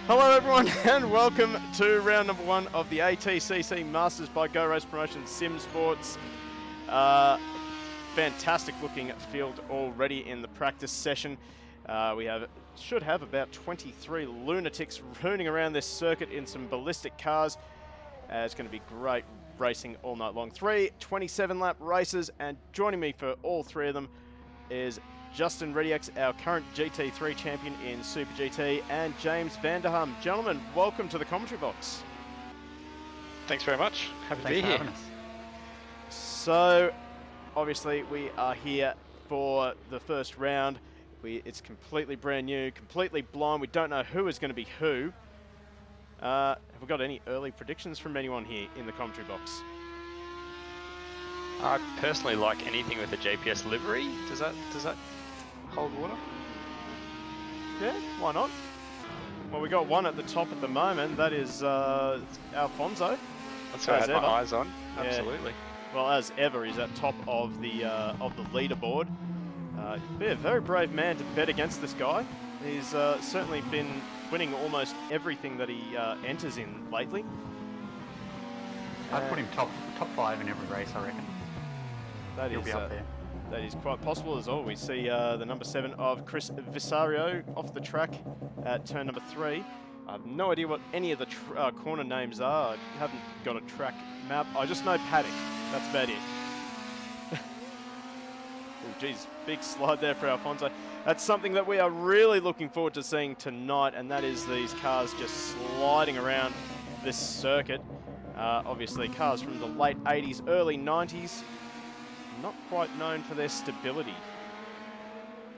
Hello everyone and welcome to round number 1 of the ATCC Masters by Go Race Promotion Simsports. Fantastic looking field already in the practice session. We should have about 23 lunatics running around this circuit in some ballistic cars. It's going to be great racing all night long. 3 27-lap races, and joining me for all 3 of them is Justin Rediex, our current GT3 champion in Super GT, and James Vanderham. Gentlemen, welcome to the commentary box. Thanks very much. Happy to be here. So, obviously, we are here for the first round. It's completely brand new, completely blind. We don't know who is going to be who. Have we got any early predictions from anyone here in the commentary box? I personally like anything with a GPS livery. Does that hold water? Yeah, why not? Well, we got one at the top at the moment. That is Alfonso. That's what I had my eyes on. Absolutely. Yeah. Well, as ever, he's at top of the leaderboard. Be a very brave man to bet against this guy. He's certainly been winning almost everything that he enters in lately. I'd put him top 5 in every race, I reckon. He'll be up there. That is quite possible as well. We see the number 7 of Chris Visario off the track at turn number 3. I have no idea what any of the corner names are. I haven't got a track map. I just know Paddock. That's about it. Oh, geez, big slide there for Alfonso. That's something that we are really looking forward to seeing tonight, and that is these cars just sliding around this circuit. Obviously, cars from the late 80s, early 90s. Not quite known for their stability.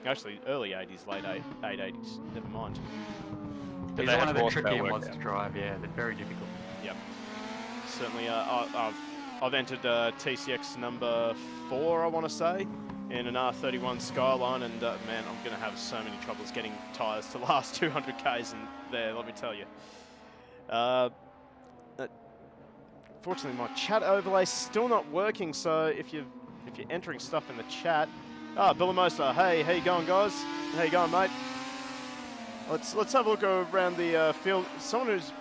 Actually, early 80s, late 80s. Never mind. These are one of the trickier ones to drive, yeah. They're very difficult. Yep. Certainly, I've entered TCX number 4, I want to say, in an R31 Skyline, and man, I'm going to have so many troubles getting tyres to last 200 Ks in there, let me tell you. Fortunately, my chat overlay is still not working, so if you're entering stuff in the chat, Billamosa, hey, how you going, guys? How you going, mate? Let's have a look around the field. Someone who's,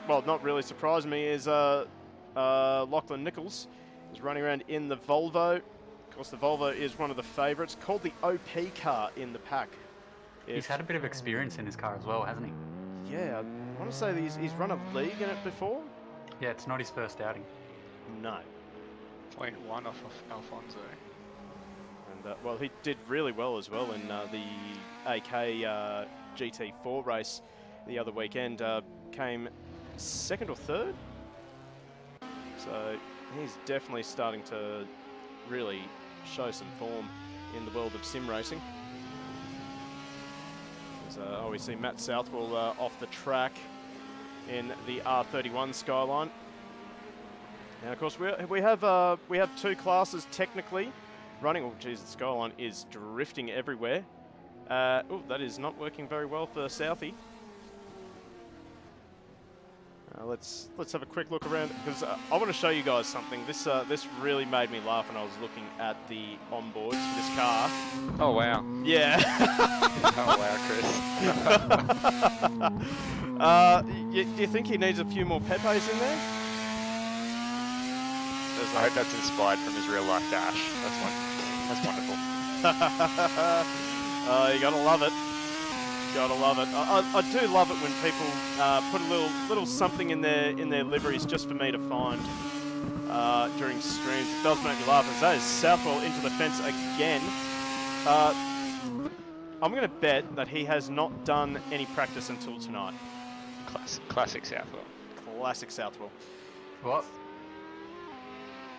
well, not really surprised me is Lachlan Nichols. Is running around in the Volvo. Of course, the Volvo is one of the favourites, called the OP car in the pack. He's had a bit of experience in his car as well, hasn't he? Yeah, I want to say he's run a league in it before. Yeah, it's not his first outing. No. 0.1 off of Alfonso. And well, he did really well as well in the AK GT4 race the other weekend. Came 2nd or 3rd. So he's definitely starting to really show some form in the world of sim racing. We see Matt Southwell off the track in the R31 Skyline. Now, of course, we have 2 classes technically running. Oh, geez, the Skyline is drifting everywhere. Oh, that is not working very well for Southie. Let's have a quick look around, because I want to show you guys something. This really made me laugh when I was looking at the onboards for this car. Oh wow! Yeah. Oh wow, Chris. Do you think he needs a few more Pepes in there? I hope that's inspired from his real life dash. That's wonderful. You gotta love it. Gotta love it. I do love it when people put a little something in their liveries just for me to find during streams. It does make me laugh. As that is Southwell into the fence again. I'm going to bet that he has not done any practice until tonight. Classic Southwell. Classic Southwell. What?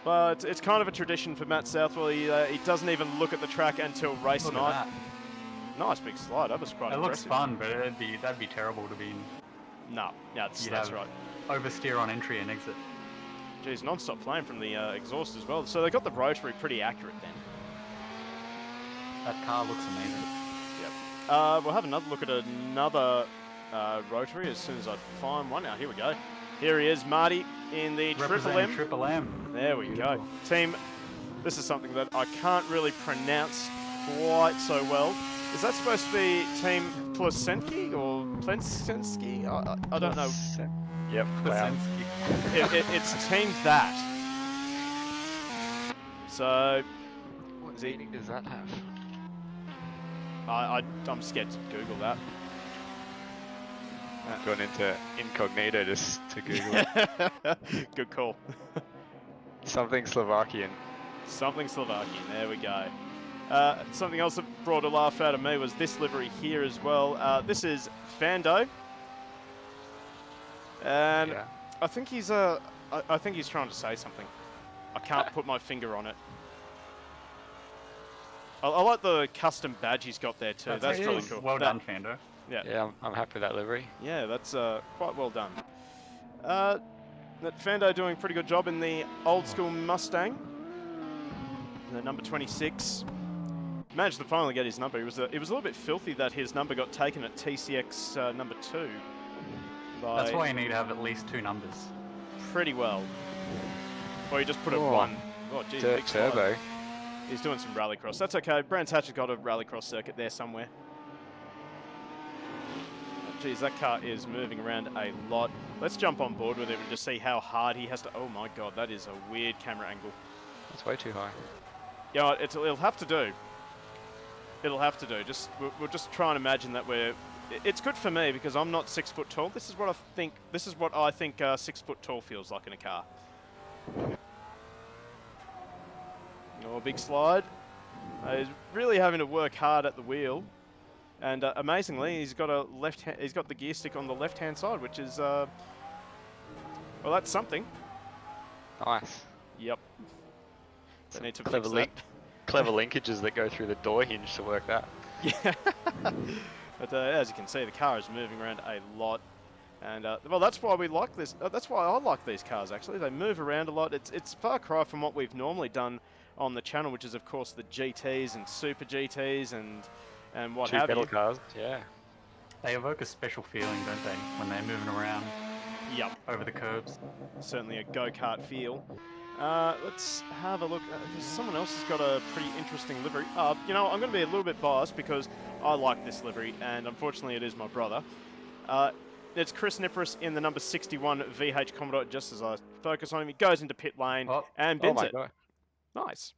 Well, it's kind of a tradition for Matt Southwell. He doesn't even look at the track until race night. Nice big slide. That was quite impressive. It looks fun, but that'd be terrible to be in. No, that's right. Oversteer on entry and exit. Geez, non-stop flame from the exhaust as well. So they got the rotary pretty accurate then. That car looks amazing. Yep. We'll have another look at another rotary as soon as I find one. Now, here we go. Here he is, Marty, in the Triple M. Triple M. There we go. Team, this is something that I can't really pronounce quite so well. Is that supposed to be Team Plasenki or Plensensky? I don't know. Yep. Wow. It's teamed that. So What meaning does that have? I'm scared to Google that. Gone into incognito just to Google it. Good call. Something Slovakian. Something Slovakian. There we go. Something else that brought a laugh out of me was this livery here as well. This is Fando, and Yeah. I think he's I think he's trying to say something. I can't put my finger on it. I like the custom badge he's got there too. That's really cool. Well done, Fando. Yeah. Yeah, I'm happy with that livery. Yeah, that's quite well done. That Fando doing a pretty good job in the old school Mustang. The number 26. Managed to finally get his number. It was a little bit filthy that his number got taken at TCX number 2. That's why you need to have at least 2 numbers. Pretty well. Or you just put it one. Oh, geez, big turbo. He's doing some rallycross. That's okay. Brands Hatch has got a rallycross circuit there somewhere. Geez, that car is moving around a lot. Let's jump on board with him and just see how hard he has to... Oh my god, that is a weird camera angle. That's way too high. Yeah, it'll have to do. It'll have to do. We'll just try and imagine that we're... It's good for me because I'm not 6 foot tall. This is what I think 6 foot tall feels like in a car. Oh, big slide. He's really having to work hard at the wheel, and amazingly, he's got the gear stick on the left-hand side, which is well, that's something. Nice. Yep. They need to clever fix that. Clever linkages that go through the door hinge to work that. Yeah. But as you can see, the car is moving around a lot. And well, that's why we like this. That's why I like these cars. Actually, they move around a lot. It's far cry from what we've normally done on the channel, which is of course the GTs and Super GTs and what have you. Two-pedal cars. Yeah. They evoke a special feeling, don't they, when they're moving around? Yep. Over the curbs. Certainly a go-kart feel. Let's have a look. Someone else has got a pretty interesting livery. You know, I'm going to be a little bit biased because I like this livery, and unfortunately, it is my brother. It's Chris Nippris in the number 61 VH Commodore. Just as I focus on him, he goes into pit lane and bins it. God. Nice.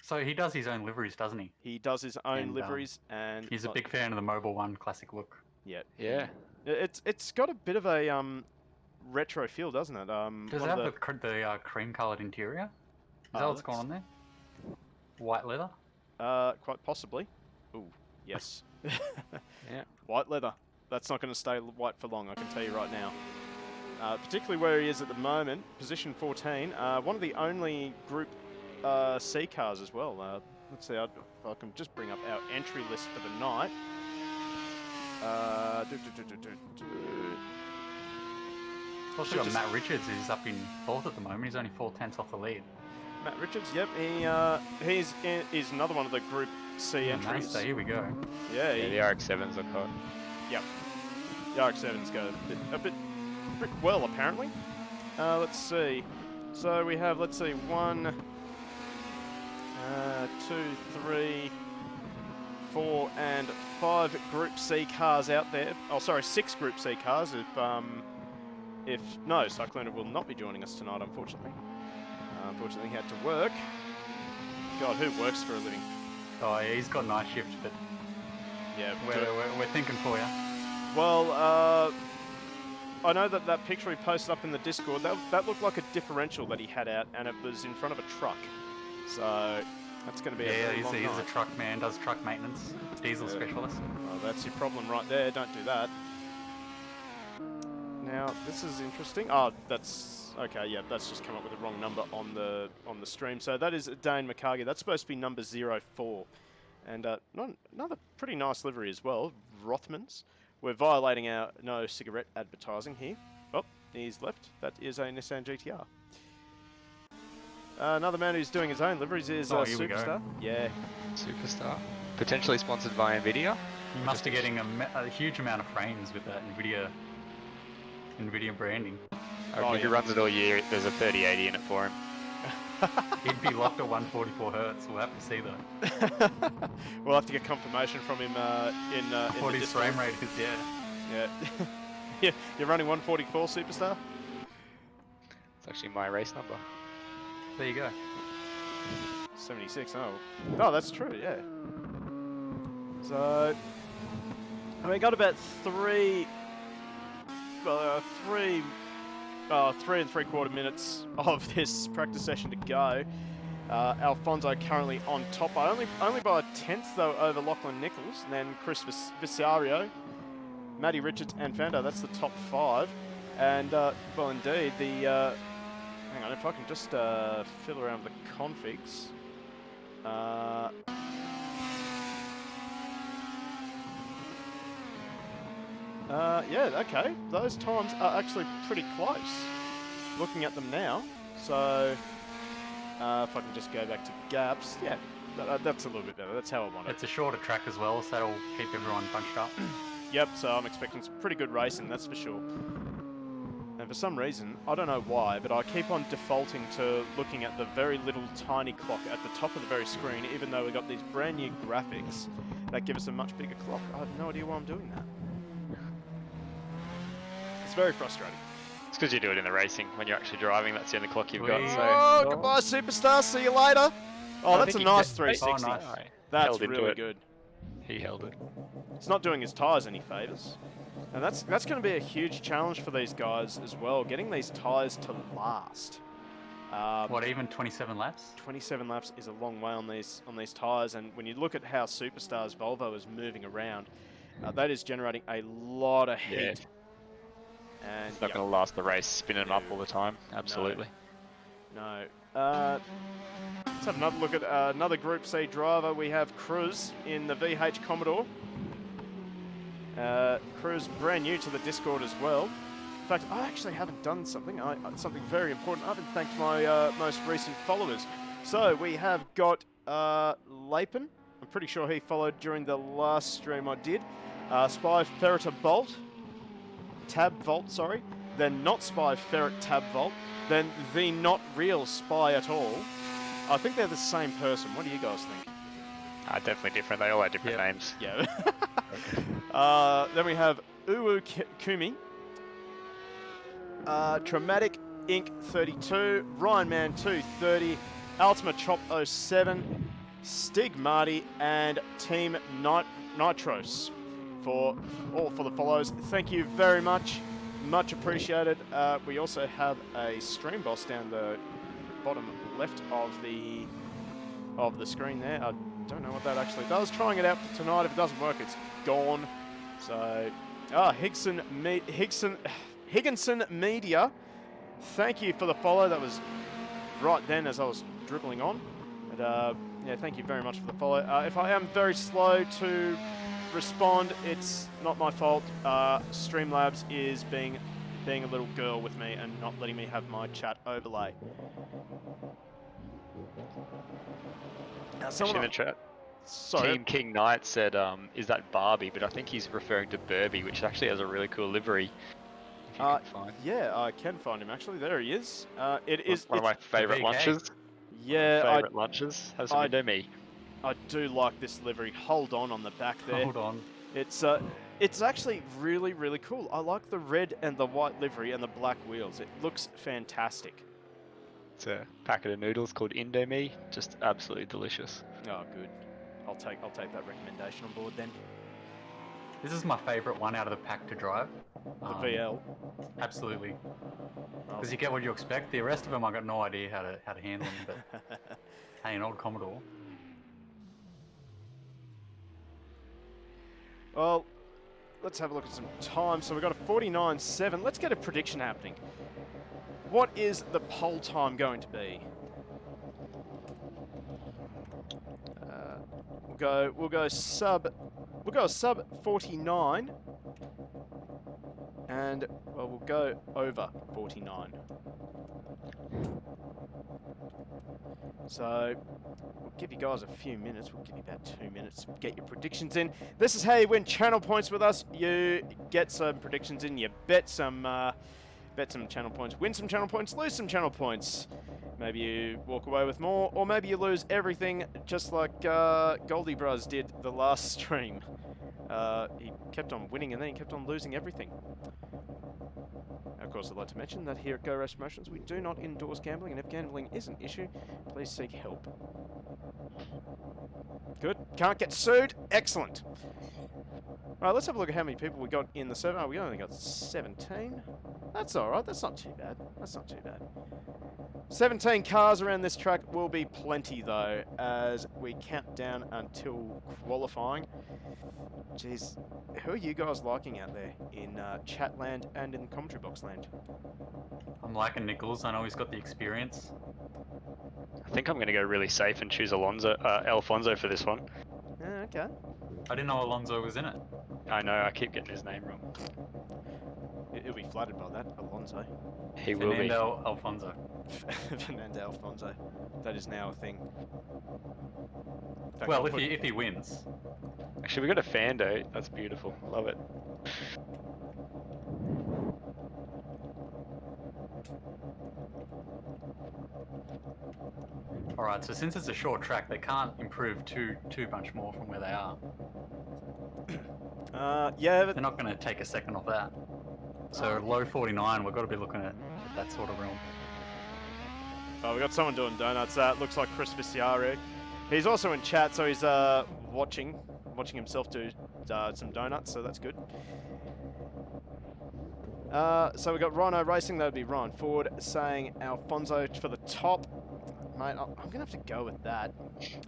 So he does his own liveries, doesn't he? He does his own liveries, and he's a big fan of the Mobile One classic look. Yeah. Yeah. It's got a bit of a retro feel, doesn't it? Does it have the cream-coloured interior? Is that what's going on there? White leather? Quite possibly. Ooh, yes. Yeah. White leather. That's not going to stay white for long, I can tell you right now. Particularly where he is at the moment, position 14. One of the only Group C cars as well. Let's see if I can just bring up our entry list for the night. Also got Matt Richards, who's up in 4th at the moment. He's only 4 tenths off the lead. Matt Richards, yep. He's another one of the Group C entries. Nice, here we go. Yeah, the RX-7s are caught. Yep. The RX-7s go a bit well, apparently. Let's see. So we have, let's see, 1, 2, 3, 4, and 5 Group C cars out there. Oh, sorry, 6 Group C cars. If no, Cyclona will not be joining us tonight, unfortunately. Unfortunately, he had to work. God, who works for a living? Oh, yeah, he's got night shift, but yeah, we're thinking for you. Well, I know that picture he posted up in the Discord, that looked like a differential that he had out, and it was in front of a truck. So that's going to be a long he's night. a truck man, does truck maintenance, diesel specialist. Well, that's your problem right there. Don't do that. Now this is interesting. Oh, that's okay. Yeah, that's just come up with the wrong number on the stream. So that is Dane McCargy. That's supposed to be number 04, and another pretty nice livery as well. Rothmans. We're violating our no cigarette advertising here. Oh, he's left. That is a Nissan GTR. Another man who's doing his own liveries is Superstar. Yeah. Superstar. Potentially sponsored by NVIDIA. You must be getting a huge amount of frames with that NVIDIA branding. If he runs it all year, there's a 3080 in it for him. He'd be locked at 144 hertz. We'll have to see though. We'll have to get confirmation from him in what his frame rate is, yeah. Yeah. Yeah, you're running 144 Superstar? It's actually my race number. There you go. 76, oh. No, that's true, yeah. So, we got about three and 3/4 minutes of this practice session to go. Alfonso currently on top, by only by a tenth though over Lachlan Nichols, and then Chris Visario, Matty Richards and Fando. That's the top 5. And, well, indeed, the... hang on, if I can just fiddle around with the configs. Yeah, okay. Those times are actually pretty close. Looking at them now. So, if I can just go back to gaps. Yeah, that's a little bit better. That's how I want it. It's a shorter track as well, so that'll keep everyone bunched up. Yep, so I'm expecting some pretty good racing, that's for sure. And for some reason, I don't know why, but I keep on defaulting to looking at the very little tiny clock at the top of the very screen, even though we've got these brand new graphics that give us a much bigger clock. I have no idea why I'm doing that. It's very frustrating. It's because you do it in the racing. When you're actually driving, that's the only clock you've got. So. Oh, goodbye, Superstar. See you later. Oh, that's a nice 360. Oh, nice. That's really good. He held it. It's not doing his tyres any favours. And that's going to be a huge challenge for these guys as well, getting these tyres to last. What, even 27 laps? 27 laps is a long way on these tyres, and when you look at how Superstar's Volvo is moving around, that is generating a lot of heat. Yeah. And it's not going to last the race, spinning them up all the time. Absolutely. No. Let's have another look at another Group C driver. We have Cruz in the VH Commodore. Cruz brand new to the Discord as well. In fact, I actually haven't done something. Something very important. I haven't thanked my most recent followers. So we have got Lapin. I'm pretty sure he followed during the last stream I did. Spy Ferriter Bolt. Tab Vault, sorry. Then Not Spy Ferret Tab Vault. Then the Not Real Spy at All. I think they're the same person. What do you guys think? Definitely different. They all have different names. Yeah. Then we have Uwu Kumi. Traumatic Inc. 32. Ryan Man 230. Ultima Chop 07. Stig Marty and Team Nitros for the follows. Thank you very much. Much appreciated. We also have a stream boss down the bottom left of the screen there. I don't know what that actually does. Trying it out for tonight. If it doesn't work, it's gone. So, Higginson Media. Thank you for the follow. That was right then as I was dribbling on. And yeah, thank you very much for the follow. If I am very slow to respond, it's not my fault. Streamlabs is being a little girl with me and not letting me have my chat overlay. Actually in the chat, sorry. Team King Knight said, is that Barbie? But I think he's referring to Burby, which actually has a really cool livery. If you can find. Yeah, I can find him actually. There he is. It is one of my favourite lunches. Yeah, favourite lunches. Have something to do me. I do like this livery. Hold on the back there. Hold on. It's actually really, really cool. I like the red and the white livery and the black wheels. It looks fantastic. It's a packet of noodles called Indomie. Just absolutely delicious. Oh, good. I'll take that recommendation on board then. This is my favourite one out of the pack to drive. The VL. Absolutely. Because you get what you expect. The rest of them, I got no idea how to handle them. But hey, an old Commodore. Well, let's have a look at some time. So we've got a 49.7. Let's get a prediction happening. What is the pole time going to be? We'll go sub 49, and well, we'll go over 49. So we'll give you guys a few minutes. We'll give you about 2 minutes to get your predictions in. This is how you win channel points with us. You get some predictions in. You bet some channel points. Win some channel points. Lose some channel points. Maybe you walk away with more, or maybe you lose everything, just like Goldie Bros did the last stream. He kept on winning and then he kept on losing everything. Of course, I'd like to mention that here at Go Race Promotions, we do not endorse gambling, and if gambling is an issue, please seek help. Good. Can't get sued. Excellent. Alright, let's have a look at how many people we got in the server. Oh, we only got 17. That's alright. That's not too bad. That's not too bad. 17 cars around this track will be plenty, though, as we count down until qualifying. Jeez, who are you guys liking out there in chat land and in the commentary box land? I'm liking Nichols. I know he's got the experience. I think I'm going to go really safe and choose Alfonso for this one. Yeah, okay. I didn't know Alonso was in it. I know, I keep getting his name wrong. He'll be flattered by that, Alonso. He will be. Fernando Alfonso. Fernando Alfonso. That is now a thing. In fact, Well, I'll put- if he wins. Actually, we got a Fando. That's beautiful. Love it. Alright, so since it's a short track, they can't improve too much more from where they are. Yeah, but They're not going to take a second off that. So low 49, we've got to be looking at that sort of realm. oh, we got someone doing donuts. Looks like Chris Viciari. He's also in chat, so he's watching himself do some donuts, so that's good. So we got Rhino Racing. That would be Ryan Ford saying Alfonso for the top. Mate, I'm going to have to go with that.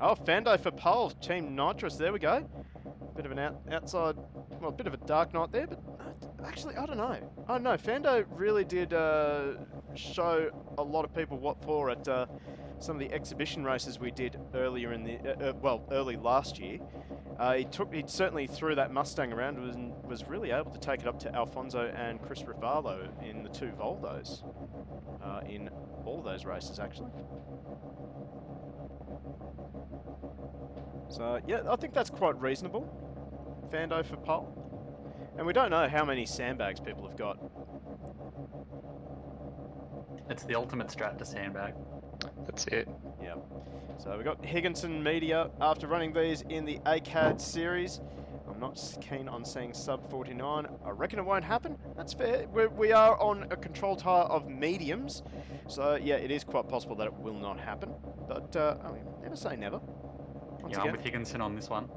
Oh, Fando for pole. Team Nitrous. There we go. Bit of an outside, well, a bit of a dark night there, but actually, I don't know. I don't know. Fando really did show a lot of people what for at some of the exhibition races we did earlier in the, early last year. He certainly threw that Mustang around and was really able to take it up to Alfonso and Chris Rafalo in the two Volvos in all of those races, actually. So, yeah, I think that's quite reasonable. Fando for pole. And we don't know how many sandbags people have got. It's the ultimate strat to sandbag. That's it. Yeah. So we got Higginson Media after running these in the ACAD series. I'm not keen on saying sub 49. I reckon it won't happen. That's fair. We are on a control tire of mediums. So, yeah, it is quite possible that it will not happen. But, I mean, never say never. Once Yeah, again, I'm with Higginson on this one.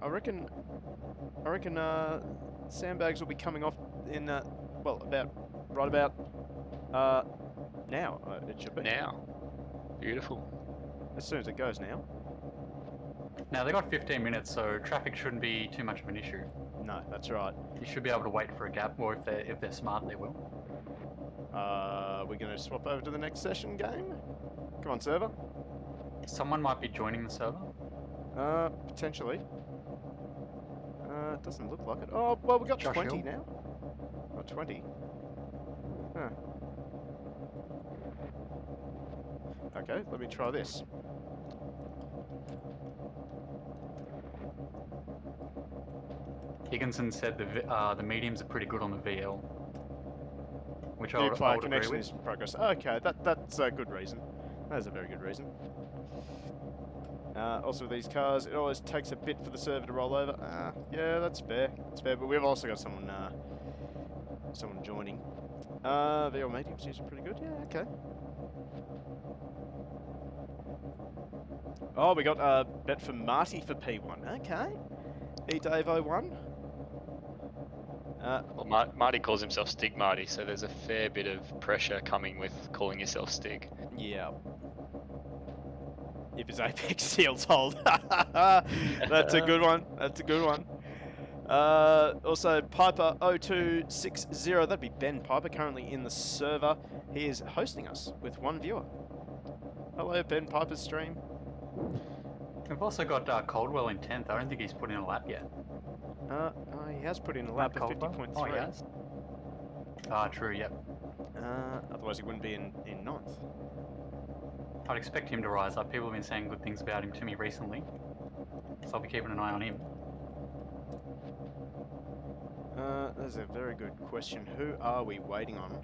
I reckon sandbags will be coming off in, right about now. It should be. Now. Beautiful. As soon as it goes now. Now, they got 15 minutes, so traffic shouldn't be too much of an issue. No, that's right. You should be able to wait for a gap, or if they're smart, they will. We're going to swap over to the next session game. Come on, server. Someone might be joining the server. Potentially. It doesn't look like it. Oh, well, we got Josh 20 Hill. now. Got 20. Huh. Okay, let me try this. Higginson said the mediums are pretty good on the VL, which I New would player agree connection with. is in progress. Okay, that's a good reason. That is a very good reason. Also, with these cars, it always takes a bit for the server to roll over. Yeah, that's fair. That's fair, but we've also got someone joining. VL mediums usually pretty good. Yeah, okay. Oh, we got a bet for Marty for P1. Okay. E-Dave 01. Well, Marty calls himself Stig Marty, so there's a fair bit of pressure coming with calling yourself Stig. Yeah. If his Apex seals hold. That's a good one. That's a good one. Also, Piper0260. That'd be Ben Piper, currently in the server. He is hosting us with one viewer. Hello, Ben Piper's stream. We've also got Coldwell in 10th. I don't think he's put in a lap yet. He has put in a lap of Coldwell? 50.3. Oh, he has? Ah, true, yep. Otherwise he wouldn't be in 9th. I'd expect him to rise up. People have been saying good things about him to me recently. So I'll be keeping an eye on him. That's a very good question. Who are we waiting on?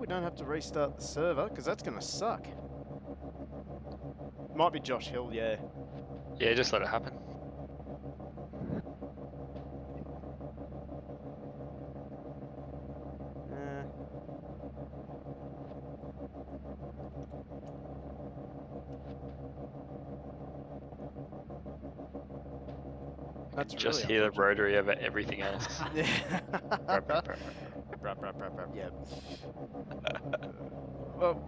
we don't have to restart the server, because that's going to suck. Might be Josh Hill, yeah. Yeah, just let it happen. That's Just really hear the unfortunate. rotary over everything else. Yeah. Brap, brap, brap, brap. Yeah. Well,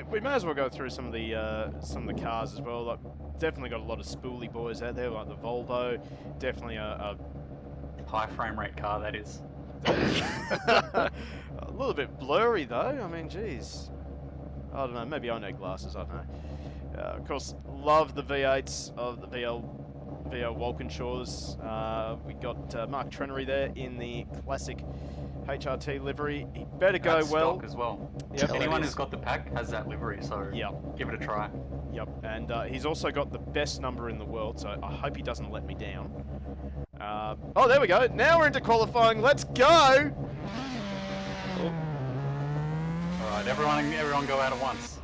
we may as well go through some of the cars as well. Like, definitely got a lot of spoolie boys out there, like the Volvo. Definitely a High frame rate car, that is. a little bit blurry though. I mean, geez. I don't know. Maybe I need glasses. I don't know. Of course, love the V8s of the VL Walkinshaws. We got Mark Trenery there in the classic HRT livery. He better go That's well. stock as well. Yep, Anyone that who's is. got the pack has that livery, so Yep. give it a try. Yep, and he's also got the best number in the world, so I hope he doesn't let me down. Oh, there we go. Now we're into qualifying. Let's go! Alright, everyone go out at once.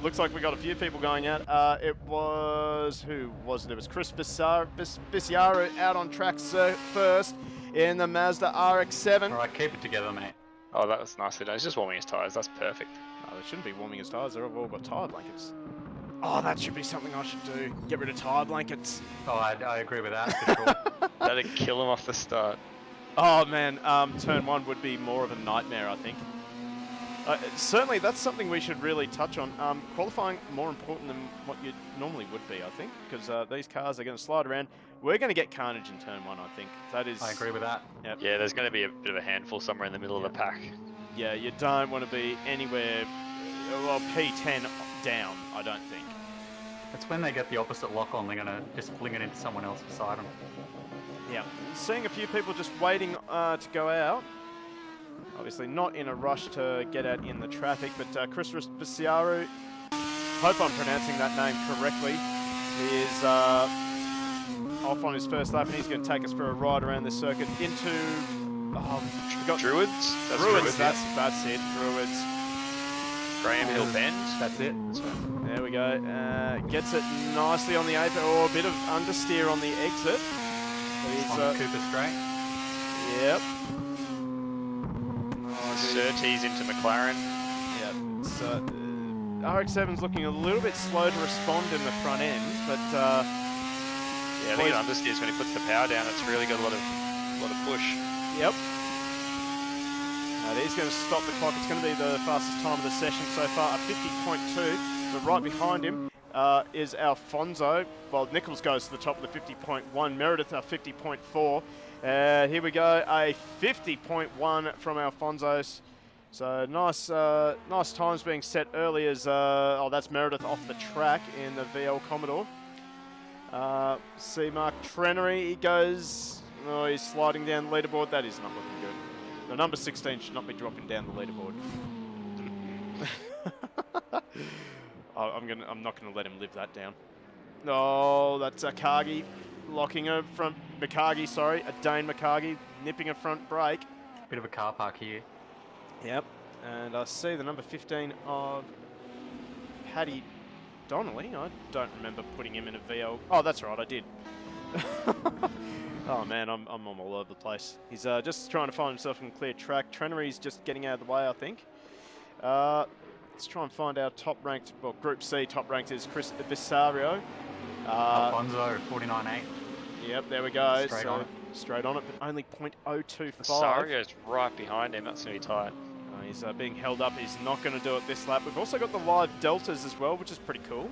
Looks like we got a few people going out. It was... Who was it? It was Chris Bisiaro out on track first in the Mazda RX-7. Alright, keep it together, mate. Oh, that was nicely done. He's just warming his tyres. That's perfect. Oh, they shouldn't be warming his tyres. They've all got tyre blankets. Oh, that should be something I should do. Get rid of tyre blankets. Oh, I agree with that, for sure. That'd kill him off the start. Oh, man. Turn 1 would be more of a nightmare, I think. Certainly, that's something we should really touch on. Qualifying more important than what you normally would be, I think, because these cars are going to slide around. We're going to get carnage in turn 1, I think. That is. I agree with that. Yep. Yeah, there's going to be a bit of a handful somewhere in the middle of the pack. Yeah, you don't want to be anywhere. Well, P10 down, I don't think. It's when they get the opposite lock on, they're going to just fling it into someone else beside them. Yeah, seeing a few people just waiting to go out. Obviously not in a rush to get out in the traffic, but Chris Bisiaro, hope I'm pronouncing that name correctly, he is off on his first lap and he's going to take us for a ride around this circuit into... Druids? Druids, yeah. that's it, Druids. Graham Hill Bend? That's it. There we go, gets it nicely on the apron, or a bit of understeer on the exit. On the Cooper straight. Yep. Surtees into McLaren. Yeah, so RX-7's looking a little bit slow to respond in the front end, but Yeah, I think it understeers when he puts the power down. It's really got a lot of push. Yep. He's going to stop the clock. It's going to be the fastest time of the session so far, a 50.2. But right behind him is Alfonso. Well, Nichols goes to the top of the 50.1. Meredith a 50.4. Here we go, a 50.1 from Alfonso. So nice times being set early as, that's Meredith off the track in the VL Commodore. See Mark Trenery, he goes, he's sliding down the leaderboard. That is not looking good. The number 16 should not be dropping down the leaderboard. I'm not gonna let him live that down. Oh, that's Akagi. Locking her front, Mikagi, sorry, a Dane Mikagi, nipping a front brake. Bit of a car park here. Yep, and I see the number 15 of Paddy Donnelly. I don't remember putting him in a VL. Oh, that's right, I did. Oh man, I'm all over the place. He's just trying to find himself in a clear track. Trenery's just getting out of the way, I think. Let's try and find our top-ranked, well, Group C top-ranked is Chris Bisiaro. Alfonso, 49.8. Yep, there we go. Straight on it. Straight on it, but only .025. Sario's right behind him. That's going to be tight. He's being held up. He's not going to do it this lap. We've also got the live deltas as well, which is pretty cool.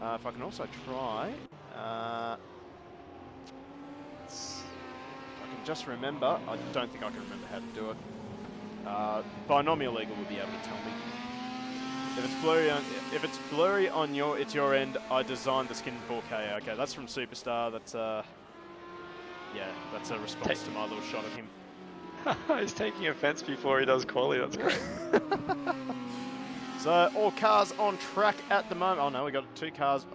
If I can also try... if I can just remember, I don't think I can remember how to do it. Binomial Eagle will be able to tell me. If it's blurry on your end, I designed the skin in 4K. Okay, that's from Superstar. That's yeah, that's a response to my little shot at him. He's taking offense before he does quali. That's great. So all cars on track at the moment. Oh no, we got 2 cars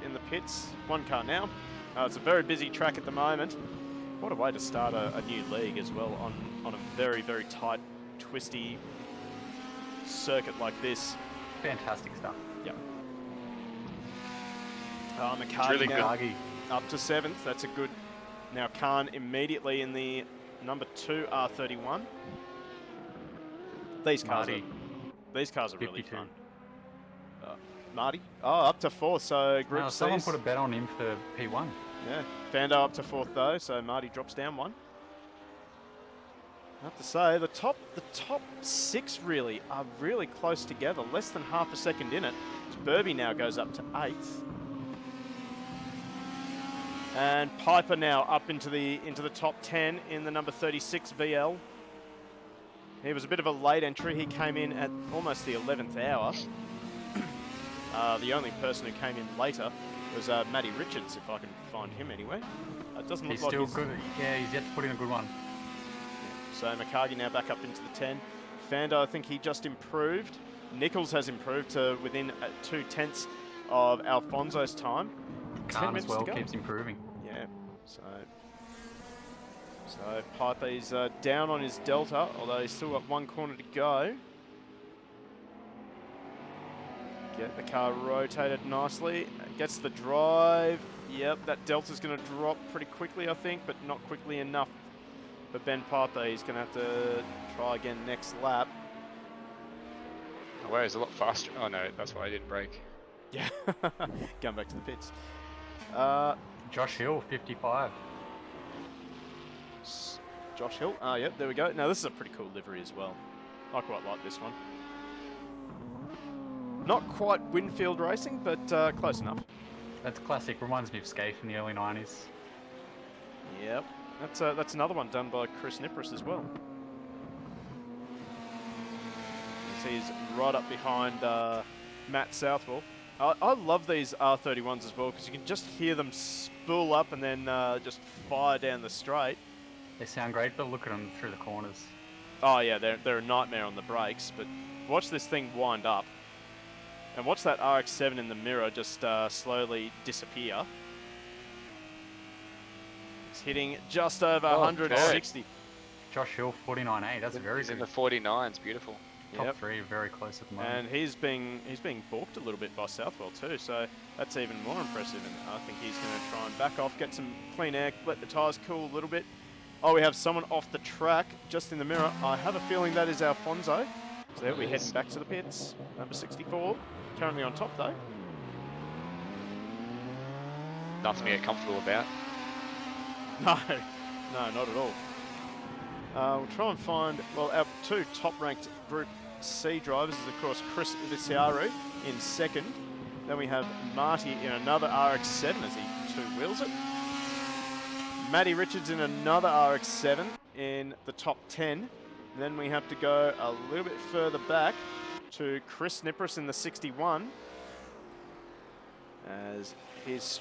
in the pits. 1 car now. It's a very busy track at the moment. What a way to start a new league as well on a very, very tight, twisty circuit like this. Fantastic stuff. Yep. McCarty really now good. up to 7th. That's a good. Now Khan immediately in the number 2 R31. These cars are really 52. fun. Marty? Oh, up to 4th. So Group No, C. someone put a bet on him for P1. Yeah, Fando up to 4th though, so Marty drops down 1. I have to say, the top 6 really are really close together, less than half a second in it. So Burby now goes up to 8th. And Piper now up into the top 10 in the number 36 VL. He was a bit of a late entry. He came in at almost the 11th hour. The only person who came in later was Matty Richards, if I can find him anyway. It doesn't look He's like still good. Yeah, he's yet to put in a good one. So McCarty now back up into the 10. Fando, I think he just improved. Nichols has improved to within 2/10 of Alfonso's time. 10 Khan as minutes well to go. keeps improving. Yeah, so Piper is down on his delta, although he's still got 1 corner to go. Get the car rotated nicely. Gets the drive. Yep, that delta's going to drop pretty quickly, I think, but not quickly enough for Ben Piper. He's going to have to try again next lap. Oh, wow, he's a lot faster. Oh no, that's why I didn't brake. Yeah, going back to the pits. Josh Hill, 55. Josh Hill. Yep, there we go. Now, this is a pretty cool livery as well. I quite like this one. Not quite Winfield Racing, but close enough. That's classic. Reminds me of Skate in the early 90s. Yep. That's another one done by Chris Nipris as well. As he's right up behind Matt Southwell. I love these R31s as well because you can just hear them spool up and then just fire down the straight. They sound great, but look at them through the corners. Oh yeah, they're a nightmare on the brakes, but watch this thing wind up. And watch that RX-7 in the mirror just slowly disappear. It's hitting just over 160. Josh Hill, 49.8. That's very He's good. in the 49s, beautiful. Top 3, very close at the moment. And he's being balked a little bit by Southwell too, so that's even more impressive. And I think he's going to try and back off, get some clean air, let the tyres cool a little bit. Oh, we have someone off the track just in the mirror. I have a feeling that is Alfonso. So they'll be heading back to the pits. Number 64, currently on top though. Nothing to get comfortable about. No, not at all. We'll try and find, well, our 2 top-ranked Group C drivers is, of course, Chris Viciaru in 2nd. Then we have Marty in another RX-7 as he 2-wheels it. Matty Richards in another RX-7 in the top 10. Then we have to go a little bit further back to Chris Nipris in the 61. As his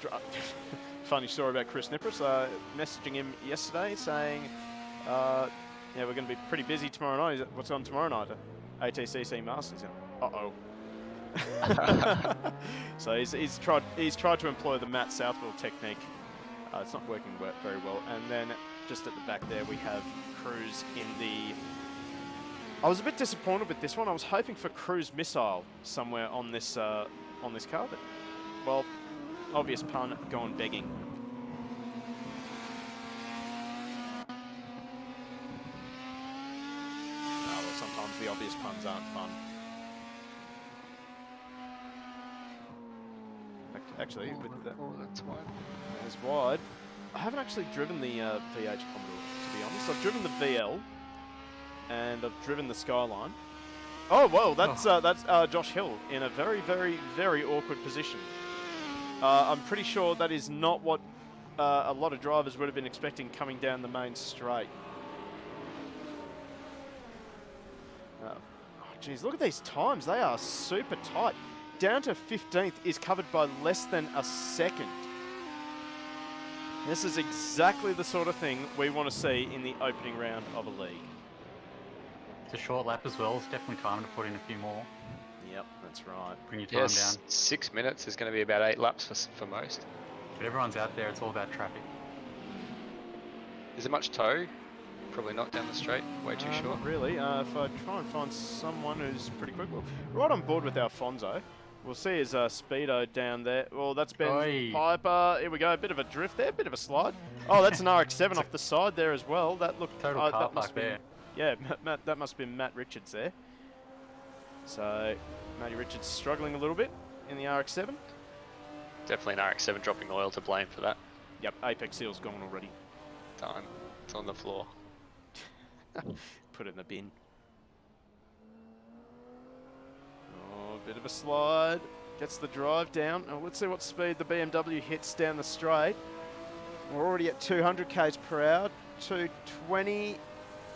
funny story about Chris Nipris, messaging him yesterday saying, yeah, we're going to be pretty busy tomorrow night. He's like, what's on tomorrow night? ATCC Masters. Uh-oh. So he's tried to employ the Matt Southwell technique. It's not working very well. And then just at the back there, we have Cruz in the... I was a bit disappointed with this one. I was hoping for Cruise Missile somewhere on this car, but, well, obvious pun, gone begging. Well, sometimes the obvious puns aren't fun. Actually, with that, That's wide. as wide. I haven't actually driven the VH Commodore, to be honest. I've driven the VL, and I've driven the Skyline. Oh, well, that's Josh Hill in a very, very, very awkward position. I'm pretty sure that is not what a lot of drivers would have been expecting coming down the main straight. Oh, geez, look at these times. They are super tight. Down to 15th is covered by less than a second. This is exactly the sort of thing we want to see in the opening round of a league. It's a short lap as well. It's definitely time to put in a few more. Yep, that's right. Bring your time Yes, down. 6 minutes is going to be about 8 laps for most. But everyone's out there. It's all about traffic. Is there much tow? Probably not down the straight. Way too short. Not really. If I try and find someone who's pretty quick, well, right on board with Alfonso. We'll see his speedo down there. Well, that's Ben Oi. Piper. Here we go. A bit of a drift there, bit of a slide. Oh, that's an RX-7 off the side there as well. That looked Total car that must park have been, there. yeah, Matt, that must have been Matt Richards there. So Matty Richards struggling a little bit in the RX-7. Definitely an RX-7 dropping oil to blame for that. Yep, Apex Seal's gone already. Done. It's on the floor. Put it in the bin. Oh, a bit of a slide. Gets the drive down. Oh, let's see what speed the BMW hits down the straight. We're already at 200 k's per hour. 220,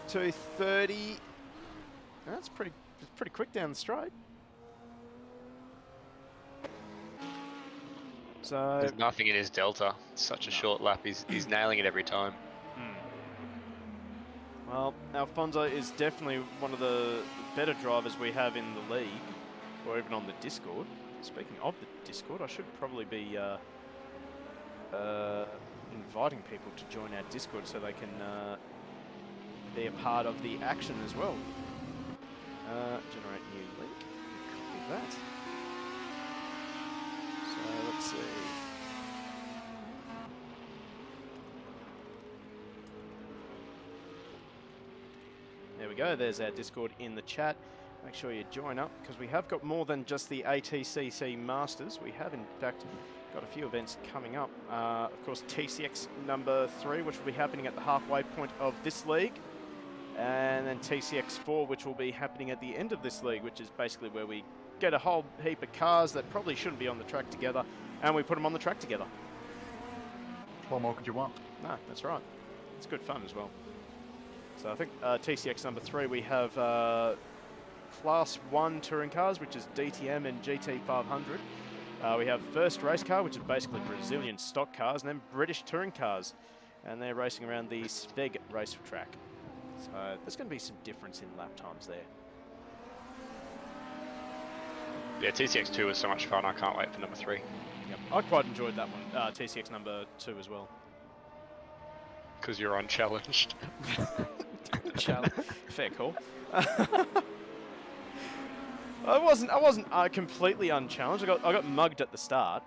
230. That's pretty quick down the straight. So There's nothing in his delta. Such a short lap. He's nailing it every time. Well, Alfonso is definitely one of the better drivers we have in the league, or even on the Discord. Speaking of the Discord, I should probably be inviting people to join our Discord so they can be a part of the action as well. Generate new link. Copy that. So let's see. There we go, there's our Discord in the chat. Make sure you join up, because we have got more than just the ATCC Masters. We have, in fact, got a few events coming up. Of course, TCX number 3, which will be happening at the halfway point of this league. And then TCX 4, which will be happening at the end of this league, which is basically where we get a whole heap of cars that probably shouldn't be on the track together, and we put them on the track together. What more could you want? No, that's right. It's good fun as well. So I think TCX number 3, we have Class 1 touring cars, which is DTM and GT500. We have First Race Car, which is basically Brazilian stock cars, and then British touring cars. And they're racing around the Sveg race track. So there's going to be some difference in lap times there. Yeah, TCX 2 was so much fun. I can't wait for number 3. Yep. I quite enjoyed that one, TCX number 2 as well. Because you're unchallenged. Fair call. I wasn't completely unchallenged. I got mugged at the start.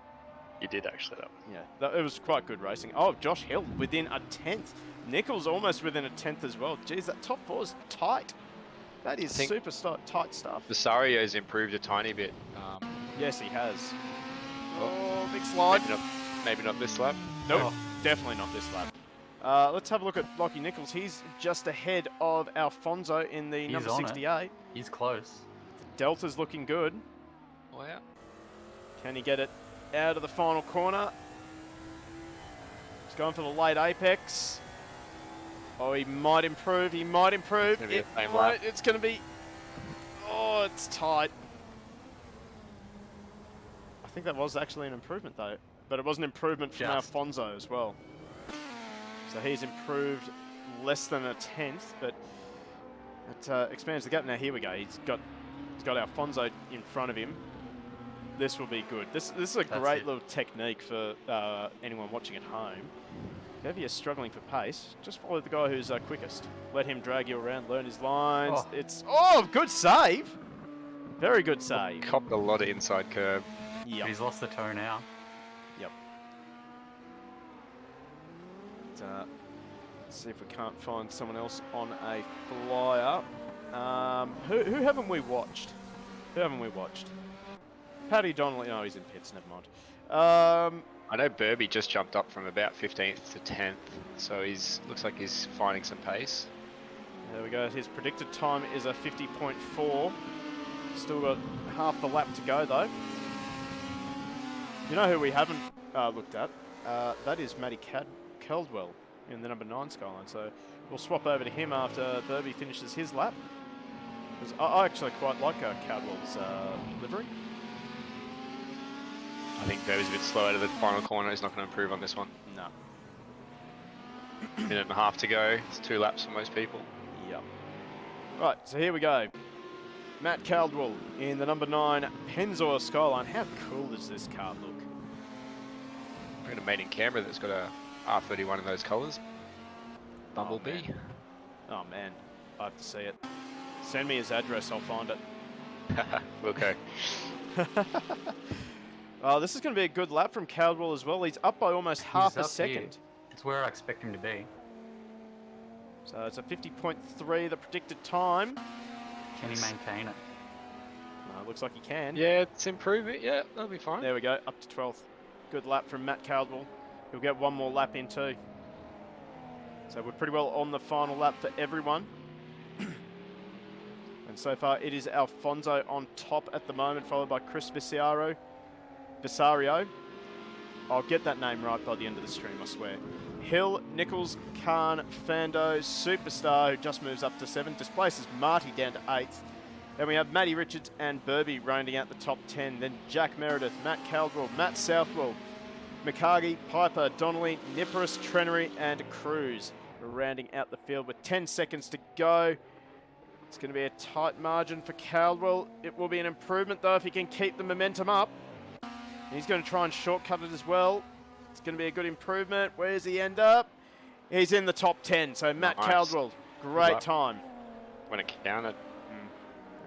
You did actually, though. Yeah, it was quite good racing. Oh, Josh Hill within a 10th. Nichols almost within a 10th as well. Geez, that top 4 is tight. That is super tight stuff. Vasario's improved a tiny bit. Yes, he has. Oh, big slide. Maybe not this lap. Nope, definitely not this lap. Let's have a look at Lockie Nichols. He's just ahead of Alfonso in the number 68. He's close. The Delta's looking good. Oh, yeah. Can he get it out of the final corner? He's going for the late apex. Oh, he might improve. He might improve. It's going to be... Oh, it's tight. I think that was actually an improvement, though. But it was an improvement from Alfonso as well. So he's improved less than a 10th, but it expands the gap. Now here we go. He's got Alfonso in front of him. This will be good. This is a great little technique for anyone watching at home. If ever you're struggling for pace, just follow the guy who's quickest. Let him drag you around, learn his lines. Good save. Very good save. Copped a lot of inside curb. Yep. He's lost the toe now. Yep. Let's see if we can't find someone else on a flyer. Who haven't we watched? Paddy Donnelly. No, he's in pits. Never mind. I know Burby just jumped up from about 15th to 10th, so looks like he's finding some pace. There we go. His predicted time is a 50.4. Still got half the lap to go, though. You know who we haven't looked at? That is Matty Caldwell in the number 9 Skyline. So we'll swap over to him after Burby finishes his lap. Because I actually quite like Caldwell's livery. I think Burby's a bit slow out of the final corner. He's not going to improve on this one. No. Minute and a half to go. It's 2 laps for most people. Yep. Right, so here we go. Matt Caldwell in the number 9 Pennzoil Skyline. How cool does this car look? We're going to made in Canberra that's got a R31 in those colours. Bumblebee. Oh man, I have to see it. Send me his address, I'll find it. We'll go. Oh, this is going to be a good lap from Caldwell as well. He's up by almost half a second. It's where I expect him to be. So it's a 50.3, the predicted time. Can he maintain it? Looks like he can. Yeah, it's improving. Yeah, that'll be fine. There we go, up to 12th. Good lap from Matt Caldwell. He'll get one more lap in too. So we're pretty well on the final lap for everyone. And so far it is Alfonso on top at the moment, followed by Chris Visario. I'll get that name right by the end of the stream, I swear. Hill, Nichols, Khan, Fando, Superstar, who just moves up to 7, displaces Marty down to 8th. Then we have Matty Richards and Burby rounding out the top 10. Then Jack Meredith, Matt Caldwell, Matt Southwell, McCargy, Piper, Donnelly, Niparis, Trenery, and Cruz rounding out the field with 10 seconds to go. It's going to be a tight margin for Caldwell. It will be an improvement, though, if he can keep the momentum up. He's going to try and shortcut it as well. It's going to be a good improvement. Where does he end up? He's in the top 10. So Matt Caldwell, great time. When it counted.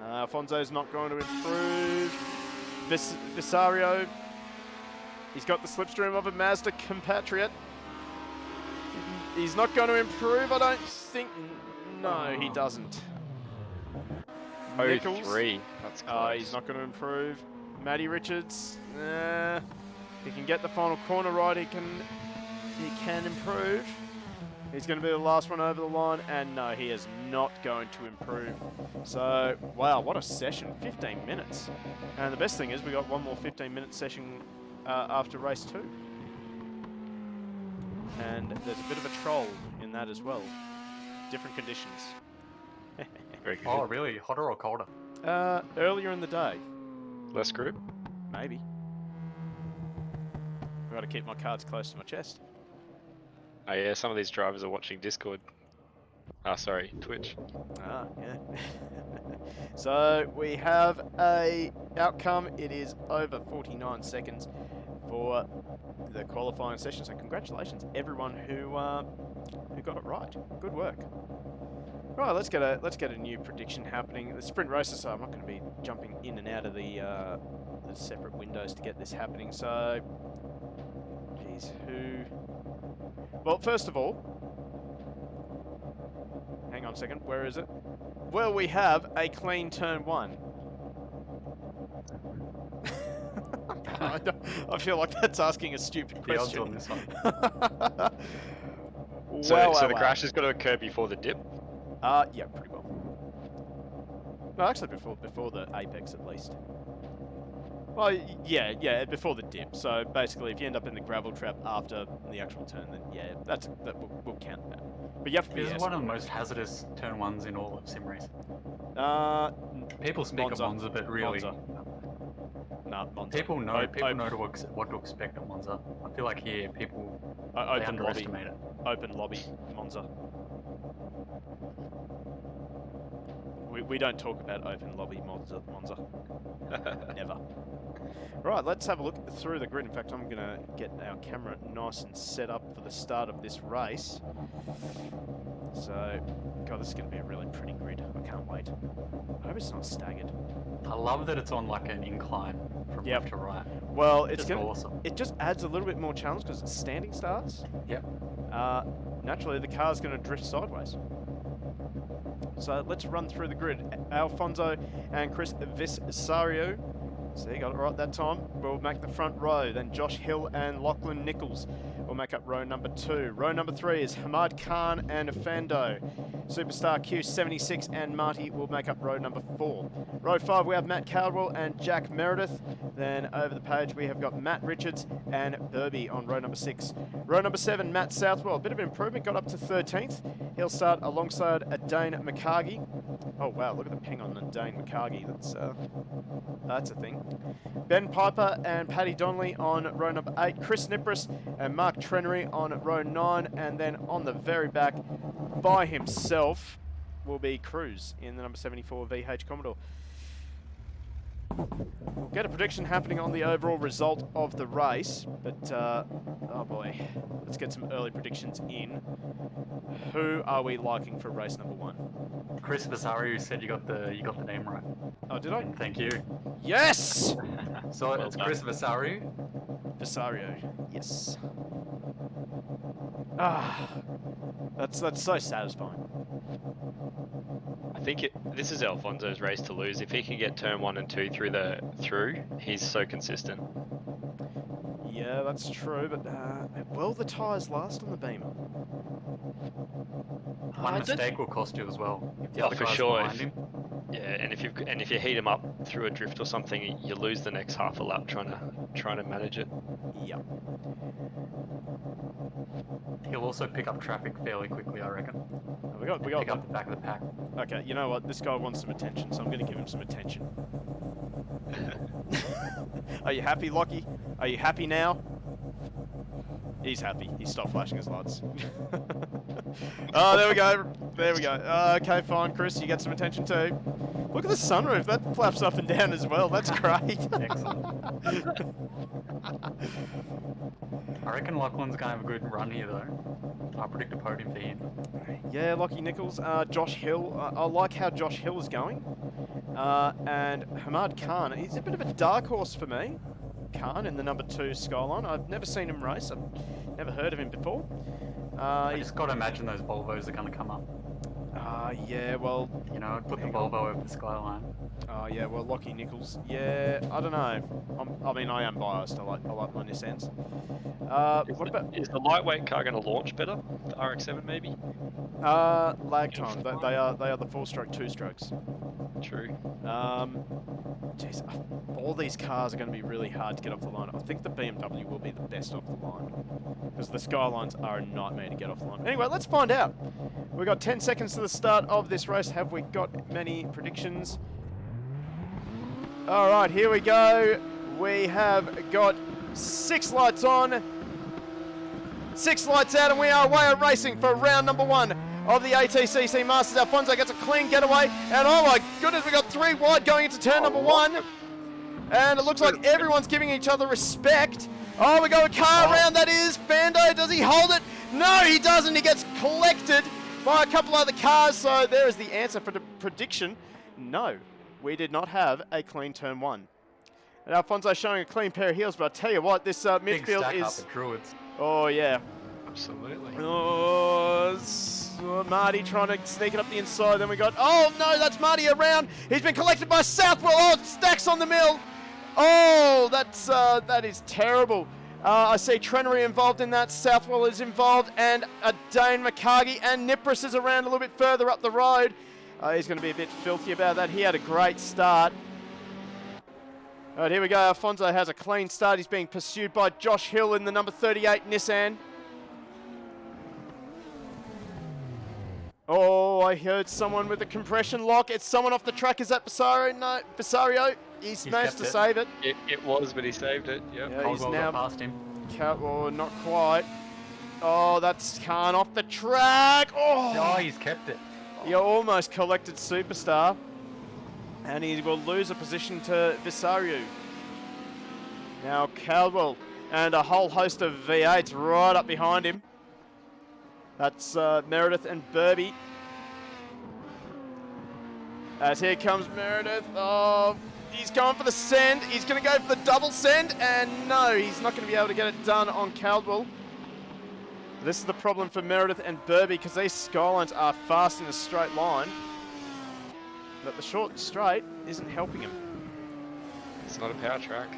Alfonso's not going to improve. Visario, he's got the slipstream of a Mazda compatriot. He's not going to improve, I don't think. No, he doesn't. Nichols. 03. That's close. He's not going to improve. Matty Richards, he can get the final corner right. He can improve. He's going to be the last one over the line, and no, he is not going to improve. So, wow, what a session, 15 minutes. And the best thing is we got one more 15-minute session after race 2. And there's a bit of a troll in that as well. Different conditions. Very good. Oh, really? Hotter or colder? Earlier in the day. Less group? Maybe. I've got to keep my cards close to my chest. Oh yeah, some of these drivers are watching Discord. Sorry, Twitch. Yeah. So we have a outcome. It is over 49 seconds for the qualifying session. So congratulations everyone who got it right. Good work. Right, let's get a new prediction happening. The sprint races, so I'm not going to be jumping in and out of the separate windows to get this happening. So, geez, who? Well, first of all, hang on a second. Where is it? Well, we have a clean turn 1. I feel like that's asking a stupid question. The odds on this one. So the crash has got to occur before the dip? Yeah, pretty well. No, actually before the apex at least. Well, yeah, before the dip. So basically, if you end up in the gravel trap after the actual turn, then yeah, we'll count that. But you have to be. This is one of the most hazardous turn 1s in all of sim racing. People speak of Monza, but really, no, Monza. People know what to expect at Monza. I feel like here people they underestimate it. Open lobby, Monza. We don't talk about open lobby Monza. Never. Right, let's have a look through the grid. In fact, I'm going to get our camera nice and set up for the start of this race. So, God, this is going to be a really pretty grid. I can't wait. I hope it's not staggered. I love that it's on like an incline from left to right. Well, it's awesome. It just adds a little bit more challenge because it's standing starts. Yep. Naturally, the car's going to drift sideways. So let's run through the grid. Alfonso and Chris Visario, so you got it right that time, will make the front row. Then Josh Hill and Lachlan Nichols will make up row number 2. Row number 3 is Hamad Khan and Fando. Superstar Q76 and Marty will make up row number 4. Row 5 we have Matt Caldwell and Jack Meredith. Then over the page we have got Matt Richards and Burby on row number 6. Row number 7, Matt Southwell. A bit of an improvement, got up to 13th. He'll start alongside Dane McCargy. Oh wow, look at the ping on the Dane McCargy. That's a thing. Ben Piper and Paddy Donnelly on row number 8. Chris Niparis and Mark Trenery on row 9. And then on the very back, by himself, will be Cruz in the number 74 VH Commodore. We'll get a prediction happening on the overall result of the race, but oh boy, let's get some early predictions in. Who are we liking for race number 1? Chris Vasari said you got the name right. Oh, did I? And thank you. Yes! So Well it's done. Chris Vasari. Visario, yes. Ah, that's so satisfying. I think this is Alfonso's race to lose. If he can get turn 1 and 2 through, he's so consistent. Yeah, that's true, but will the tyres last on the Beamer? One mistake will cost you as well. If the Oh, other for guy's sure. behind him. Yeah, and if you heat him up through a drift or something, you lose the next half a lap trying to manage it. Yep. He'll also pick up traffic fairly quickly, I reckon. We got Pick up the back of the pack. Okay, you know what? This guy wants some attention, so I'm going to give him some attention. Are you happy, Lockie? Are you happy now? He's happy. He stopped flashing his lights. Oh, there we go. There we go. Okay, fine, Chris. You get some attention too. Look at the sunroof. That flaps up and down as well. That's great. Excellent. I reckon Lachlan's going to have a good run here, though. I predict a podium for him. Yeah, Lockie Nichols, Josh Hill. I like how Josh Hill is going. And Hamad Khan, he's a bit of a dark horse for me. Khan in the number 2 Skyline. I've never seen him race. I've never heard of him before. I just got to imagine those Volvos are going to come up. Yeah, well... You know, put the Volvo over the Skyline. Yeah, well, Lockie Nichols. Yeah, I don't know. I mean, I am biased. I like my Nissans. What about... Is the lightweight car going to launch better? The RX-7 maybe? Lag time. They are the 4-stroke 2-strokes. True. Jeez, all these cars are going to be really hard to get off the line. I think the BMW will be the best off the line because the Skylines are a nightmare to get off the line. Anyway, let's find out. We've got 10 seconds to the start of this race. Have we got many predictions? All right, here we go. We have got 6 lights on, 6 lights out, and we are away at racing for round number 1 of the ATCC Masters. Alfonso gets a clean getaway, and oh my goodness, we got 3 wide going into turn number 1. And it looks like everyone's giving each other respect. Oh, we got a car around, that is Fando. Does he hold it? No, he doesn't. He gets collected by a couple other cars. So there is the answer for the prediction. No, we did not have a clean turn 1. And Alfonso showing a clean pair of heels, but I tell you what, this Big midfield stack is... up at Druids. Oh, yeah. Absolutely. Oh, Marty trying to sneak it up the inside. Then we got, oh no, that's Marty around. He's been collected by Southwell. Oh, Stacks on the mill. Oh, that is terrible. I see Trenery involved in that. Southwell is involved, and Dane McCargy and Nipris is around a little bit further up the road. He's going to be a bit filthy about that. He had a great start. All right, here we go. Alfonso has a clean start. He's being pursued by Josh Hill in the number 38 Nissan. Oh, I heard someone with a compression lock. It's someone off the track. Is that Visario? No, Visario. He's managed to save it. It was, but he saved it. Yep. Yeah, he's now past him. Oh, not quite. Oh, that's Khan off the track. Oh, he's kept it. He almost collected Superstar. And he will lose a position to Visario. Now Caldwell and a whole host of V8s right up behind him. That's Meredith and Burby. As here comes Meredith. Oh, he's going for the send. He's going to go for the double send. And no, he's not going to be able to get it done on Caldwell. This is the problem for Meredith and Burby because these Skylines are fast in a straight line. But the short and straight isn't helping him. It's not a power track.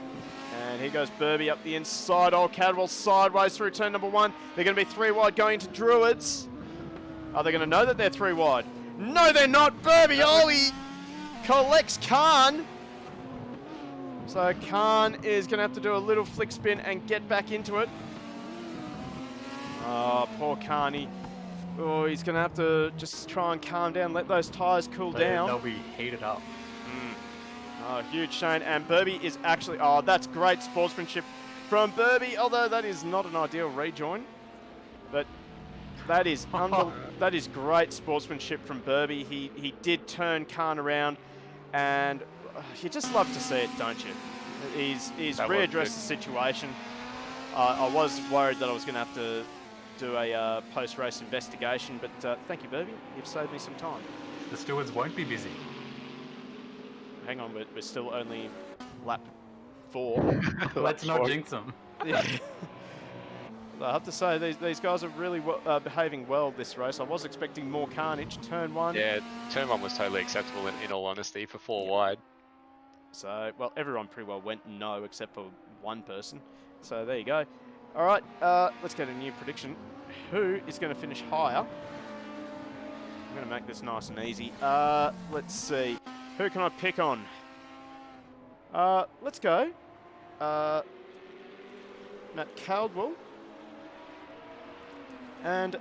And here goes Burby up the inside. Oh, Caldwell sideways through turn number 1. They're going to be 3 wide going to Druids. Are they going to know that they're 3 wide? No, they're not. Burby, oh, he collects Khan. So Khan is going to have to do a little flick spin and get back into it. Oh, poor Khan. Oh, he's going to have to just try and calm down, let those tyres cool down. They'll be heated up. Oh, huge shame. And Burby is actually... Oh, that's great sportsmanship from Burby, although that is not an ideal rejoin. But that is that is great sportsmanship from Burby. He did turn Khan around, and you just love to see it, don't you? He's That was readdressed good. the situation. I was worried that I was going to have to do a post-race investigation, but thank you, Burby. You've saved me some time. The stewards won't be busy. Hang on, we're still only lap 4. Let's not jinx them. Yeah. I have to say, these guys are really behaving well this race. I was expecting more carnage. Turn 1. Yeah, turn 1 was totally acceptable in all honesty for 4 wide. So, well, everyone pretty well went no except for one person. So there you go. All right, let's get a new prediction. Who is going to finish higher? I'm going to make this nice and easy. Let's see. Who can I pick on? Let's go. Matt Caldwell and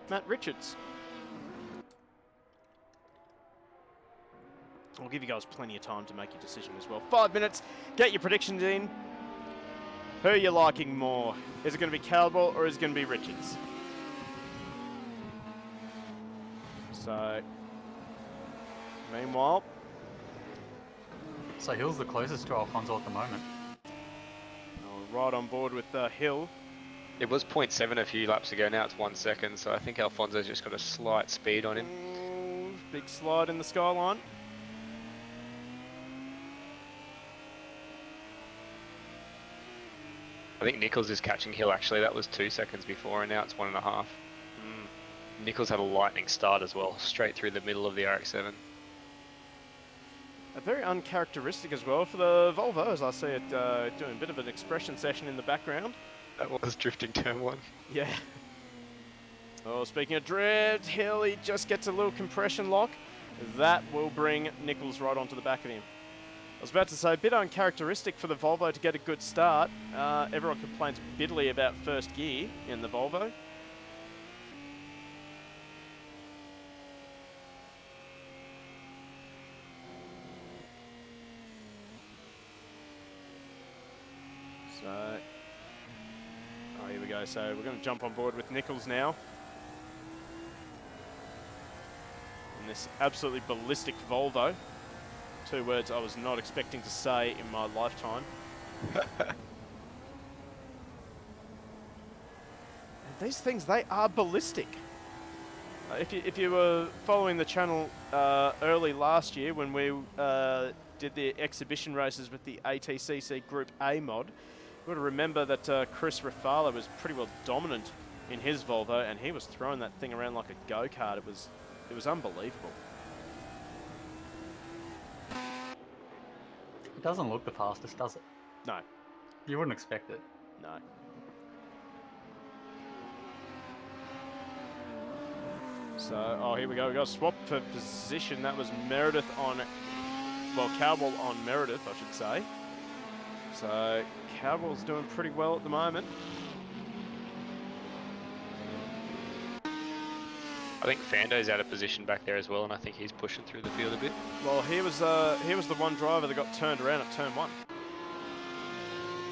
Matt Richards. I'll give you guys plenty of time to make your decision as well. 5 minutes. Get your predictions in. Who are you liking more? Is it going to be Caldwell or is it going to be Richards? So, meanwhile, So Hill's the closest to Alfonso at the moment. right on board with Hill. It was 0.7 a few laps ago, now it's 1 second, so I think Alfonso's just got a slight speed on him. Ooh, big slide in the skyline. I think Nichols is catching Hill actually, that was 2 seconds before and now it's 1.5. Nichols had a lightning start as well, straight through the middle of the RX-7. Very uncharacteristic as well for the Volvo, as I see it doing a bit of an expression session in the background. That was drifting turn 1. Yeah. Oh, speaking of drift, Hill, he just gets a little compression lock. That will bring Nichols right onto the back of him. I was about to say, a bit uncharacteristic for the Volvo to get a good start. Everyone complains bitterly about first gear in the Volvo. So, oh, here we go. So we're going to jump on board with Nichols now. In this absolutely ballistic Volvo. 2 words I was not expecting to say in my lifetime. And these things, they are ballistic. If you were following the channel early last year when we did the exhibition races with the ATCC Group A mod, you got to remember that Chris Rafala was pretty well dominant in his Volvo, and he was throwing that thing around like a go-kart. It was unbelievable. It doesn't look the fastest, does it? No, You wouldn't expect it. no. So, oh, here we go. We got a swap for position. That was Meredith on, well, Caldwell on Meredith, I should say. So, Caldwell's doing pretty well at the moment. I think Fando's out of position back there as well, and I think he's pushing through the field a bit. Well, he was the one driver that got turned around at turn 1.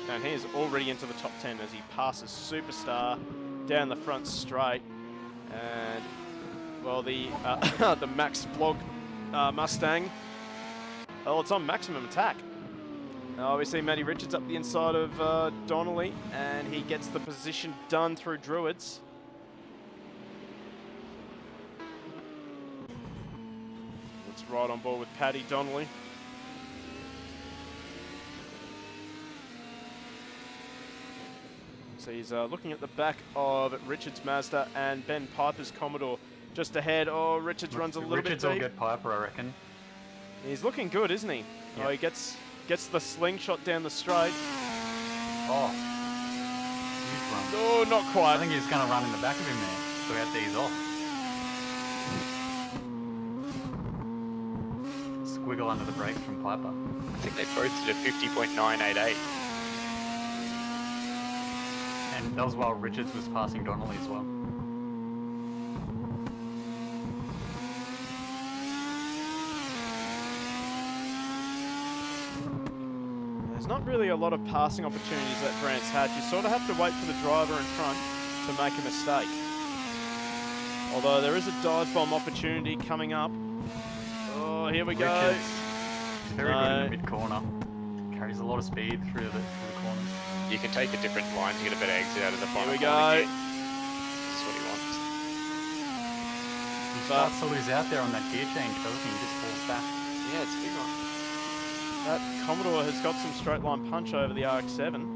And he is already into the top 10 as he passes Superstar down the front straight. And, well, the the Max Vlog Mustang, well, it's on maximum attack. We see Matty Richards up the inside of Donnelly, and he gets the position done through Druids. It's right on board with Paddy Donnelly. So he's looking at the back of Richards Mazda and Ben Piper's Commodore just ahead. Oh, Richards runs a little Richards bit will deep. get Piper, I reckon. He's looking good, isn't he? Yeah. Oh, he gets the slingshot down the straight. Oh. Huge run. Oh, not I quite. think he's going to run in the back of him there. So we have to ease off. Squiggle under the brakes from Piper. I think they both did a 50.988. And that was while Richards was passing Donnelly as well. There's not really a lot of passing opportunities at Brands Hatch. You sort of have to wait for the driver in front to make a mistake. Although there is a dive bomb opportunity coming up. Oh, here we go. Richards Very good in the mid corner. Carries a lot of speed through the corners. You can take a different line to get a better exit out of the final. Here we corner go. here. This is what he wants. He starts to lose out there on that gear change, doesn't he? He just falls back. Yeah, it's a big one. That Commodore has got some straight line punch over the RX-7.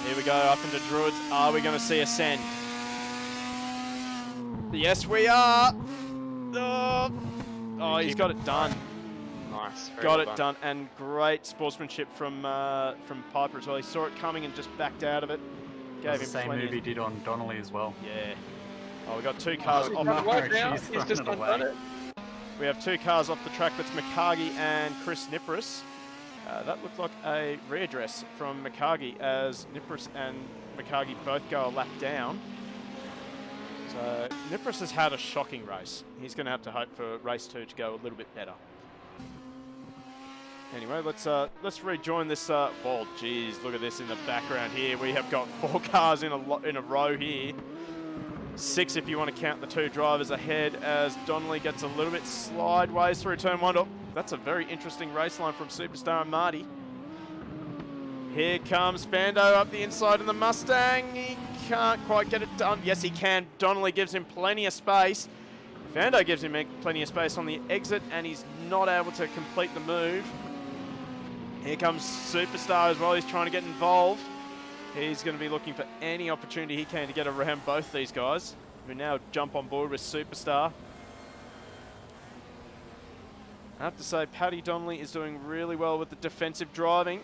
Here we go, up into Druids. Are we going to see ascend? Yes, we are. Oh, he's got it done. Nice. Very Got well it done, and great sportsmanship from Piper as well. He saw it coming and just backed out of it. Gave him the same plenty move he did on Donnelly as well. Yeah. Oh, we got two cars off. no, He's just undone it. We have two cars off the track. That's Mikagi and Chris Nipris. That looked like a readdress from Mikagi as Nipris and Mikagi both go a lap down. So Nipris has had a shocking race. He's going to have to hope for race 2 to go a little bit better. Anyway, let's rejoin this. Well, geez, look at this in the background here. We have got 4 cars in a row here. 6 if you want to count the 2 drivers ahead as Donnelly gets a little bit slideways through turn 1. Oh, that's a very interesting race line from Superstar and Marty. Here comes Fando up the inside in the Mustang. He can't quite get it done. Yes, he can. Donnelly gives him plenty of space. Fando gives him plenty of space on the exit, and he's not able to complete the move. Here comes Superstar as well. He's trying to get involved. He's going to be looking for any opportunity he can to get around both these guys, who now jump on board with Superstar. I have to say, Paddy Donnelly is doing really well with the defensive driving.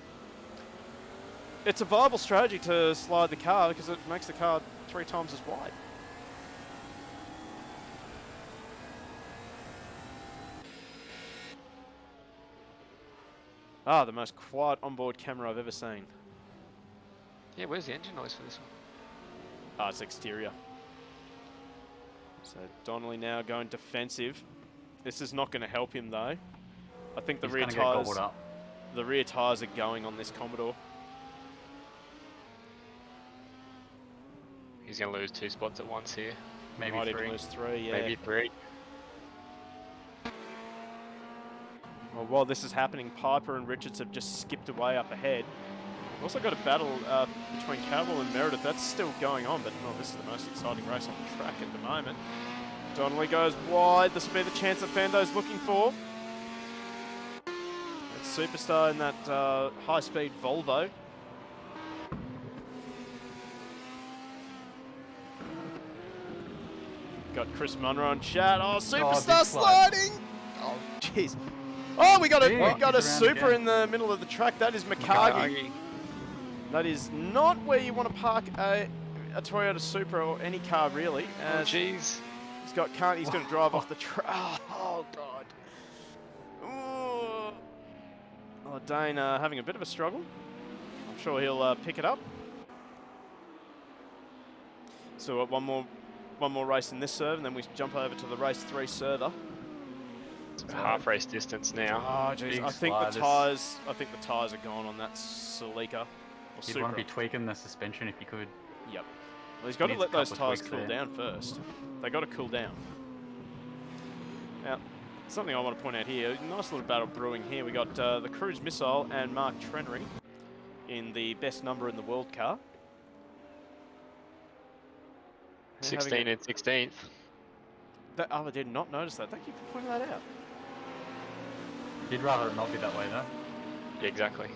It's a viable strategy to slide the car because it makes the car 3 times as wide. Ah, the most quiet onboard camera I've ever seen. Yeah, where's the engine noise for this one? Ah, it's exterior. So Donnelly now going defensive. This is not going to help him though. I think the rear tyres are going on this Commodore. He's going to lose 2 spots at once here. Maybe Might 3. even lose 3, yeah. Maybe 3. Well, while this is happening, Piper and Richards have just skipped away up ahead. We've also got a battle between Cavill and Meredith. That's still going on, but oh, this is the most exciting race on the track at the moment. Donnelly goes wide. This will be the chance that Fando's looking for. It's Superstar in that high-speed Volvo. Got Chris Munro in chat. Oh, Superstar sliding! Oh, jeez. Oh, we got a super in the middle of the track. That is Mikagi. That is not where you want to park a Toyota Supra or any car really. Oh, jeez. He's going to drive off the track. Oh, God. Ooh. Oh, Dane having a bit of a struggle. I'm sure he'll pick it up. So one more race in this serve, and then we jump over to the race 3 server. It's half race distance now. Oh, jeez. I think the tyres are gone on that Celica. You'd want to be tweaking the suspension if you could. Yep. Well, he's got to let those tyres cool down first. They got to cool down. Now, something I want to point out here, nice little battle brewing here. We got the Cruise Missile and Mark Trenery in the best number in the world car. 16 and 16th. I did not notice that. Thank you for pointing that out. You'd rather it not be that way though. Yeah, exactly.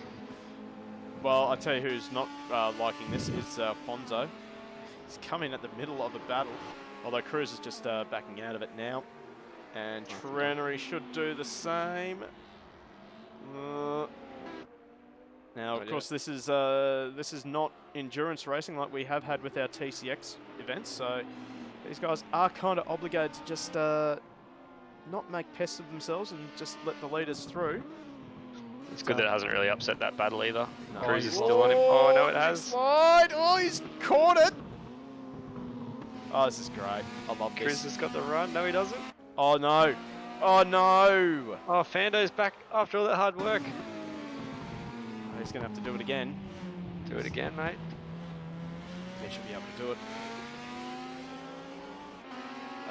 Well, I tell you who's not liking this is Fonzo. He's coming at the middle of a battle, although Cruz is just backing out of it now. And Trenery should do the same. Now, of course, this is not endurance racing like we have had with our TCX events, so these guys are kind of obligated to just not make pests of themselves and just let the leaders through. It's good that it hasn't really upset that battle either. No. Cruz is still on him. Oh, no, it has. Slide! Oh, he's caught it! Oh, this is great. I love this. Cruz has got the run. No, he doesn't. Oh, no. Oh, no! Oh, Fando's back after all that hard work. Oh, he's going to have to do it again. Do it again, mate. He should be able to do it.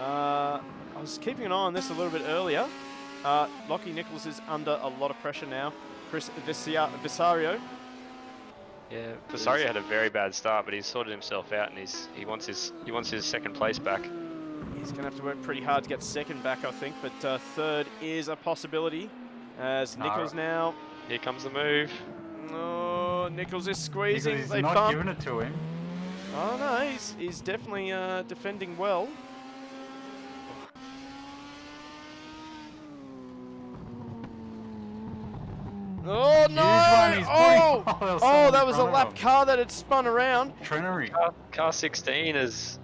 I was keeping an eye on this a little bit earlier. Lockie Nichols is under a lot of pressure now. Chris Visario. Yeah, Visario had a very bad start, but he's sorted himself out, and he wants his second place back. He's going to have to work pretty hard to get second back, I think, but third is a possibility. As Nichols now. Here comes the move. Oh, Nichols is squeezing. He's they not bump. giving it to him. Oh no, he's definitely defending well. Oh no! Oh, that was a lap car that had spun around. Trenery. Car 16 has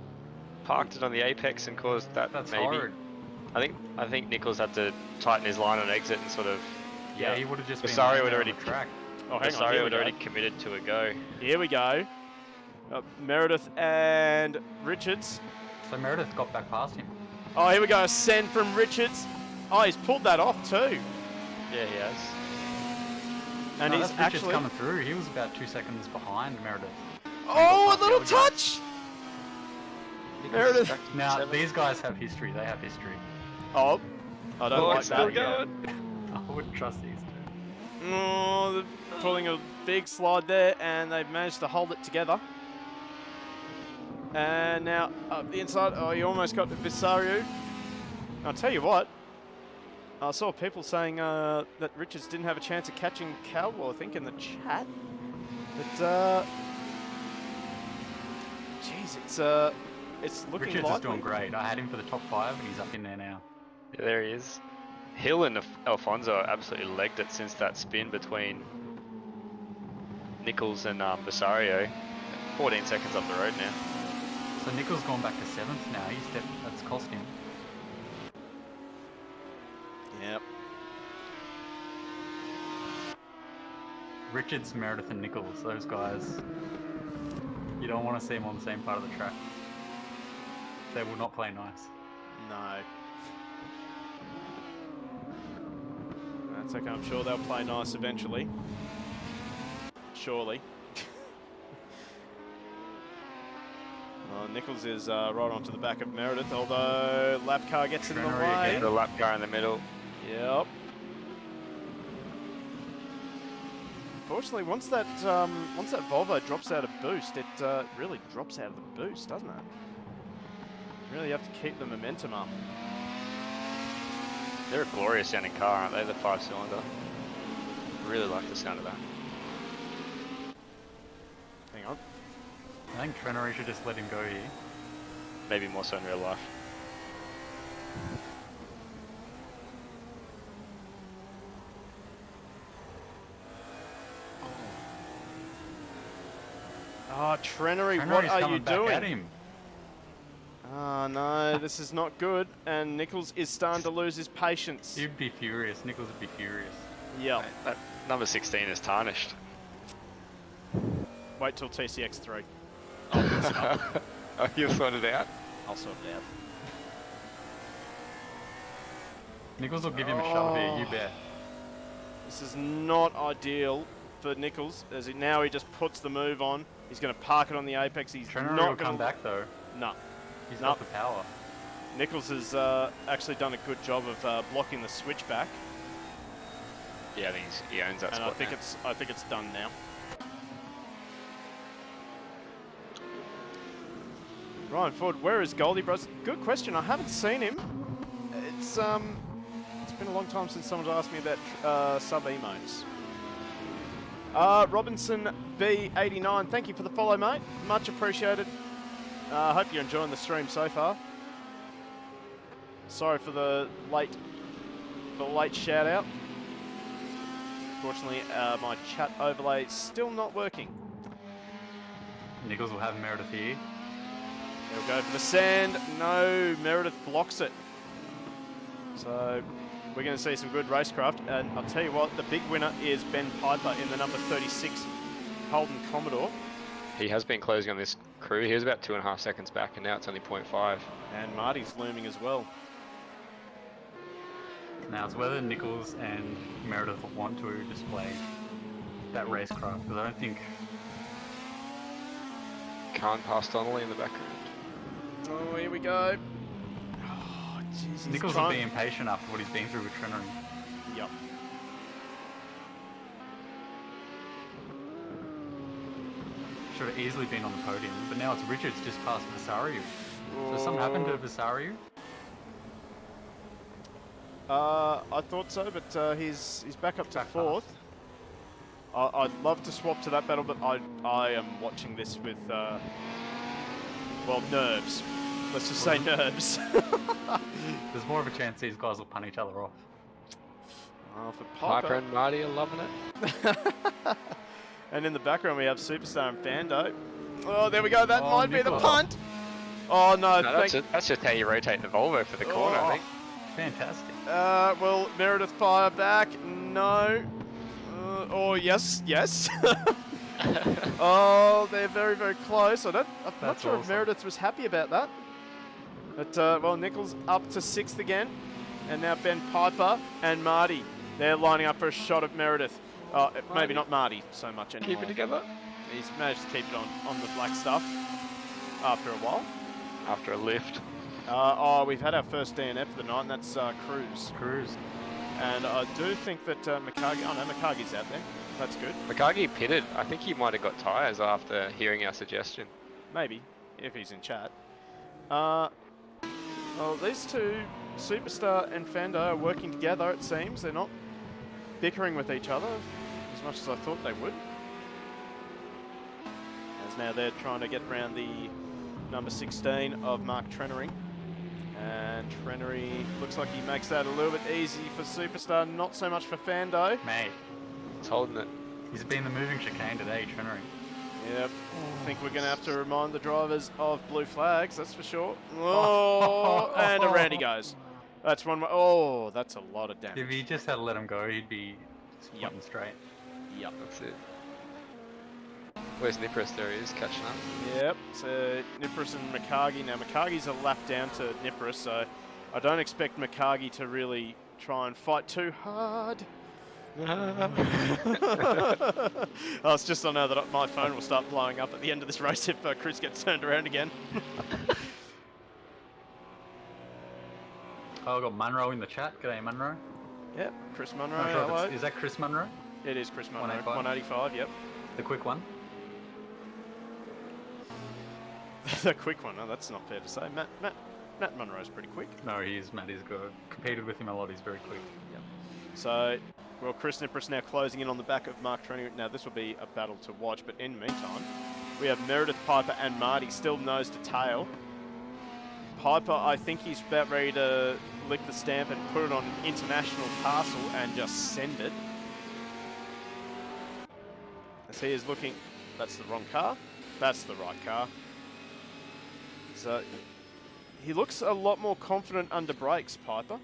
parked it on the apex and caused that. That's maybe. hard. I think Nichols had to tighten his line on exit and sort of. Yeah, he would have just been Visario on had already the track. Oh, hang on. Visario had already committed to a go. Here we go. Meredith and Richards. So Meredith got back past him. Oh, here we go. A send from Richards. Oh, he's pulled that off too. Yeah, he has. And no, he's that's Richards actually coming through. He was about 2 seconds behind Meredith. Oh, a little touch. Meredith. Now these guys have history. They have history. Oh, I don't like it's still that. going. I wouldn't trust these two. Oh, they're pulling a big slide there, and they've managed to hold it together. And now up the inside. Oh, he almost got Visario. I'll tell you what. I saw people saying that Richards didn't have a chance of catching Caldwell, I think, in the chat. But, geez, it's looking Richards likely. is doing great. I had him for the top 5, and he's up in there now. Yeah, there he is. Hill and Alfonso absolutely legged it since that spin between Nichols and Visario. 14 seconds up the road now. So Nichols gone back to 7th now. That's cost him. Yep. Richards, Meredith, and Nichols. Those guys. You don't want to see them on the same part of the track. They will not play nice. No. That's okay. I'm sure they'll play nice eventually. Surely. Nichols is right onto the back of Meredith, although lap car gets in the way. Again. The lap car in the middle. Yep. Unfortunately, once that Volvo drops out of boost, it really drops out of the boost, doesn't it? Really have to keep the momentum up. They're a glorious sounding car, aren't they? The 5-cylinder. Really like the sound of that. Hang on. I think Trenery should just let him go here. Maybe more so in real life. Oh, Trenery, what Trenery's are coming you back doing? at him. Oh no, this is not good. And Nichols is starting to lose his patience. He'd be furious. Nichols would be furious. Yep. That number 16 is tarnished. Wait till TCX3. Oh, you'll sort it out? I'll sort it out. Nichols will give him a shove here, you bet. This is not ideal for Nichols, as he just puts the move on. He's going to park it on the apex. He's Trenery not will going come back though. No. He's No. got the power. Nichols has actually done a good job of blocking the switchback, Yeah, I think he owns that and spot I think it's done now. Ryan Ford, where is Goldie Bros? Good question. I haven't seen him. It's been a long time since someone's asked me about sub emotes. Robinson B89, thank you for the follow, mate. Much appreciated. I hope you're enjoying the stream so far. Sorry for the late shout out. Fortunately, my chat overlay is still not working. Nichols will have Meredith here. They'll go for the sand. No, Meredith blocks it. So we're going to see some good racecraft. And I'll tell you what, the big winner is Ben Piper in the number 36 Holden Commodore. He has been closing on this crew. He was about 2.5 seconds back, and now it's only 0.5. And Marty's looming as well. Now it's whether Nichols and Meredith want to display that racecraft, because I don't think... Can't pass Donnelly in the background. Oh, here we go. Oh, Jeez, he's Nichols will be impatient after what he's been through with Trenering. Yep. Should have easily been on the podium, but now it's Richards just past Vasariu. So something happened to Vasariu? I thought so, but he's back up to fourth. I'd love to swap to that battle, but I am watching this with, well, nerves. Let's just say nerves. There's more of a chance these guys will punt each other off. For Piper and Marty are loving it. And in the background we have Superstar and Fando. Oh, there we go. That might be the Nichols. punt. Oh, no. That's just how you rotate the Volvo for the corner, I think. Fantastic. Well, Meredith fire back. No. Oh, yes. Oh, they're very, very close. I'm not sure if Meredith was happy about that. But, well, Nichols up to 6th again. And now Ben Piper and Marty. They're lining up for a shot at Meredith. Maybe not Marty so much anymore. Keep it together. He's managed to keep it on the black stuff after a while. After a lift. We've had our first DNF for the night, and that's Cruz. And I do think that Mikagi... Oh, no, Mikagi's out there. That's good. Mikagi pitted. I think he might have got tyres after hearing our suggestion. Maybe, if he's in chat. Well, these two, Superstar and Fando, are working together, it seems. They're not bickering with each other as much as I thought they would. As now they're trying to get around the number 16 of Mark Trenering. And Trenery looks like he makes that a little bit easy for Superstar, not so much for Fando. Mate. He's holding it. He's been the moving chicane today, Trenering. Yep. I think we're going to have to remind the drivers of blue flags, that's for sure. Oh, and around he goes. That's one more. Oh, that's a lot of damage. If he just had let him go, he'd be flying straight. Yep. That's it. Where's Nipris? There he is, catching up. Yep, so Nipris and Mikagi. Now, Mikagi's a lap down to Nipris, so I don't expect Mikagi to really try and fight too hard. It's just I know that my phone will start blowing up at the end of this race if Chris gets turned around again. I've got Munro in the chat. G'day, Munro. Yep, Chris Munro. Not sure hello. is that Chris Munro? It is Chris Munro. 185? 185, yep. The quick one? The quick one, no, that's not fair to say. Matt Munro's pretty quick. No, Matt is good. Competed with him a lot, he's very quick. Yep. So, well, Chris Nipris now closing in on the back of Mark Trenning. Now, this will be a battle to watch, but in the meantime, we have Meredith, Piper, and Marty still nose to tail. Piper, I think he's about ready to lick the stamp and put it on international parcel and just send it. As he is looking, that's the wrong car. That's the right car. So, he looks a lot more confident under brakes, Piper.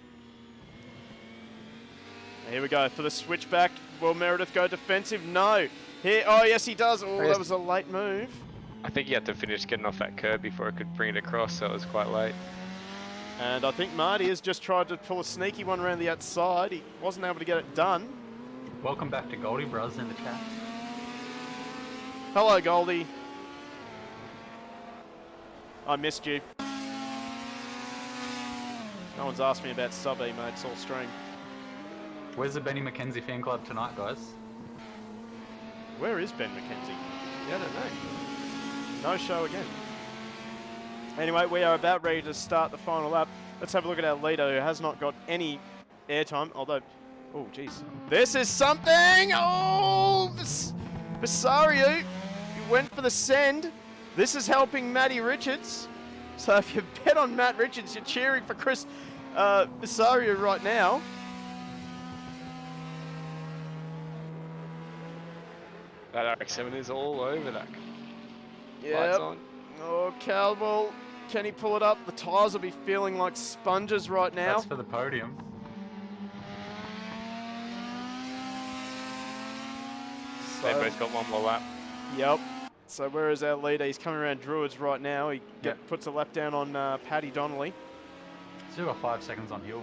Here we go for the switchback. Will Meredith go defensive? No. Here, oh yes he does. Oh, that was a late move. I think he had to finish getting off that curb before he could bring it across, so it was quite late. And I think Marty has just tried to pull a sneaky one around the outside. He wasn't able to get it done. Welcome back to Goldie Bros in the chat. Hello, Goldie. I missed you. No one's asked me about sub-E, mate. It's all stream. Where's the Benny McKenzie fan club tonight, guys? Where is Ben McKenzie? Yeah, I don't know. No show again. Anyway, we are about ready to start the final lap. Let's have a look at our leader who has not got any airtime, although... Oh, jeez. This is something! Oh! Vasariu, you went for the send. This is helping Matty Richards. So if you bet on Matt Richards, you're cheering for Chris Vasariu right now. That RX-7 is all over that. Yeah. Lights on. Oh, Caldwell, can he pull it up? The tyres will be feeling like sponges right now. That's for the podium. So, They've both got one more lap. Yep. So where is our leader? He's coming around Druids right now. He puts a lap down on Paddy Donnelly. Still got 5 seconds on Hill.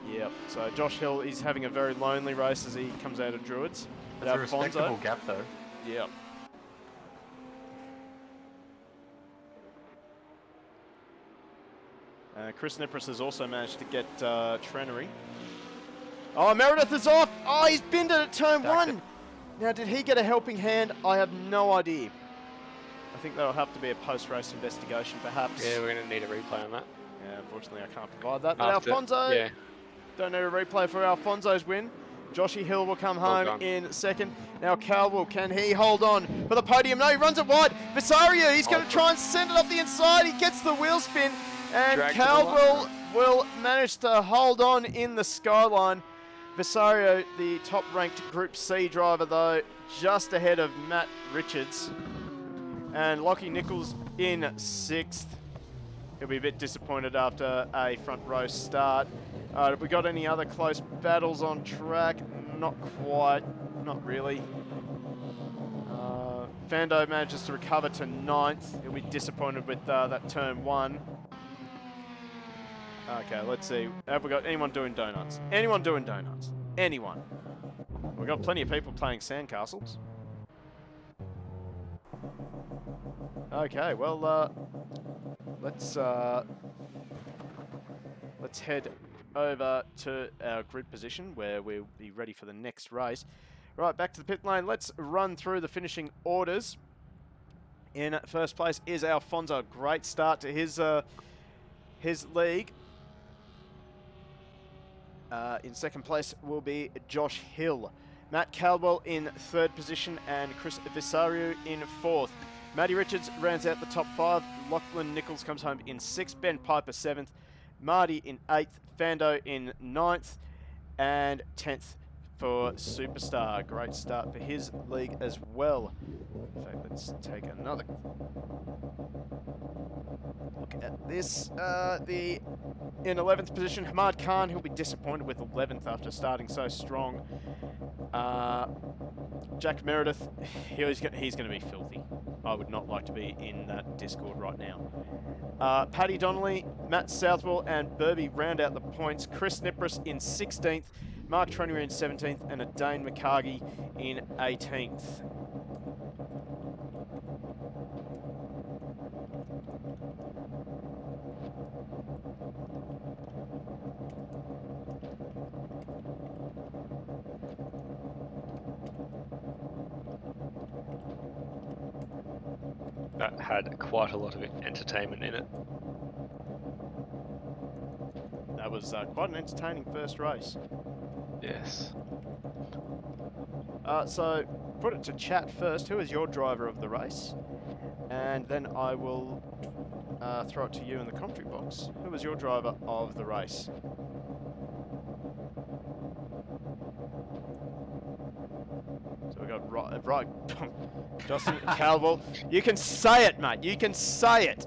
Yep. So Josh Hill is having a very lonely race as he comes out of Druids. That's a respectable gap though. Yep. Chris Nipris has also managed to get Trenery. Oh, Meredith is off. Oh, he's binned it at turn 1. Now, did he get a helping hand? I have no idea. I think that'll have to be a post-race investigation, perhaps. Yeah, we're going to need a replay on that. Yeah, unfortunately, I can't provide that. But Alfonso, yeah. Don't need a replay for Alfonso's win. Joshy Hill will come home in second. Now Caldwell, can he hold on for the podium? No, he runs it wide. Visario, he's going to try and send it up the inside. He gets the wheel spin, and Caldwell will manage to hold on in the skyline. Visario, the top-ranked Group C driver, though, just ahead of Matt Richards. And Lockie Nichols in 6th. He'll be a bit disappointed after a front row start. Have we got any other close battles on track? Not quite. Not really. Fando manages to recover to 9th. He'll be disappointed with that turn 1. Okay, let's see. Have we got anyone doing donuts? Anyone doing donuts? Anyone? We've got plenty of people playing sandcastles. Okay, well, let's head over to our grid position where we'll be ready for the next race. Right, back to the pit lane. Let's run through the finishing orders. In first place is Alfonso. Great start to his league. In second place will be Josh Hill. Matt Caldwell in 3rd position and Chris Visario in 4th. Matty Richards rounds out the top 5. Lachlan Nichols comes home in 6th. Ben Piper 7th. Marty in 8th. Fando in 9th. And 10th for Superstar. Great start for his league as well. In fact, let's take another look at this. In 11th position, Hamad Khan. He'll be disappointed with 11th after starting so strong. Jack Meredith, he's going to be filthy. I would not like to be in that Discord right now. Paddy Donnelly, Matt Southwell, and Burby round out the points. Chris Nipris in 16th, Mark Tronier in 17th, and Dane McCargy in 18th. That had quite a lot of entertainment in it. That was quite an entertaining first race. Yes. So, put it to chat first. Who is your driver of the race? And then I will throw it to you in the commentary box. Who was your driver of the race? So we got right Justin Caldwell. You can say it, mate. You can say it.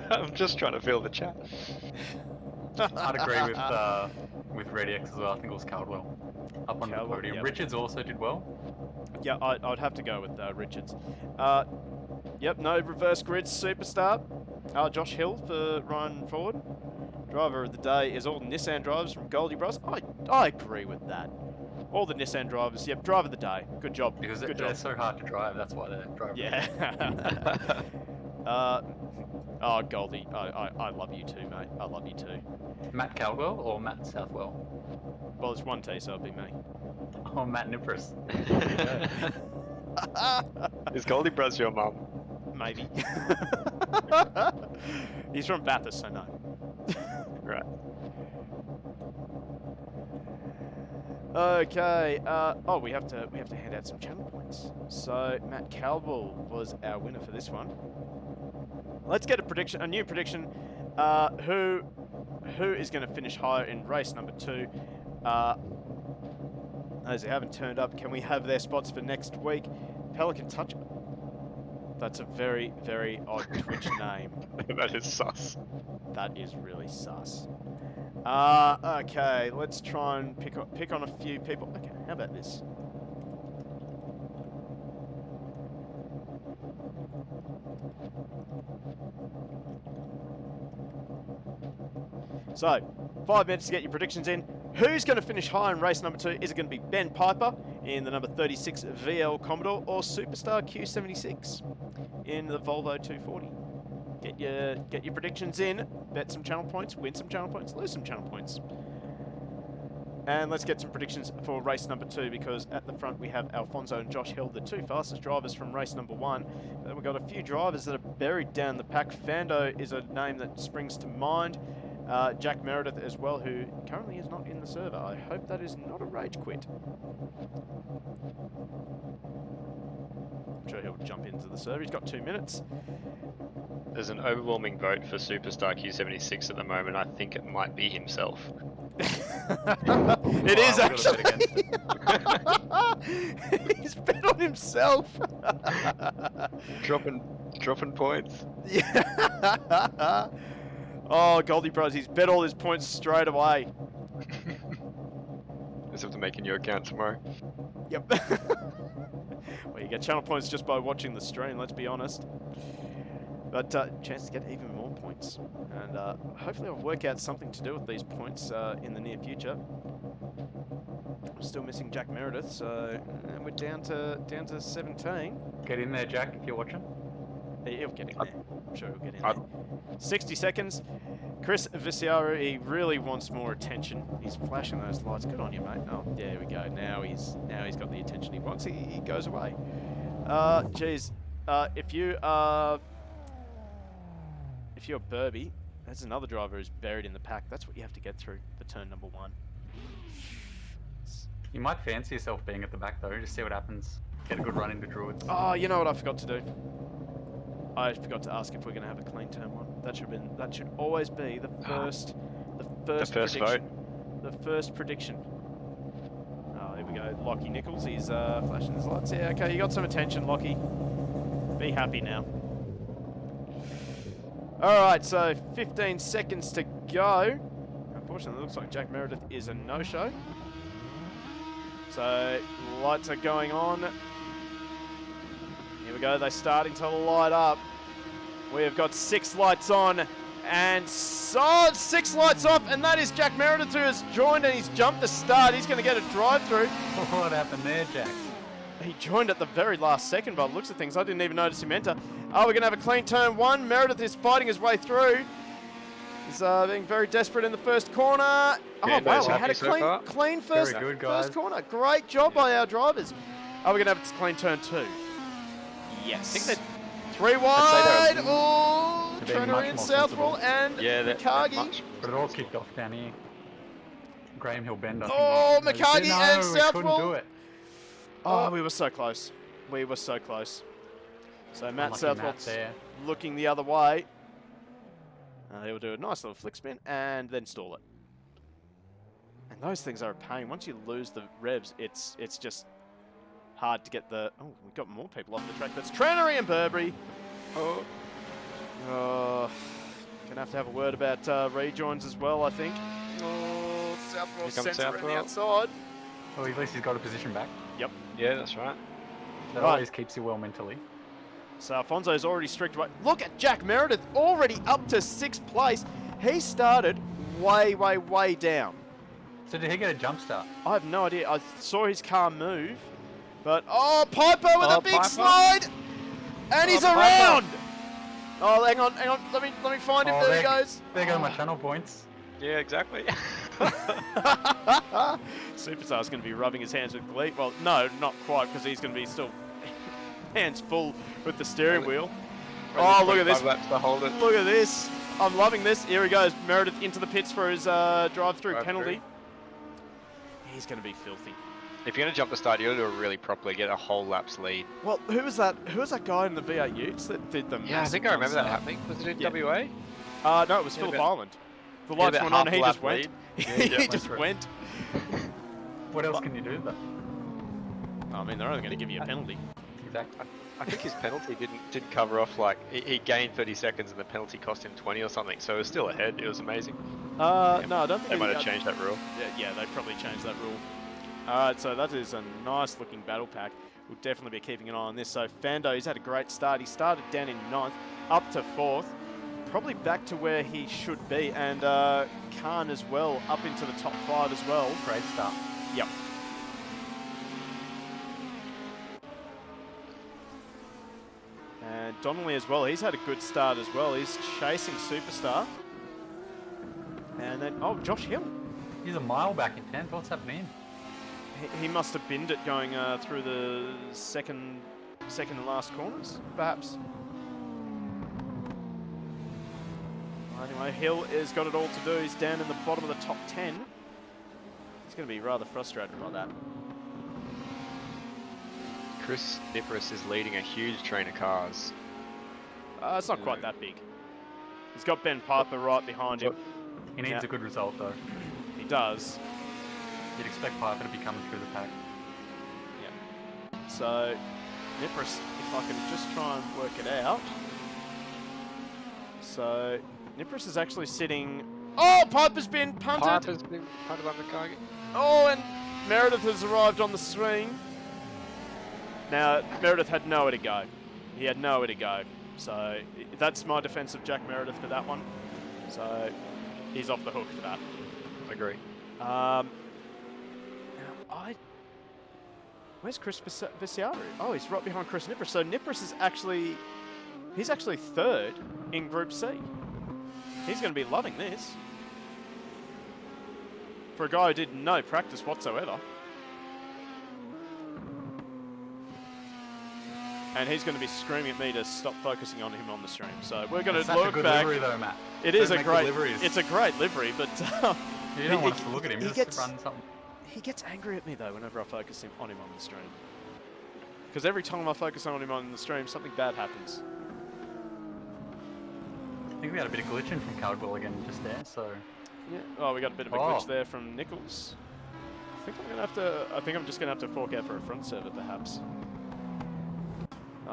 I'm just trying to fill the chat. I'd agree with Red X as well. I think it was Caldwell up on the podium. Yep. Richards also did well. Yeah, I'd have to go with Richards. Yep, no reverse grid superstar. Josh Hill for Ryan Ford. Driver of the day is all Nissan drivers from Goldie Bros. I agree with that. All the Nissan drivers, yep, driver of the day. Good job. Because Good they're job. so hard to drive, that's why they're drivers. Yeah. Goldie, I love you too, mate. I love you too. Matt Caldwell or Matt Southwell? Well, it's one T, so it'll be me. Oh, Matt Nipris. Is Goldie Bros your mum? Maybe. He's from Bathurst, so no. Right. Okay. We have to hand out some channel points. So Matt Caldwell was our winner for this one. Let's get a new prediction. Who is going to finish higher in race number 2? Those who haven't turned up, can we have their spots for next week? Pelican Touch. That's a very, very odd Twitch name. That is sus. That is really sus. Okay, let's try and pick on a few people. Okay, how about this? So, 5 minutes to get your predictions in. Who's going to finish high in race number 2? Is it going to be Ben Piper in the number 36 VL Commodore or Superstar Q76 in the Volvo 240? Get your predictions in. Bet some channel points. Win some channel points. Lose some channel points. And let's get some predictions for race number 2, because at the front we have Alfonso and Josh Hill, the 2 fastest drivers from race number 1. Then we've got a few drivers that are buried down the pack. Fando is a name that springs to mind. Jack Meredith as well, who currently is not in the server. I hope that is not a rage quit. I'm sure he'll jump into the server. He's got 2 minutes. There's an overwhelming vote for Superstar Q76 at the moment. I think it might be himself. It is actually. He's bet on himself. dropping points. Yeah. Oh, Goldie Bros, he's bet all his points straight away. Just have to make a new account tomorrow. Yep. Well, you get channel points just by watching the stream, let's be honest. But chance to get even more points. And hopefully I'll work out something to do with these points in the near future. I'm still missing Jack Meredith, so we're down to 17. Get in there, Jack, if you're watching. He'll get in there. I'm sure he'll get in there. 60 seconds. Chris Viciaro, he really wants more attention. He's flashing those lights. Good on you, mate. Oh, there we go. Now he's got the attention he wants. He goes away. Geez, if you're Burby, that's another driver who's buried in the pack. That's what you have to get through for turn number 1. You might fancy yourself being at the back though, just see what happens. Get a good run into Druids. Oh, you know what I forgot to do? I forgot to ask if we're going to have a clean turn 1. That should always be the first vote. The first prediction. Oh, here we go. Lockie Nichols, he's flashing his lights. Yeah, okay, you got some attention, Lockie. Be happy now. Alright, so 15 seconds to go. Unfortunately, it looks like Jack Meredith is a no-show. So, lights are going on. Here we go, they're starting to light up. We have got 6 lights on and 6 lights off, and that is Jack Meredith, who has joined and he's jumped the start. He's going to get a drive-through. What happened there, Jack? He joined at the very last second by the looks of things. I didn't even notice him enter. Oh, we're going to have a clean turn 1. Meredith is fighting his way through. He's being very desperate in the first corner. Oh, wow, we had a clean first corner. Great job by our drivers. Oh, we're going to have a clean turn 2. Yes. I think that 3 wide. Oh, Turner in Southwell and Mikagi. But it all kicked off down here. Graham Hill Bender. Oh, Mikagi and Southwell. Do it. Oh, we were so close. We were so close. So Matt Southwell's looking the other way. He'll do a nice little flick spin and then stall it. And those things are a pain. Once you lose the revs, it's just hard to get the... Oh, we've got more people off the track. That's Trannery and Burberry. Gonna have to have a word about rejoins as well, I think. Oh, Southwell's centre around the outside. Oh, at least he's got a position back. Yep. Yeah, that's right. That always keeps you well mentally. So Alfonso's already streaked away. Look at Jack Meredith, already up to 6th place. He started way, way, way down. So did he get a jump start? I have no idea. I saw his car move, but Piper with a big slide, and he's around. Oh, hang on. Let me find him. There he goes. There go my channel points. Yeah, exactly. Superstar's going to be rubbing his hands with glee. Well, no, not quite, because he's going to be still hands full with the steering wheel. Oh, look at this. Look at this. I'm loving this. Here he goes. Meredith into the pits for his drive-through penalty. He's going to be filthy. If you're going to jump the start, you got to do it really properly, get a whole lap's lead. Well, who was that guy in the V8 Utes that did the I think I remember that happening. Was it in WA? No, it was Phillip Island. The lights went on and he just went. He just went. What else can you do though? I mean, they're only going to give you a penalty. Exactly. I think his penalty didn't cover off, like, he gained 30 seconds and the penalty cost him 20 or something, so it was still ahead. It was amazing. No, I don't think they might have changed that rule. Yeah, they probably changed that rule. Alright, so that is a nice looking battle pack. We'll definitely be keeping an eye on this. So Fando, he's had a great start. He started down in 9th, up to 4th. Probably back to where he should be. And Khan as well, up into the top 5 as well. Great start. Yep. And And Donnelly as well, he's had a good start as well. He's chasing Superstar. And then, oh, Josh Hill. He's a mile back in 10th. What's happening? He must have binned it going through the second and last corners, perhaps. Anyway, Hill has got it all to do. He's down in the bottom of the top 10. He's going to be rather frustrated by that. Chris Nipris is leading a huge train of cars. It's not quite that big. He's got Ben Piper right behind him. He needs a good result, though. He does. You'd expect Piper to be coming through the pack. Yeah. So, Nipris, if I can just try and work it out. So, Nipris is actually sitting... Oh, Piper's been punted! Piper's been punted on the car. Oh, and Meredith has arrived on the swing. Now, Meredith had nowhere to go. He had nowhere to go. So, that's my defense of Jack Meredith for that one. So, he's off the hook for that. Agree. Now, where's Chris Visiaru? Oh, he's right behind Chris Nipris. So, Nipris is actually... He's actually third in Group C. He's going to be loving this. For a guy who did no practice whatsoever. And he's going to be screaming at me to stop focusing on him on the stream. So we're going to look a good back. livery though, Matt. It is a great livery. It's a great livery, but you don't want us to look at him. Just run something. He gets angry at me though whenever I focus on him on the stream. Because every time I focus on him on the stream, something bad happens. I think we had a bit of glitching from Caldwell again just there. So yeah. Oh, we got a bit of a glitch there from Nichols. I think I'm just gonna have to fork out for a front server perhaps.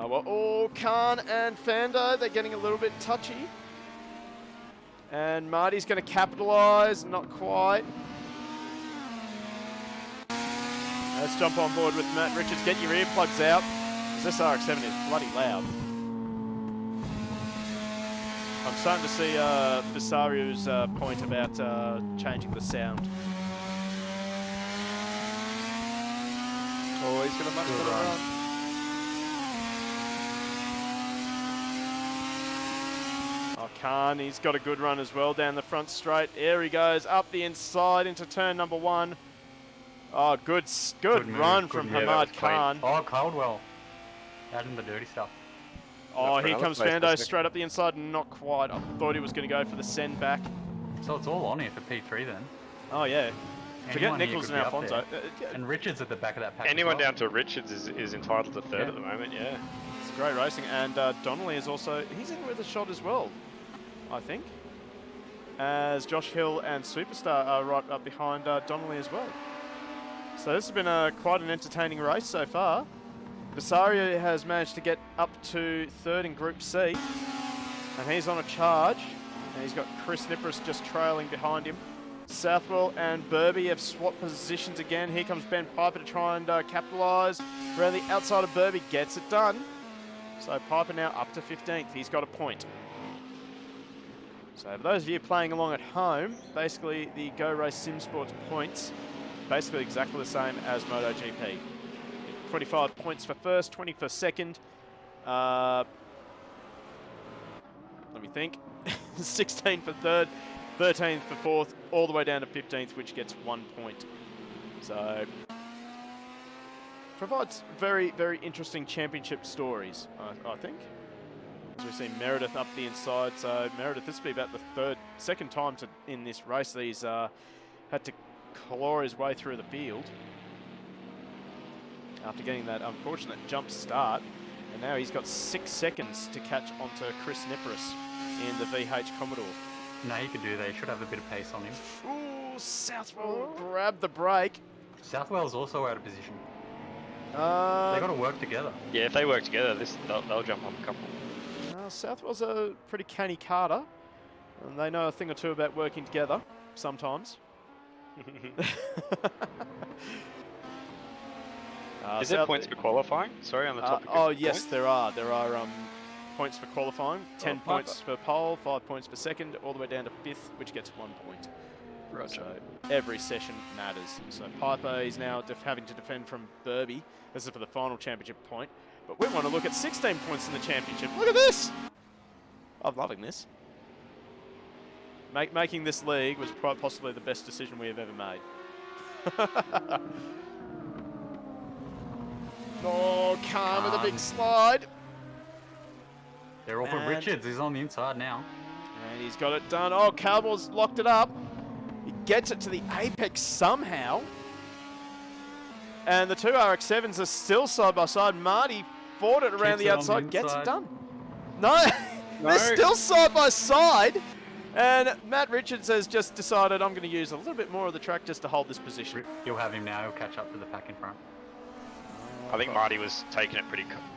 Well, Khan and Fando, they're getting a little bit touchy. And Marty's going to capitalise, not quite. Let's jump on board with Matt Richards. Get your earplugs out, because this RX-7 is bloody loud. I'm starting to see Visario's point about changing the sound. Oh, he's going to much better run. Khan, he's got a good run as well down the front straight. There he goes, up the inside into turn number 1. Oh, good run from Hamad Khan. Oh, Caldwell. Out in the dirty stuff. Oh, here comes Fando straight up the inside, not quite. I thought he was going to go for the send back. So it's all on here for P3 then? Oh, yeah. Forget Nichols and Alfonso. And Richards at the back of that pack. Anyone down to Richards is entitled to third at the moment, yeah. It's great racing. And Donnelly is also, he's in with a shot as well, I think. As Josh Hill and Superstar are right up behind Donnelly as well. So this has been quite an entertaining race so far. Visario has managed to get up to third in Group C. And he's on a charge. And he's got Chris Nipris just trailing behind him. Southwell and Burby have swapped positions again. Here comes Ben Piper to try and capitalise. Around the outside of Burby, gets it done. So Piper now up to 15th. He's got a point. So for those of you playing along at home, basically the Go Race Simsports points, basically exactly the same as MotoGP. 25 points for first, 20 for second. Let me think. 16 for third, 13 for fourth, all the way down to 15th, which gets 1 point. So provides very, very interesting championship stories, I think. As we see Meredith up the inside, so Meredith, this will be about the second time in this race that he's had to claw his way through the field after getting that unfortunate jump start, and now he's got 6 seconds to catch onto Chris Nipris in the VH Commodore. No, he could do that. He should have a bit of pace on him. Ooh, Southwell grabbed the break. Southwell's also out of position. They got to work together. Yeah, if they work together, they'll jump on a couple. Southwell's a pretty canny carter, and they know a thing or two about working together sometimes. Is there points for qualifying? Sorry, on the topic. Oh yes, there are. There are points for qualifying. 10 points for pole, 5 points for second, all the way down to 5th, which gets 1 point. Right. So every session matters. So Piper is now having to defend from Burby. This is for the final championship point. But we want to look at 16 points in the championship. Look at this! I'm loving this. Making this league was possibly the best decision we have ever made. Oh, Khan with a big slide. They're all for Richards. He's on the inside now. And he's got it done. Oh, Cowboys locked it up. He gets it to the apex somehow. And the two RX-7s are still side by side. Marty fought it around the outside, gets it done. No, they're still side by side. And Matt Richards has just decided, I'm going to use a little bit more of the track just to hold this position. You'll have him now. He'll catch up to the pack in front. I think Marty was taking it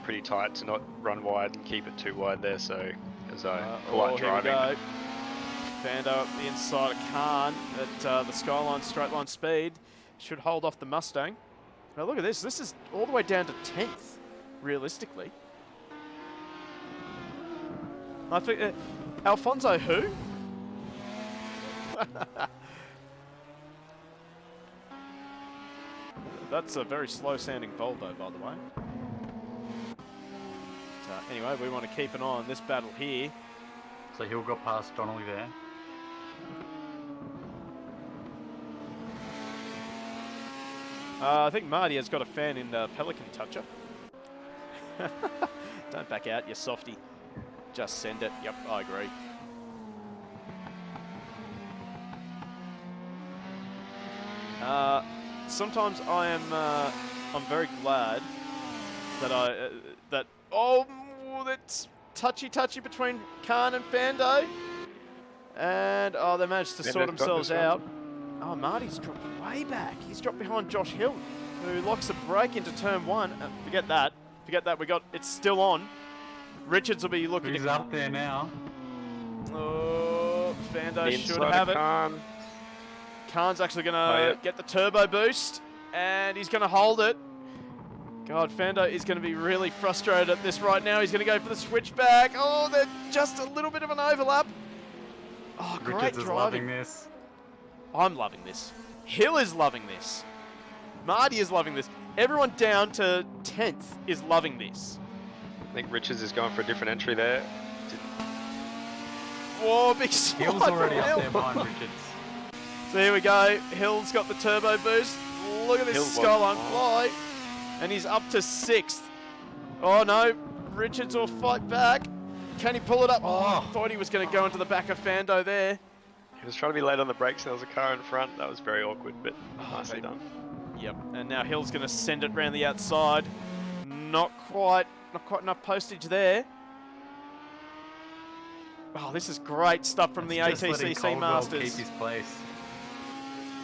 pretty tight to not run wide and keep it too wide there, so it was polite driving. Here we go. Fando up the inside of Khan at the Skyline straight line speed. Should hold off the Mustang. Now look at this. This is all the way down to 10th, realistically. I think Alfonso who? That's a very slow-sounding Volvo, by the way. So anyway, we want to keep an eye on this battle here. So he'll go past Donnelly there. I think Marty has got a fan in Pelican Toucher. Don't back out, you softy. Just send it. Yep, I agree. Sometimes I'm very glad that that's touchy between Khan and Fando, and they managed to sort themselves out. Oh, Marty's dropped way back. He's dropped behind Josh Hill, who locks a break into turn one. Forget that. It's still on. Richards will be looking. He's up there now. Oh, Fando should have it. Khan's actually going to get the turbo boost, and he's going to hold it. God, Fando is going to be really frustrated at this right now. He's going to go for the switchback. Oh, they're just a little bit of an overlap. Oh, great Richards driving. Is loving this. I'm loving this. Hill is loving this. Marty is loving this. Everyone down to 10th is loving this. I think Richards is going for a different entry there. Whoa, big slide. Hill's already up there behind Richards. So here we go. Hill's got the turbo boost. Look at this Skyline fly. And he's up to 6th. Oh no, Richards will fight back. Can he pull it up? Oh, thought he was going to go into the back of Fando there. He was trying to be late on the brakes and there was a car in front. That was very awkward, but nicely done. Yep, and now Hill's going to send it round the outside. Not quite enough postage there. Oh, this is great stuff from the ATCC Masters. Keep his place.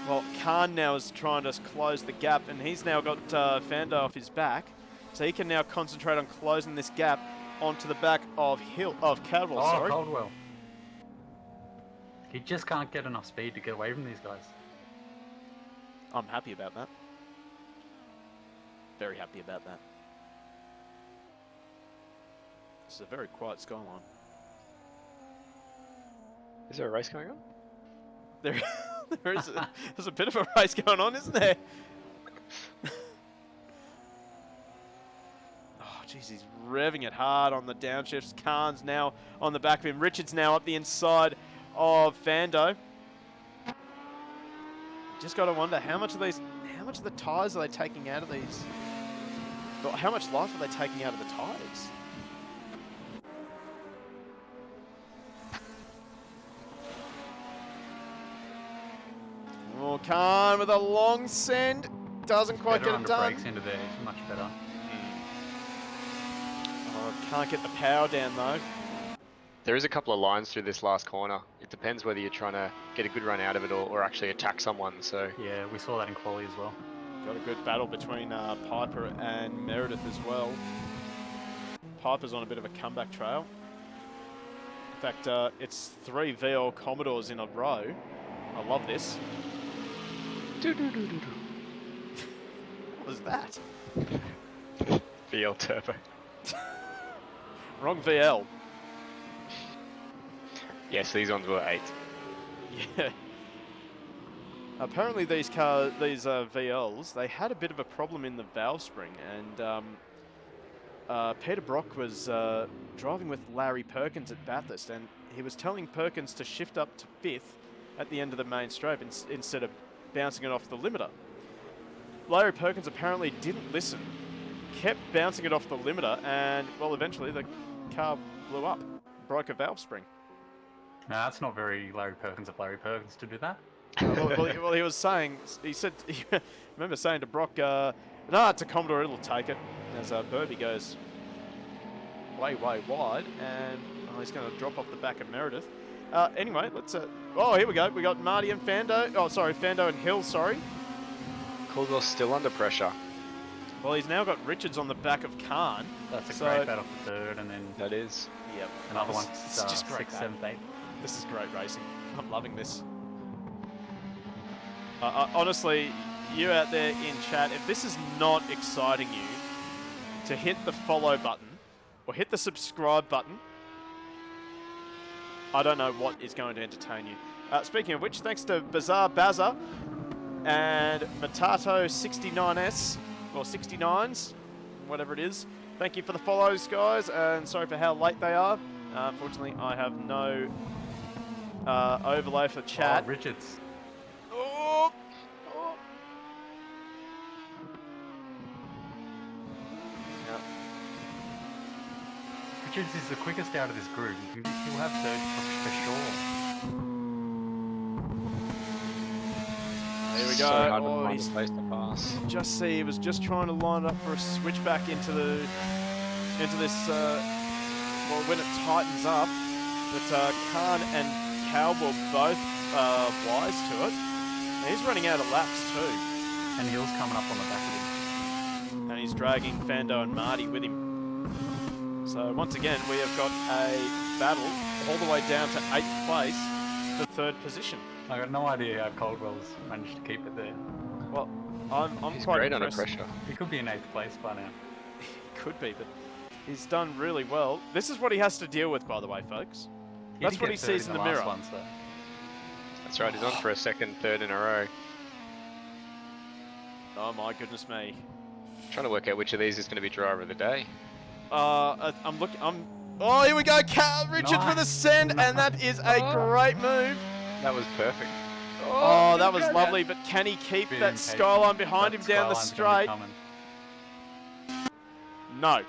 Well, Khan now is trying to close the gap, and he's now got Fando off his back, so he can now concentrate on closing this gap onto the back of Caldwell. Oh, Caldwell. He just can't get enough speed to get away from these guys. I'm happy about that. Very happy about that. This is a very quiet Skyline. Is there a race going on? There's a bit of a race going on, isn't there? Oh, jeez, he's revving it hard on the downshifts. Khan's now on the back of him. Richards now up the inside of Fando. Just got to wonder how much of the tyres are they taking out of these? Or how much life are they taking out of the tyres? Oh, Khan with a long send. Doesn't quite get it done. Brakes into there. It's much better. Oh, can't get the power down though. There is a couple of lines through this last corner. It depends whether you're trying to get a good run out of it or actually attack someone. So yeah, we saw that in quali as well. Got a good battle between Piper and Meredith as well. Piper's on a bit of a comeback trail. In fact, it's 3 VL Commodores in a row. I love this. What was that? VL Turbo. Wrong VL. Yes, these ones were 8. Yeah. Apparently these VLs, they had a bit of a problem in the valve spring, and Peter Brock was driving with Larry Perkins at Bathurst, and he was telling Perkins to shift up to 5th at the end of the main straight instead of bouncing it off the limiter. Larry Perkins apparently didn't listen, kept bouncing it off the limiter, and, well, eventually the car blew up, broke a valve spring. No, that's not very Larry Perkins of Larry Perkins to do that. Well, he was saying, he said, I remember saying to Brock, no, it's a Commodore, it'll take it, as Burby goes way wide, and he's going to drop off the back of Meredith. Anyway, let's, oh, here we go, we got Marty and Fando, oh, sorry, Fando and Hill, sorry. Caldwell's still under pressure. Well, he's now got Richards on the back of Khan. That's a great battle for 3rd, and then That is. Yep. another one, This is just great. 6th, 7th, 8th. This is great racing. I'm loving this. Honestly, you out there in chat, if this is not exciting you, to hit the follow button or hit the subscribe button, I don't know what is going to entertain you. Speaking of which, thanks to Bizarre Bazza and Matato69S, or 69s, whatever it is. Thank you for the follows, guys, and sorry for how late they are. Unfortunately, I have no overlay for chat. Oh, Richards. Oh. Yep. Richards is the quickest out of this group. He'll have 3rd for sure. Here we So go. hard to Oh, find he's a place to pass. just see. He was just trying to line up for a switchback into this. Well, when it tightens up, but Khan and Cowboy both wise to it. And he's running out of laps too, And Hill's coming up on the back of him. and he's dragging Fando and Marty with him. So once again, we have got a battle all the way down to 8th place for 3rd position. I got no idea how Caldwell's managed to keep it there. Well, I'm He's quite great under impressed. pressure. He could be in 8th place by now. Could be, but he's done really well. This is what he has to deal with, by the way, folks. That's did what get he 3rd sees in the mirror. last one, so. That's right, he's on for a 2nd, 3rd in a row. Oh my goodness me. Trying to work out which of these is going to be driver of the day. I'm looking. Oh, here we go. Richards with a send, and that is a great move. That was perfect. Oh, that was lovely. But can he keep Bit that impatient. skyline behind him That down the skyline's gonna be straight? coming. No.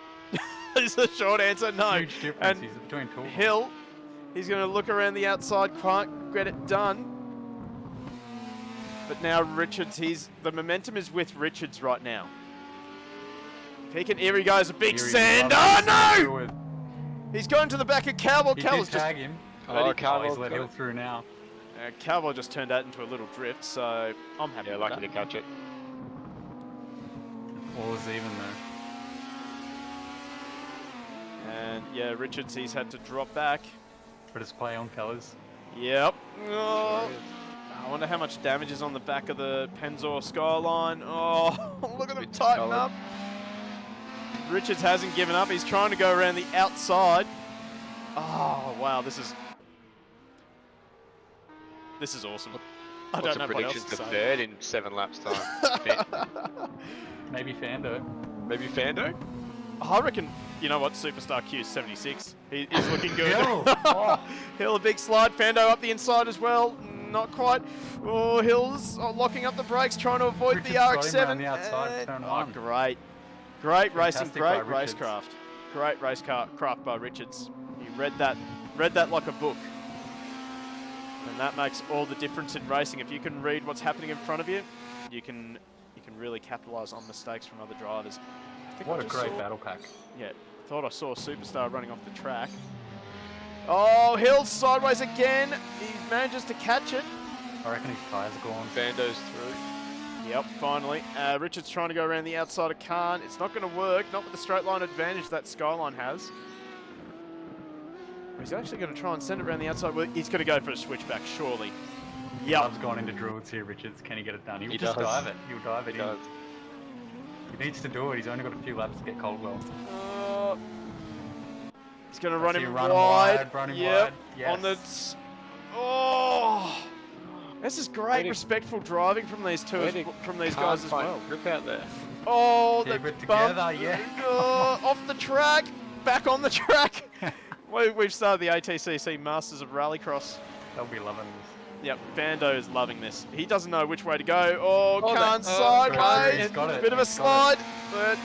Is the short answer. No. Huge difference. And He's between two. Hill, he's going to look around the outside, can't get it done. But now Richards, the momentum is with Richards right now. If he can, here he goes, a big send. Oh no! He's going to the back of Cowboy. He Cowboy's did just. tag him. Oh, He's Cowboy let Hill through now. Cowboy just turned that into a little drift, so I'm happy Yeah, with lucky that. to catch it. All is even though. And yeah, Richards, he's had to drop back. But it's play on, fellas. Yep. Oh. I wonder how much damage is on the back of the Penzor skyline. Oh, look at him Bit tighten discoloured. up. Richards hasn't given up. He's trying to go around the outside. Oh, wow, this is awesome. I What's don't the know what else prediction to for say. 3rd in 7 laps time? Maybe Fando. Maybe Fando? I reckon, you know what, Superstar Q 76. He's looking good. Hill! Oh. Hill, a big slide. Fando up the inside as well. Not quite. Oh, Hill's locking up the brakes, trying to avoid Richards the got him RX-7. around the outside, turn one. Great. Great racing, Fantastic great by Richards. racecraft. Great racecraft by Richards. He read that like a book. And that makes all the difference in racing. If you can read what's happening in front of you, you can really capitalise on mistakes from other drivers. I think What I a just great saw- battle pack. Yeah, thought I saw a Superstar running off the track. Oh, Hill sideways again. He manages to catch it. I reckon his tyres are gone. Fando's through. Yep, finally. Richards trying to go around the outside of Khan. It's not going to work, not with the straight line advantage that Skyline has. He's actually going to try and send it around the outside. Well, he's going to go for a switchback, surely. Yep. Love's gone into drills here, Richards. Can he get it done? He'll He just does. dive it. He'll dive it He in. does. He needs to do it. He's only got a few laps to get Caldwell. He's going to run That's him it, run him wide. wide, run him Yep. wide. Yes. On the... Oh! This is great, respectful driving from these guys as well. Grip out there. Oh, Keep the it bump. together, yeah. Oh, off the track, back on the track. We've started the ATCC Masters of Rallycross. They'll be loving this. Yep, Vando is loving this. He doesn't know which way to go. Oh, Khan He's sideways. got it. Bit of a slide. But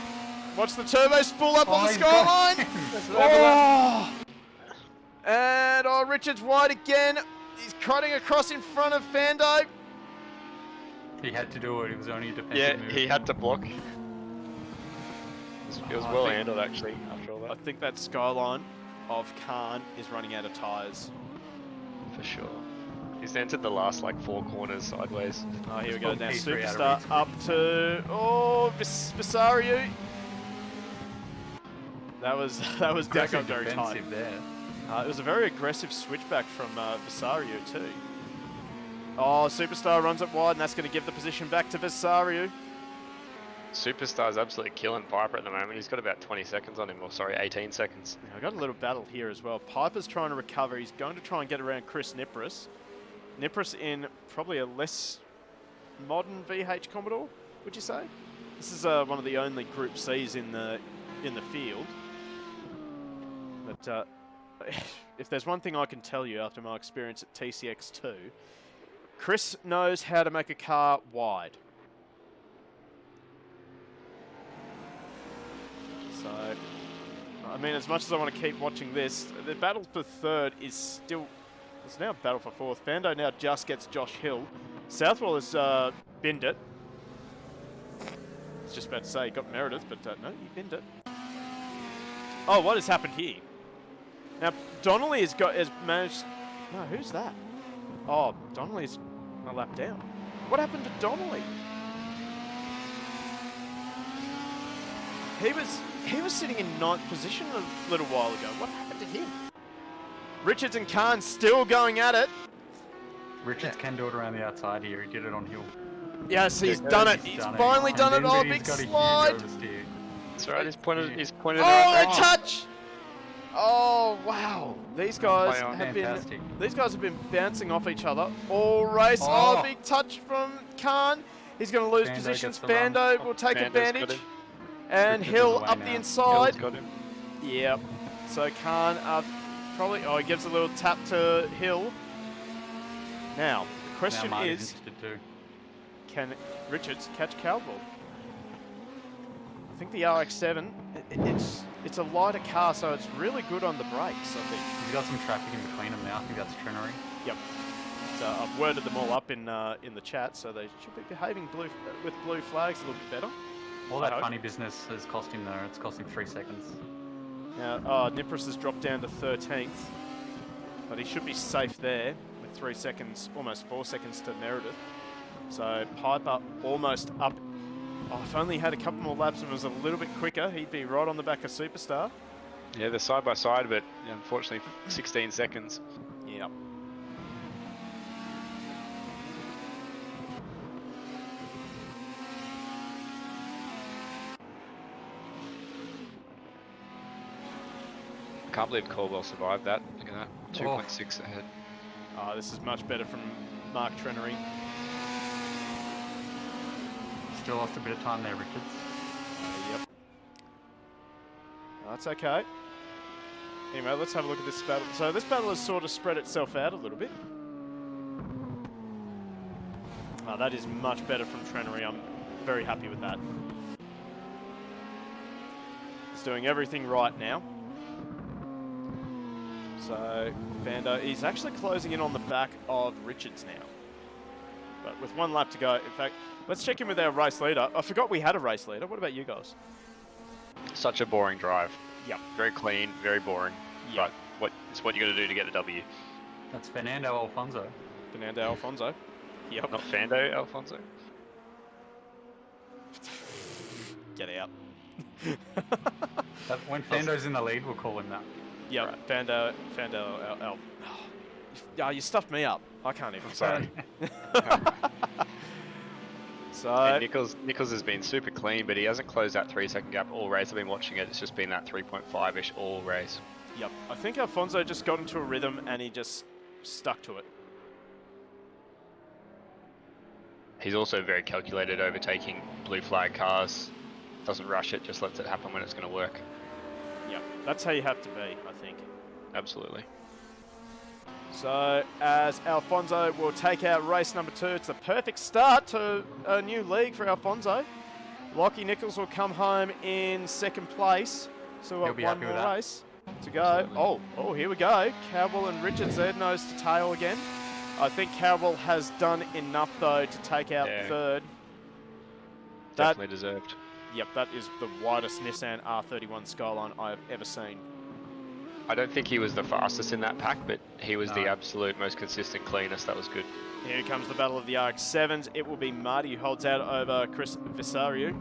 watch the turbo spool up on the he's got skyline. it. Oh. And Richards wide again. He's cutting across in front of Vando. He had to do it. It was only a defensive move. He had to block. It was well handled actually after all I that. think that skyline of Khan is running out of tyres. For sure. He's entered the last like 4 corners sideways. Oh, here we go. Now P3 out Superstar of up to Visario. That was Aggressive very tight. defensive there. It was a very aggressive switchback from Visario too. Oh, Superstar runs it wide, and that's going to give the position back to Visario. Superstar's absolutely killing Piper at the moment. He's got about 20 seconds on him, or sorry, 18 seconds. Now, we've got a little battle here as well. Piper's trying to recover. He's going to try and get around Chris Nipris. Nipris in probably a less modern VH Commodore, would you say? This is one of the only Group C's in the field. But if there's one thing I can tell you after my experience at TCX2, Chris knows how to make a car wide. So, I mean, as much as I want to keep watching this, the battle for third is still... It's now a battle for fourth. Vando now just gets Josh Hill. Southwell has binned it. I was just about to say he got Meredith, but no, he binned it. Oh, what has happened here? Now, Donnelly has managed... No, who's that? Oh, Donnelly's a lap down. What happened to Donnelly? He was sitting in 9th position a little while ago. What happened to him? Richards and Khan still going at it. Richards can do it around the outside here. He did it on Hill. Yes, he's done it. He's finally done it. Oh, big slide. That's right. He's pointed in the right Oh, direction. touch! Oh, wow. These guys have Fantastic. been bouncing off each other all race. Oh, big touch from Khan. He's going to lose Vando positions. gets the run. Vando will take Vando's advantage. got him. And Richards is Hill away up now. the inside. Hill's got him. Yep. So Khan probably... Oh, he gives a little tap to Hill. Now, the question Now Marty's is, interested too. can Richards catch Caldwell? I think the RX-7, it's a lighter car, so it's really good on the brakes, I think. He's got some traffic in between them now. I think that's Trenery. Yep. So I've worded them all up in the chat, so they should be behaving with blue flags a little bit better. All that funny business has cost him though. It's cost him 3 seconds. Now, Nipris has dropped down to 13th, but he should be safe there with 3 seconds, almost 4 seconds to Meredith. So Piper almost up. Oh, if only he had a couple more laps and was a little bit quicker, he'd be right on the back of Superstar. Yeah, they're side by side, but unfortunately 16 seconds. Yep. Can't believe Caldwell survived that. Look at that. 2.6 ahead. This is much better from Mark Trenery. Still lost a bit of time there, Richards. Yep. That's okay. Anyway, let's have a look at this battle. So this battle has sort of spread itself out a little bit. That is much better from Trenery. I'm very happy with that. He's doing everything right now. So Vando, he's actually closing in on the back of Richards now. But with 1 lap to go, in fact, let's check in with our race leader. I forgot we had a race leader. What about you guys? Such a boring drive. Yep. Very clean, very boring. Yep. But it's what you got to do to get the W. That's Fernando Alfonso. Fernando Alfonso. Yep. Not Fando Alfonso. Get out. When Fando's in the lead, we'll call him that. Yep. Right. Fando. Oh, you stuffed me up. I can't even Sorry. So And Nichols has been super clean, but he hasn't closed that 3 second gap all race. I've been watching it. It's just been that 3.5-ish all race. yep. I think Alfonso just got into a rhythm and he just stuck to it. He's also very calculated, overtaking blue flag cars. Doesn't rush it, just lets it happen when it's going to work. Yep, that's how you have to be, I think. Absolutely. So, as Alfonso will take out race number 2, it's the perfect start to a new league for Alfonso. Lockie Nichols will come home in second place. So we've got one more race to go. Absolutely. Oh, here we go. Cowell and Richards there, nose to tail again. I think Cowell has done enough, though, to take out third. Definitely deserved. Yep, that is the widest Nissan R31 Skyline I have ever seen. I don't think he was the fastest in that pack, but he was the absolute most consistent, cleanest. That was good. Here comes the battle of the RX-7s. It will be Marty who holds out over Chris Visario.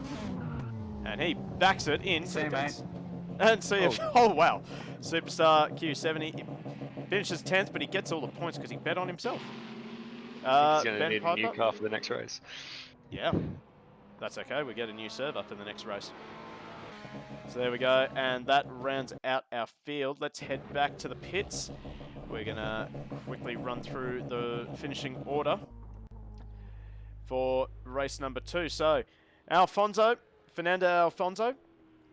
And he backs it in. See you, mate. And see if... Oh, wow. Superstar Q70 finishes 10th, but he gets all the points because he bet on himself. He's going to need a new car for the next race. Yeah. That's okay. We get a new server for the next race. So there we go, and that rounds out our field. Let's head back to the pits. We're going to quickly run through the finishing order for race number 2. So, Fernando Alfonso,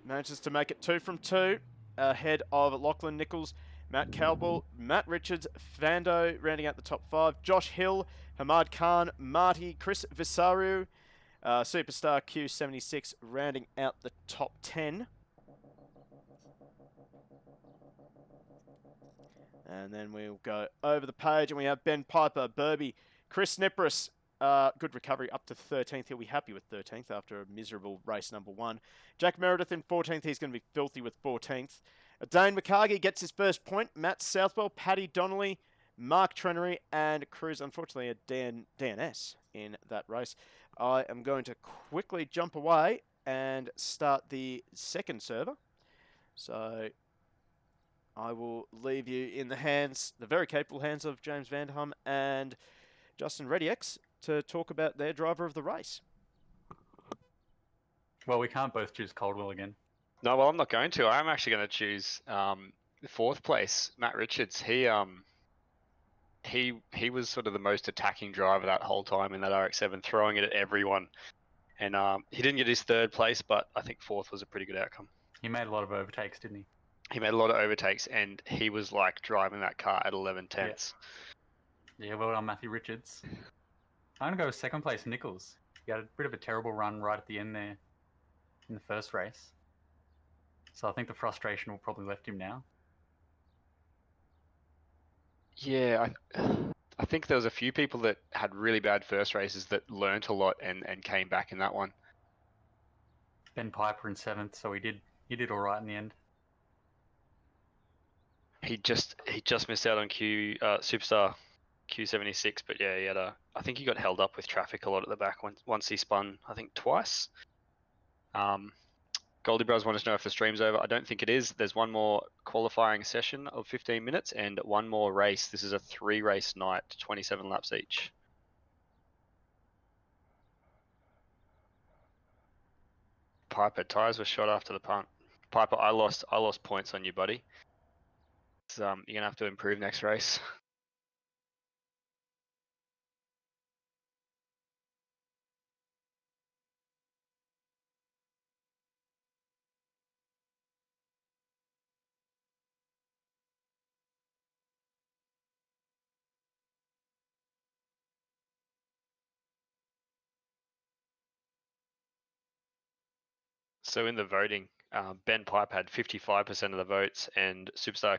manages to make it 2 from 2, ahead of Lachlan Nichols, Matt Cowell, Matt Richards, Vando rounding out the top 5, Josh Hill, Hamad Khan, Marty, Chris Visario, Superstar Q76 rounding out the top 10. And then we'll go over the page and we have Ben Piper, Burby, Chris Nipris, good recovery up to 13th. He'll be happy with 13th after a miserable race number 1. Jack Meredith in 14th. He's going to be filthy with 14th. Dane McCargy gets his first point. Matt Southwell, Paddy Donnelly, Mark Trenery, and Cruz, unfortunately, a DNS in that race. I am going to quickly jump away and start the second server. So I will leave you in the hands, the very capable hands of James Vanderham and Justin Rediex to talk about their driver of the race. Well, we can't both choose Caldwell again. No, well, I'm not going to. I'm actually going to choose 4th place, Matt Richards. He was sort of the most attacking driver that whole time in that RX-7, throwing it at everyone. And he didn't get his 3rd place, but I think 4th was a pretty good outcome. He made a lot of overtakes, didn't he? He made a lot of overtakes, and he was like driving that car at 11 tenths. Yeah, well done, Matthew Richards. I'm going to go with 2nd place, Nichols. He had a bit of a terrible run right at the end there in the first race. So I think the frustration will probably left him now. Yeah, I think there was a few people that had really bad first races that learnt a lot and came back in that one. Ben Piper in 7th, so he did all right in the end. He just missed out on Superstar Q76, but yeah, he had I think he got held up with traffic a lot at the back once he spun, I think twice. Goldie Bros wanted to know if the stream's over. I don't think it is. There's one more qualifying session of 15 minutes and one more race. This is a 3-race night, 27 laps each. Piper, tyres were shot after the punt. Piper, I lost points on you, buddy. So, you're gonna have to improve next race. So in the voting, Ben Pipe had 55% of the votes and Superstar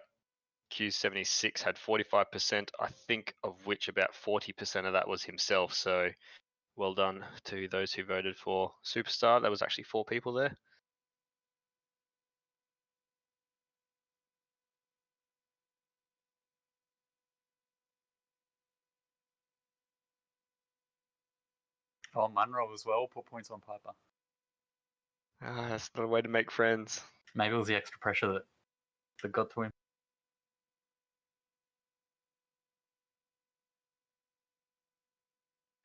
Q76 had 45%, I think of which about 40% of that was himself. So well done to those who voted for Superstar. There was actually 4 people there. Oh, Munro as well put points on Piper. That's the way to make friends. Maybe it was the extra pressure that got to him.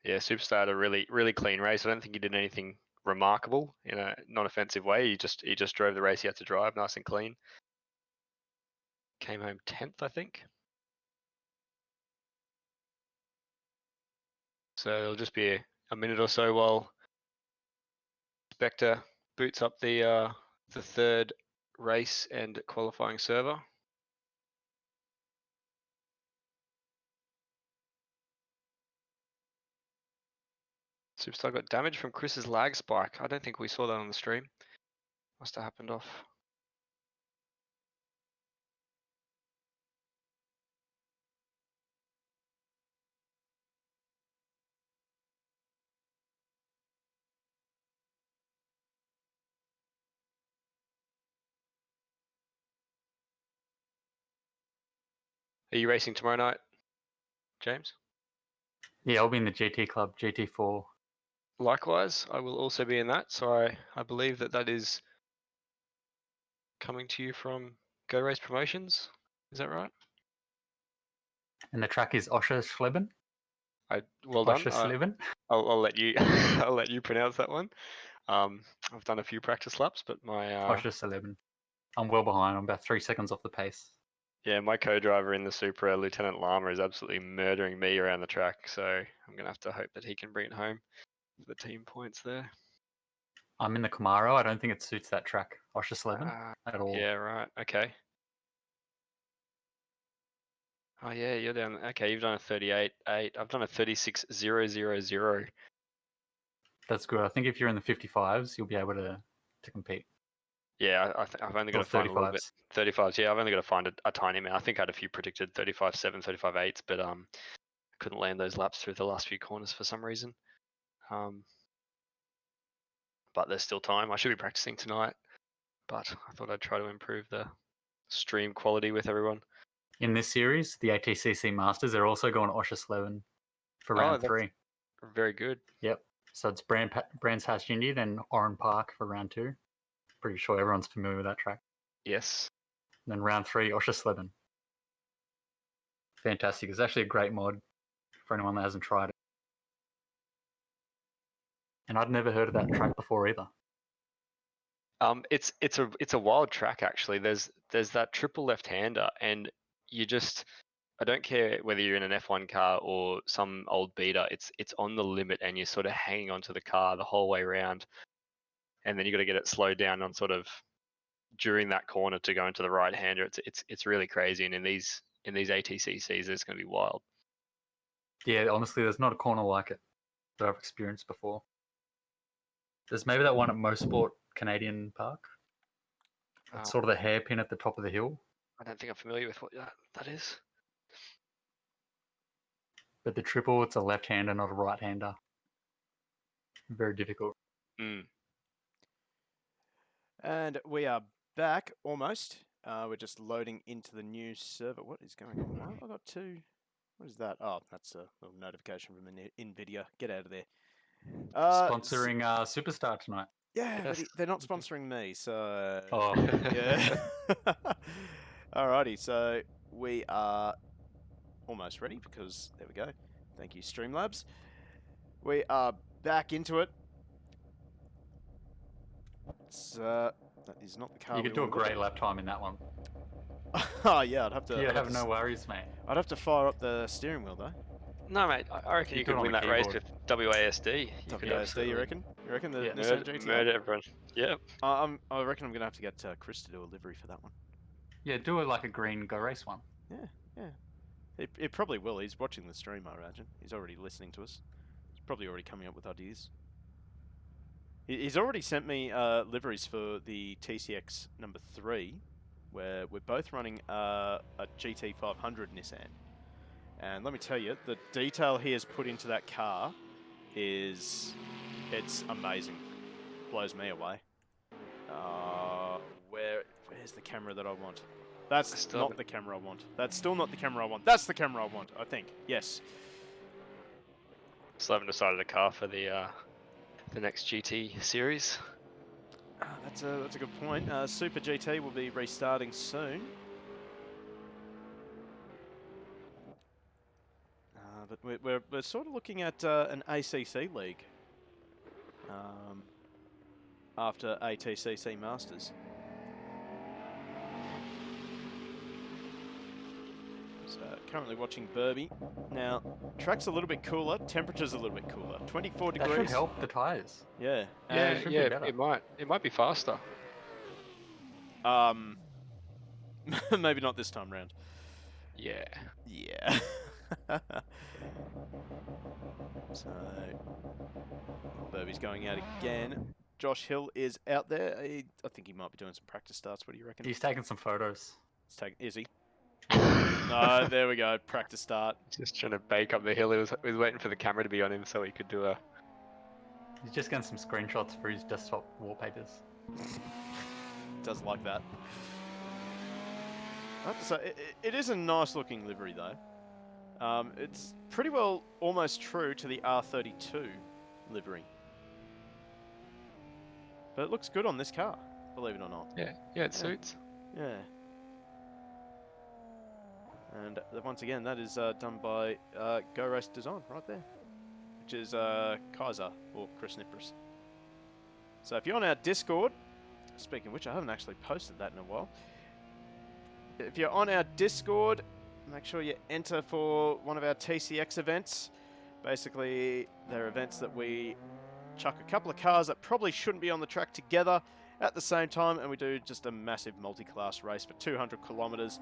Yeah, Superstar had a really, really clean race. I don't think he did anything remarkable in a non-offensive way. He just drove the race he had to drive, nice and clean. Came home 10th, I think. So it'll just be a minute or so while Spectre boots up the third race and qualifying server. Superstar got damage from Chris's lag spike. I don't think we saw that on the stream. Must have happened off. Are you racing tomorrow night, James? Yeah, I'll be in the GT Club, GT4. Likewise, I will also be in that. So I believe that is coming to you from Go Race Promotions. Is that right? And the track is Oschersleben. Well done. Oschersleben. I'll let you I'll let you pronounce that one. I've done a few practice laps, but my Oschersleben. I'm well behind. I'm about 3 seconds off the pace. yeah, my co-driver in the Supra, Lieutenant Lama, is absolutely murdering me around the track. So I'm gonna have to hope that he can bring it home for the team points there. I'm in the Camaro. I don't think it suits that track, Oschersleben, at all. Yeah, right. Okay. Oh yeah, you're down. Okay, you've done a 38.8. I've done a 36.000. That's good. I think if you're in the 55s, you'll be able to compete. Yeah, I've only got Or to find a little bit. 35s. 35s. Yeah, I've only got to find a tiny amount. I think I had a few predicted 35.7, 35.8s, but couldn't land those laps through the last few corners for some reason. But there's still time. I should be practicing tonight, but I thought I'd try to improve the stream quality with everyone. In this series, the ATCC Masters, they're also going Oschersleben for round 3. Very good. Yep. So it's Brands Hatch Indy, then Oran Park for round 2. Pretty sure everyone's familiar with that track. Yes. And then round 3, Oschersleben. Fantastic. It's actually a great mod for anyone that hasn't tried it. And I'd never heard of that track before either. It's a wild track actually. There's that triple left-hander, and I don't care whether you're in an F1 car or some old beater. It's on the limit, and you're sort of hanging onto the car the whole way around, and then you got to get it slowed down on sort of during that corner to go into the right-hander. It's really crazy, and in these ATCCs, it's going to be wild. Yeah, honestly, there's not a corner like it that I've experienced before. There's maybe that one at Mosport Canadian Park. It's sort of the hairpin at the top of the hill. I don't think I'm familiar with what that is. But the triple, it's a left-hander, not a right-hander. Very difficult. And we are back almost. We're just loading into the new server. What is going on? Why have I got two? What is that? Oh, that's a little notification from NVIDIA. Get out of there. Sponsoring Superstar tonight. Yeah, Yes. but they're not sponsoring me, so... Oh. Yeah. Alrighty, so we are almost ready because, there we go. Thank you, Streamlabs. We are back into it. That is not the car. You could do a great lap time in that one. Oh yeah, I'd have to. You have no worries, mate. I'd have to fire up the steering wheel though. No, mate. I reckon you could win that race with WASD. WASD, you reckon? You reckon the Yeah. Nissan GT? Murder everyone. Yeah. I reckon I'm gonna have to get Chris to do a livery for that one. Yeah, do it like a green Go Race one. Yeah. It probably will. He's watching the stream, I imagine. He's already listening to us. He's probably already coming up with ideas. He's already sent me liveries for the TCX number 3, where we're both running a GT500 Nissan. And let me tell you, the detail he has put into that car it's amazing. Blows me away. Where's the camera that I want? That's not the camera I want. That's still not the camera I want. That's the camera I want, I think. Yes. Still haven't decided a car for the next GT series. That's a good point. Super GT will be restarting soon. But we're sort of looking at an ACC league after ATCC Masters. Currently watching Burby. Now, track's a little bit cooler, temperature's a little bit cooler. 24 That should degrees. help the tyres. Yeah. Yeah, should be yeah, better. it might be faster. Maybe not this time round. Yeah. Yeah. So, Burby's going out again. Josh Hill is out there. I think he might be doing some practice starts. What do you reckon? He's taking some photos. Is he? No, there we go. Practice start. Just trying to bake up the hill. He was waiting for the camera to be on him so he could do a... He's just getting some screenshots for his desktop wallpapers. Does like that. I have to say, it is a nice looking livery though. It's pretty well almost true to the R32 livery. But it looks good on this car, believe it or not. Yeah, it suits. Yeah. And once again, that is done by Go Race Design right there, which is Kaiser or Chris Nipris. So if you're on our Discord, speaking of which, I haven't actually posted that in a while. If you're on our Discord, make sure you enter for one of our TCX events. Basically, they're events that we chuck a couple of cars that probably shouldn't be on the track together at the same time, and we do just a massive multi-class race for 200 kilometers.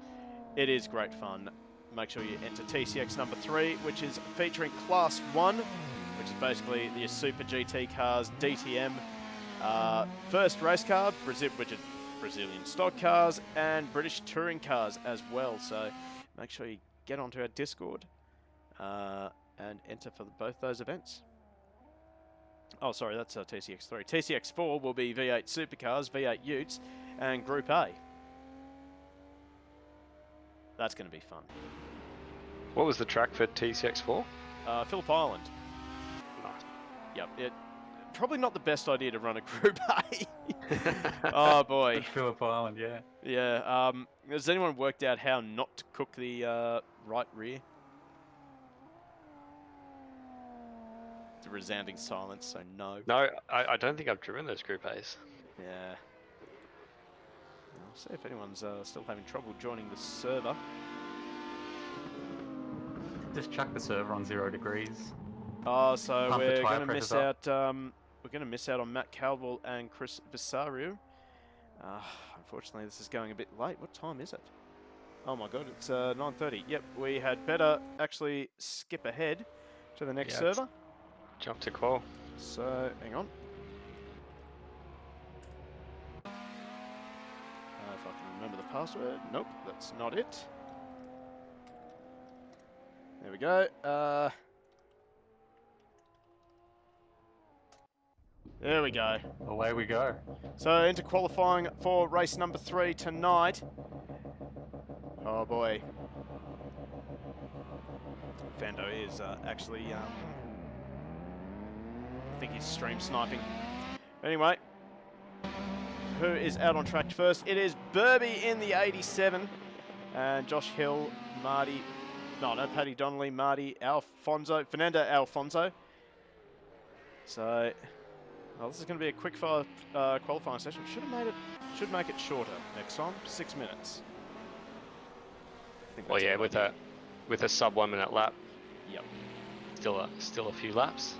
It is great fun. Make sure you enter TCX number 3, which is featuring Class 1, which is basically the Super GT cars, DTM, first race car, Brazilian stock cars, and British touring cars as well. So make sure you get onto our Discord and enter for both those events. Oh, sorry, that's TCX 3. TCX 4 will be V8 supercars, V8 utes, and Group A. That's going to be fun. What was the track for TCX 4? Phillip Island. Nice. Yep. Probably not the best idea to run a Group A. Oh boy. Phillip Island, yeah. Yeah. Has anyone worked out how not to cook the right rear? It's a resounding silence, so no. No, I don't think I've driven those Group A's. Yeah. I'll see if anyone's still having trouble joining the server. Just chuck the server on 0 degrees. Oh, so Pump the we're tyre going to miss pressures out. up. We're going to miss out on Matt Caldwell and Chris Visario. Unfortunately, this is going a bit late. What time is it? Oh my God, it's 9:30. Yep, we had better actually skip ahead to the next server. Jump to qual. So hang on. If I can remember the password. Nope, that's not it. There we go. There we go. Away we go. So into qualifying for race number 3 tonight. Oh boy. Fando is actually, I think he's stream sniping. Anyway, who is out on track first? It is Burby in the 87. And Josh Hill, Paddy Donnelly, Fernando Alfonso. So, well, this is going to be a quick fire qualifying session. Should make it shorter next time. 6 minutes. Well, yeah, with a sub 1 minute lap. Yep. Still a few laps.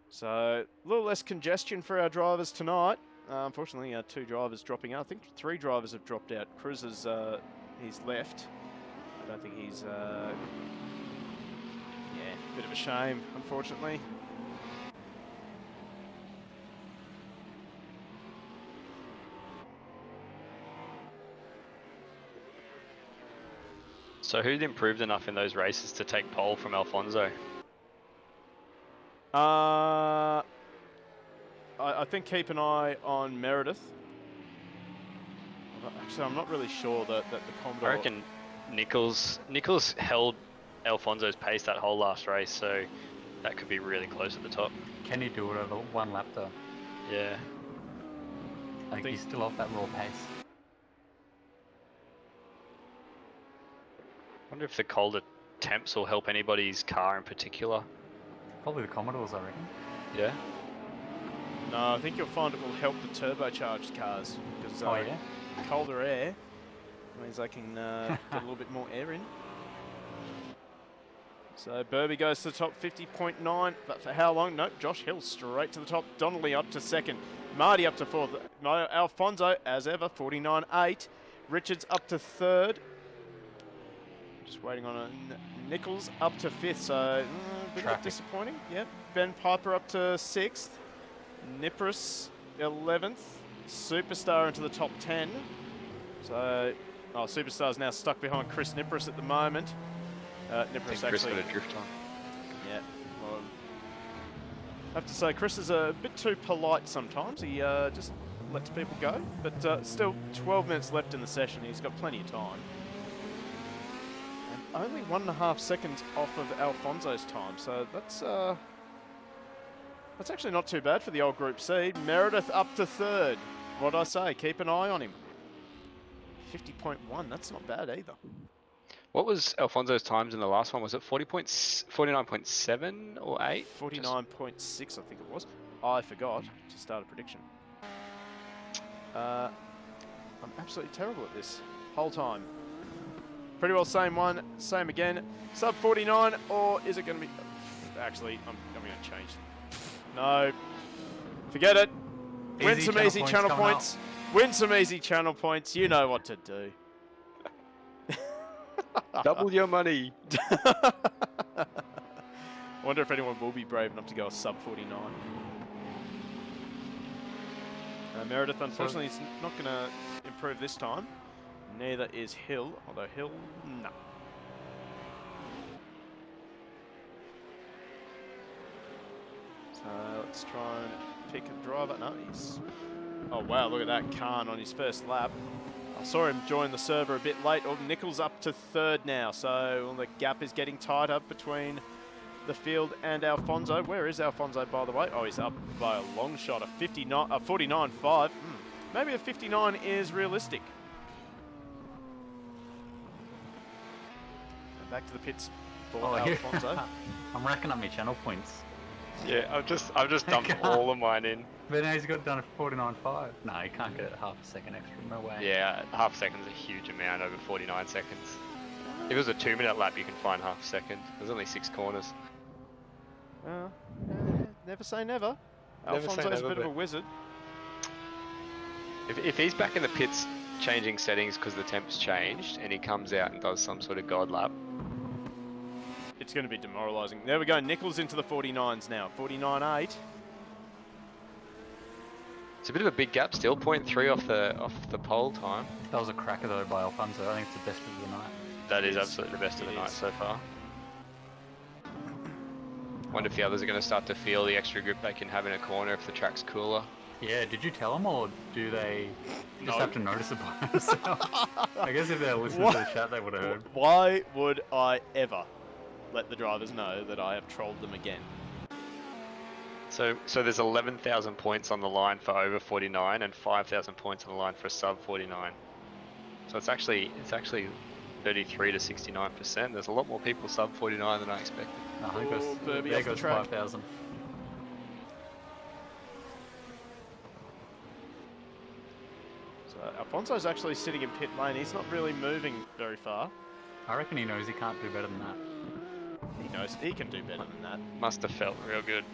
So a little less congestion for our drivers tonight. Unfortunately, 2 drivers dropping out. I think 3 drivers have dropped out. Cruz is he's left. I don't think he's a bit of a shame, unfortunately. So who'd improved enough in those races to take pole from Alfonso? I think keep an eye on Meredith. Actually, I'm not really sure that the Commodore... I reckon Nichols held Alfonso's pace that whole last race, so that could be really close at the top. Can he do it over 1 lap though? Yeah. I think he's still off that raw pace. I wonder if the colder temps will help anybody's car in particular. Probably the Commodores, I reckon. Yeah. No, I think you'll find it will help the turbocharged cars. Because, Oh yeah? colder air. Means they can get a little bit more air in. So Burby goes to the top 50.9, but for how long? Nope, Josh Hill straight to the top. Donnelly up to second. Marty up to fourth. Alfonso, as ever, 49.8. Richards up to third. Just waiting on a Nichols up to fifth, so a bit disappointing. Yep. Ben Piper up to sixth. Nipris 11th. Superstar into the top 10. So, Superstar's now stuck behind Chris Nipris at the moment. Nipris Chris actually got a drift on. Yeah, well, I have to say Chris is a bit too polite sometimes. He just lets people go, but still 12 minutes left in the session. He's got plenty of time. And only 1.5 seconds off of Alfonso's time, so that's actually not too bad for the old Group C. Meredith up to third. What'd I say? Keep an eye on him. 50.1, that's not bad either. What was Alfonso's times in the last one? Was it 49.7 or 8? 49.6, I think it was. I forgot to start a prediction. I'm absolutely terrible at this. Whole time. Pretty well same one, same again. Sub 49, or is it going to be... Actually, I'm going to change. No. Forget it. Win some easy channel points. Win some easy channel points. You know what to do. Double your money. Wonder if anyone will be brave enough to go a sub 49. Meredith, unfortunately, is not going to improve this time. Neither is Hill, although Hill, no. So let's try and pick a driver. No, he's... Oh, wow, look at that. Khan on his first lap. I saw him join the server a bit late. Oh, Nichols up to third now, so the gap is getting tighter between the field and Alfonso. Where is Alfonso, by the way? Oh, he's up by a long shot, a 49.5. Maybe a 59 is realistic. And back to the pits for Alfonso. I'm racking up my channel points. Yeah, I've just dumped all of mine in. But now he's got done at 49.5. No, he can't get it half a second extra. No way. Yeah, half a second's a huge amount over 49 seconds. If it was a 2-minute lap, you can find half a second. There's only 6 corners. Never say never. Never say Alfonso's never, a bit of a wizard. If he's back in the pits changing settings because the temp's changed, and he comes out and does some sort of god lap, it's going to be demoralising. There we go. Nichols into the 49s now. 49.8. it's a bit of a big gap still. 0.3 off the pole time. That was a cracker though by Alfonso. I think it's the best of the night. That is absolutely the best of the night so far. Wonder if the others are going to start to feel the extra grip they can have in a corner if the track's cooler. Yeah, did you tell them, or do they just have to notice it by themselves? I guess if they're listening to the chat, they would have heard. Why would I ever let the drivers know that I have trolled them again? So there's 11,000 points on the line for over 49 and 5,000 points on the line for sub 49. So it's actually 33 to 69%. There's a lot more people sub 49 than I expected. No, I think there goes 5,000. So Alfonso's actually sitting in pit lane. He's not really moving very far. I reckon he knows he can't do better than that. He knows he can do better than that. Must have felt real good.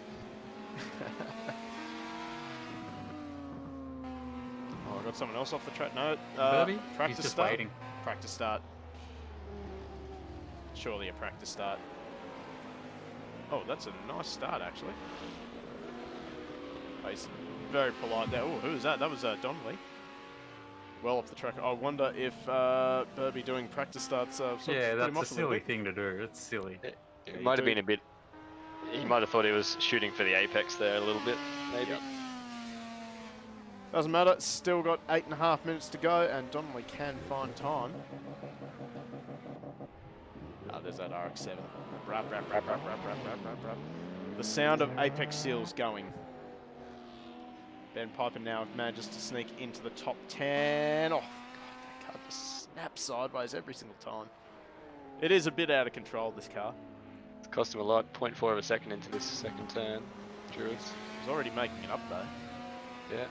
Oh, I got someone else off the track. No, Burby? practice He's just start. waiting. Practice start. Surely a practice start. Oh, that's a nice start actually. Oh, he's very polite there. Oh, who was that? That was Donnelly. Well off the track. I wonder if Burby doing practice starts. Yeah, that's a silly thing to do. It's silly. It might have been a bit. He might have thought he was shooting for the apex there a little bit, maybe. Yep. Doesn't matter. Still got 8.5 minutes to go, and Donnelly can find time. Ah, there's that RX-7. Rap, rap, rap, rap, rap, rap, rap, rap, rap. The sound of apex seals going. Ben Piper now manages to sneak into the top 10. Oh, God, that car just snaps sideways every single time. It is a bit out of control, this car. It's cost him a lot. 0.4 of a second into this second turn. He's already making it up, though. Yeah.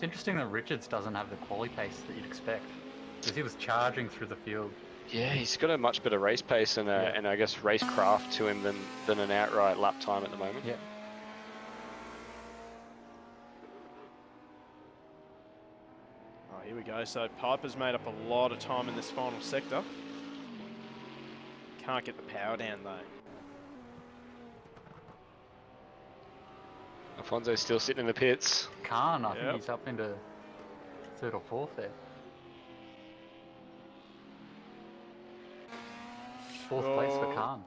It's interesting that Richards doesn't have the quali pace that you'd expect, because he was charging through the field. Yeah, he's got a much better race pace and, and I guess racecraft to him than an outright lap time at the moment. Yeah. Oh, here we go. So Piper's made up a lot of time in this final sector. Can't get the power down though. Alfonso's still sitting in the pits. Khan, I think he's up into 3rd or 4th there. 4th place for Khan.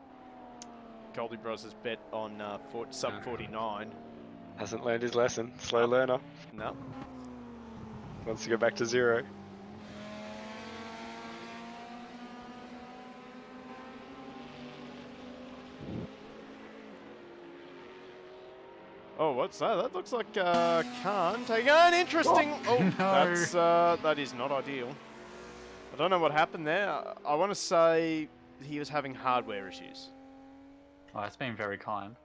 Goldie Bros has bet on sub 49. Hasn't learned his lesson. Slow learner. No. Wants to go back to 0. Oh, what's that? That looks like Khan taking an interesting. Oh, No. that is not ideal. I don't know what happened there. I want to say he was having hardware issues. Oh, that's been very kind.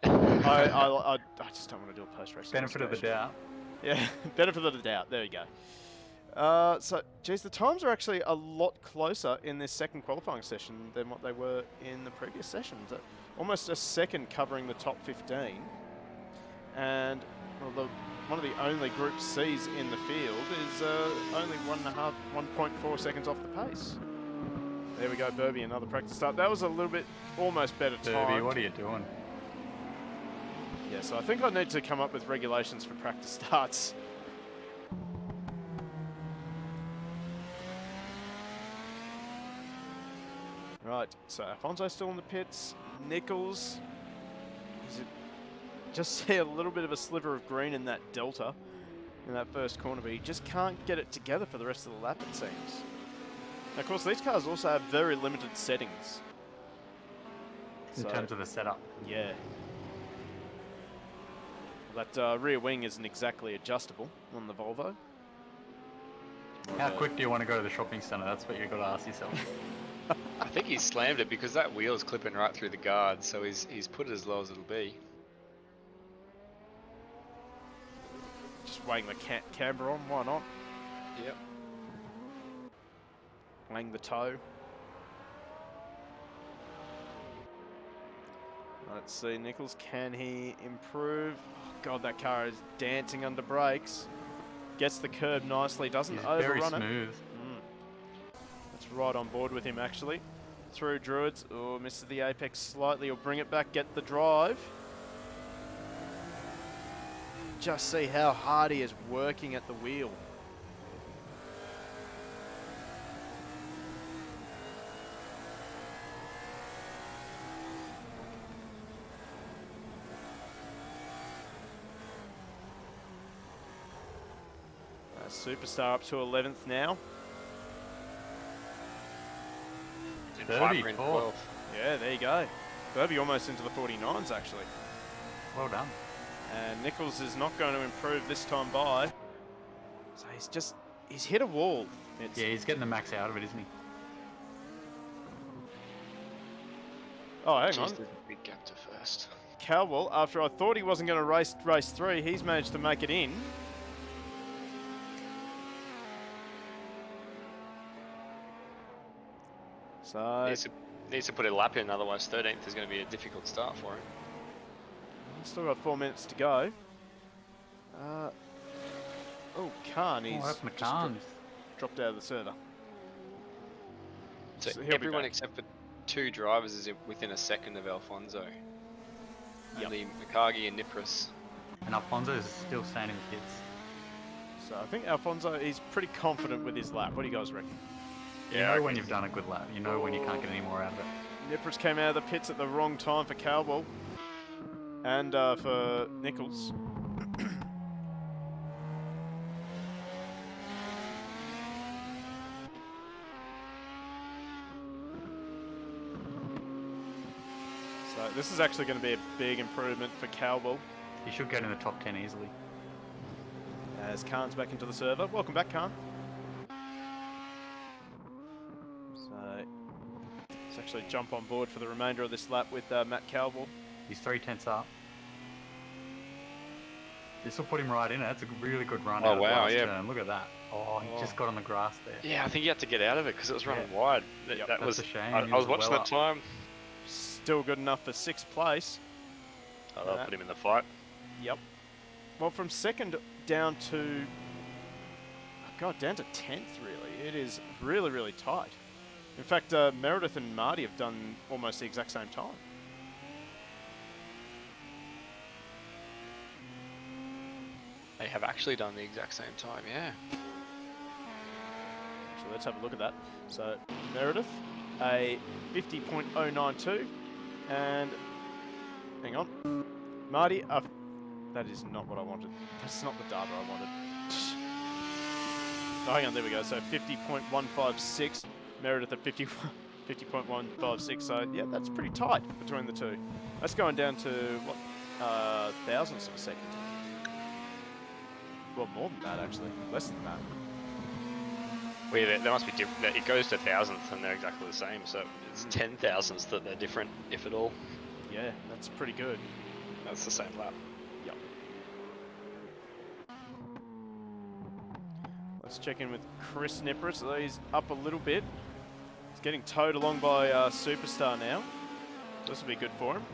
I just don't want to do a post-race. Benefit of the doubt. Yeah, benefit of the doubt. There you go. So, geez, the times are actually a lot closer in this second qualifying session than what they were in the previous sessions. Almost a second covering the top 15. And well, one of the only Group C's in the field is only 1.4 seconds off the pace. There we go, Burby, another practice start. That was a little bit almost better time. Burby, what are you doing? Yeah, so I think I need to come up with regulations for practice starts. Right, so Alfonso still in the pits. Nichols, just see a little bit of a sliver of green in that delta in that first corner, but he just can't get it together for the rest of the lap, it seems. Now, of course, these cars also have very limited settings. In terms of the setup. Yeah. That rear wing isn't exactly adjustable on the Volvo. How quick do you want to go to the shopping centre? That's what you've got to ask yourself. I think he slammed it because that wheel's clipping right through the guard, so he's put it as low as it'll be. Just weighing the camber on, why not? Yep. Weighing the toe. Let's see, Nichols, can he improve? Oh, God, that car is dancing under brakes. Gets the curb nicely, doesn't overrun very it. smooth. That's right on board with him, actually. Through Druids. Oh, misses the apex slightly. He'll bring it back, get the drive. Just see how hard he is working at the wheel. Superstar up to 11th now. Burby, 12th. Yeah, there you go. Burby almost into the 49s, actually. Well done. And Nichols is not going to improve this time by. So he's hit a wall. Yeah, he's getting the max out of it, isn't he? Oh, hang Jeez, on. there's a big gap to first. Cowell, after I thought he wasn't going to race 3, he's managed to make it in. So Needs to put a lap in, otherwise 13th is going to be a difficult start for him. Still got 4 minutes to go. Oh, Khan, he's dropped out of the server. So he'll be everyone back. except for 2 drivers is within a second of Alfonso. Yep. Only Mikagi and Nipris. And Alfonso is still staying in the pits. So I think Alfonso is pretty confident with his lap. What do you guys reckon? You know when you've done a good lap. You know when you can't get any more out of it. Nipris came out of the pits at the wrong time for Cowbell. And for Nichols. So this is actually going to be a big improvement for Cowbell. He should get in the top 10 easily. As Khan's back into the server. Welcome back, Khan. So let's actually jump on board for the remainder of this lap with Matt Cowbell. He's 3/10 up. This will put him right in it. That's a really good run Oh, out of wow, last yeah. turn. Look at that. Oh, he just got on the grass there. Yeah, I think you had to get out of it because it was running Yeah. wide. Yep, That that's was a shame. I He was was watching well that up. time. Still good enough for 6th place. Oh, they'll put him in the fight. Yep. Well, from 2nd down to... God, down to 10th, really. It is really, really tight. In fact, Meredith and Marty have done almost the exact same time. They have actually done the exact same time, yeah. So let's have a look at that. So Meredith, a 50.092, and hang on, Marty, that is not what I wanted. That's not the data I wanted. Oh, hang on, there we go. So 50.156, Meredith at 50.156. So yeah, that's pretty tight between the two. That's going down to what, thousandths of a second. Well, more than that actually, less than that. Well, yeah, there must be different. It goes to thousandths and they're exactly the same. So it's 10,000ths that they're different, if at all. Yeah, that's pretty good. That's the same lap. Yep. Let's check in with Chris Nipris. So he's up a little bit. He's getting towed along by Superstar now. This will be good for him.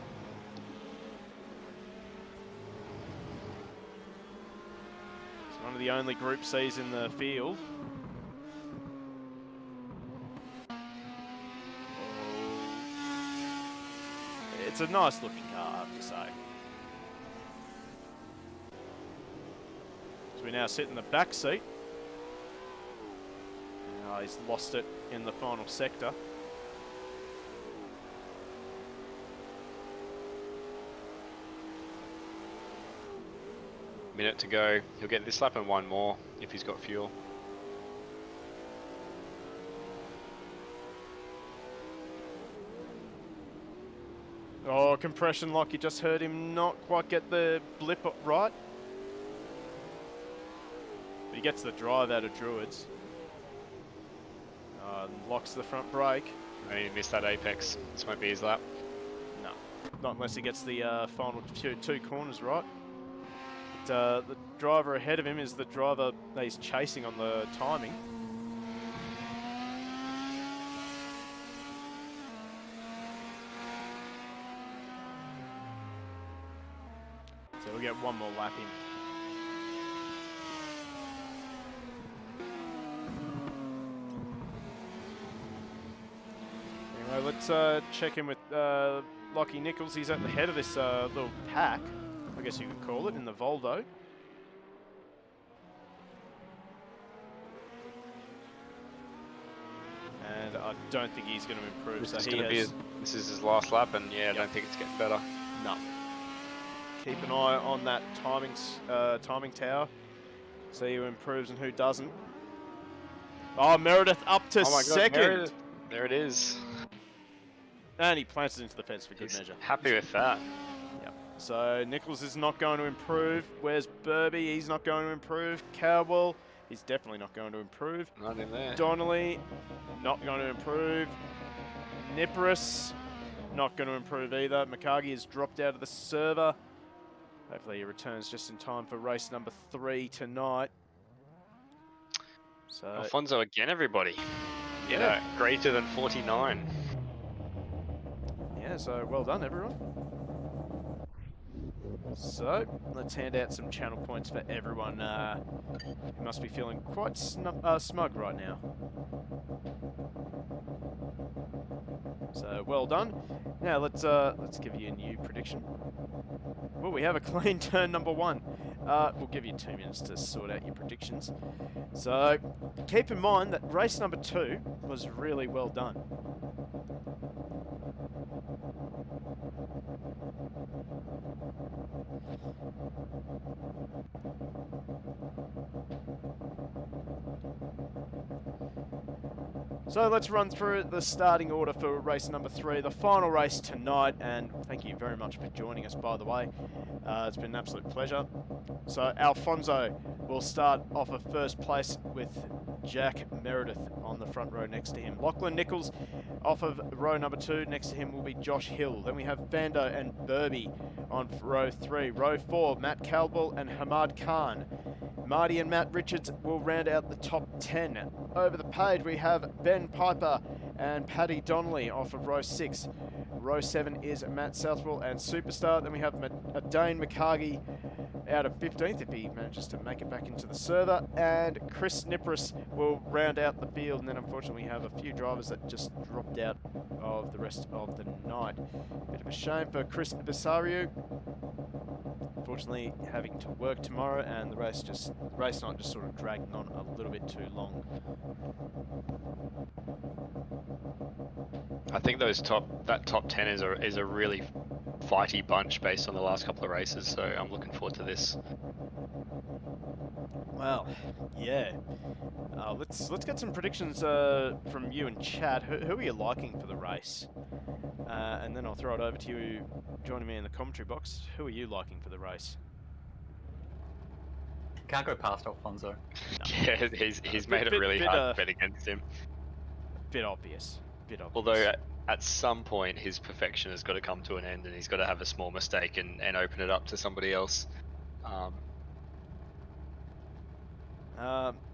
It's one of the only Group C's in the field. It's a nice looking car, I have to say. So we now sit in the back seat. He's lost it in the final sector. Minute to go. He'll get this lap and one more if he's got fuel. Oh, compression lock. You just heard him not quite get the blip right. But he gets the drive out of Druids. Locks the front brake. And he missed that apex. This won't be his lap. No, not unless he gets the final two corners right. But, the driver ahead of him is the driver that he's chasing on the timing. So we'll get one more lap in. Anyway, let's check in with Lockie Nichols. He's at the head of this little pack, I guess you could call it, in the Volvo. And I don't think he's going to improve. This is his last lap, and yeah, I don't think it's getting better. No. Keep an eye on that timing tower. See who improves and who doesn't. Oh, Meredith up to second. Meredith. There it is. And he plants it into the fence for good He's measure. happy with that. Yep. So Nichols is not going to improve. Where's Burby? He's not going to improve. Cowell, he's definitely not going to improve. Not in there. Donnelly, not going to improve. Nipris, not going to improve either. Mikagi has dropped out of the server. Hopefully he returns just in time for race number 3 tonight. So Alfonso again, everybody. Yeah. Greater than 49. yeah, so well done everyone. So let's hand out some channel points for everyone who must be feeling quite smug right now. So well done. Now let's give you a new prediction. Well, we have a clean turn number 1. We'll give you 2 minutes to sort out your predictions. So keep in mind that race number 2 was really well done. So let's run through the starting order for race number 3, the final race tonight, and thank you very much for joining us, by the way. It's been an absolute pleasure. So Alfonso will start off of first place with Jack Meredith on the front row next to him. Lachlan Nichols off of row number 2, next to him will be Josh Hill. Then we have Vando and Burby on row 3. Row 4, Matt Caldwell and Hamad Khan. Marty and Matt Richards will round out the top 10. Over the page we have Ben Piper and Paddy Donnelly off of row 6. Row 7 is Matt Southwell and Superstar. Then we have Dane McCargy out of 15th if he manages to make it back into the server. And Chris Nipris will round out the field. And then unfortunately we have a few drivers that just dropped out of the rest of the night. Bit of a shame for Chris Visario. Unfortunately, having to work tomorrow, and the race night just sort of dragged on a little bit too long. I think that top 10 is a really fighty bunch based on the last couple of races, so I'm looking forward to this. Well, yeah. Let's get some predictions from you in chat. Who are you liking for the race? And then I'll throw it over to you, joining me in the commentary box. Who are you liking for the race? Can't go past Alfonso. No. Yeah, he's made it really hard to bet against him. Bit obvious. Although at some point his perfection has got to come to an end, and he's got to have a small mistake and open it up to somebody else.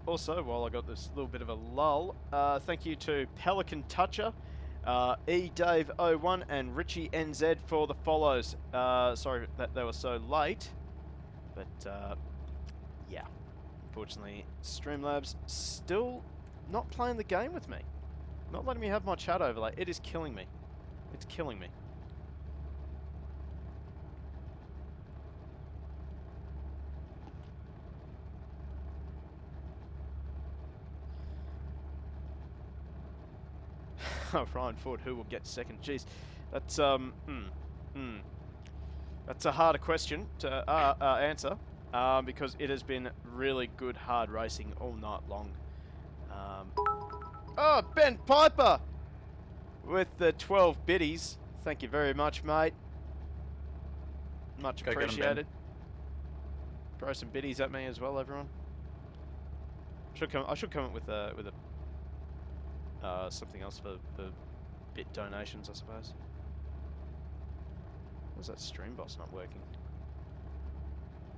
Also, while I got this little bit of a lull, thank you to Pelican Toucher, eDave01 and Richie NZ for the follows. Sorry that they were so late, but yeah, unfortunately Streamlabs still not playing the game with me, not letting me have my chat overlay. It is killing me. It's killing me. Ryan Ford, who will get second? Jeez, that's that's a harder question to answer, because it has been really good hard racing all night long. Oh, Ben Piper with the 12 biddies. Thank you very much, mate. Much appreciated. Throw some biddies at me as well, everyone. I should come up with a something else for bit donations, I suppose. Why's that stream boss not working?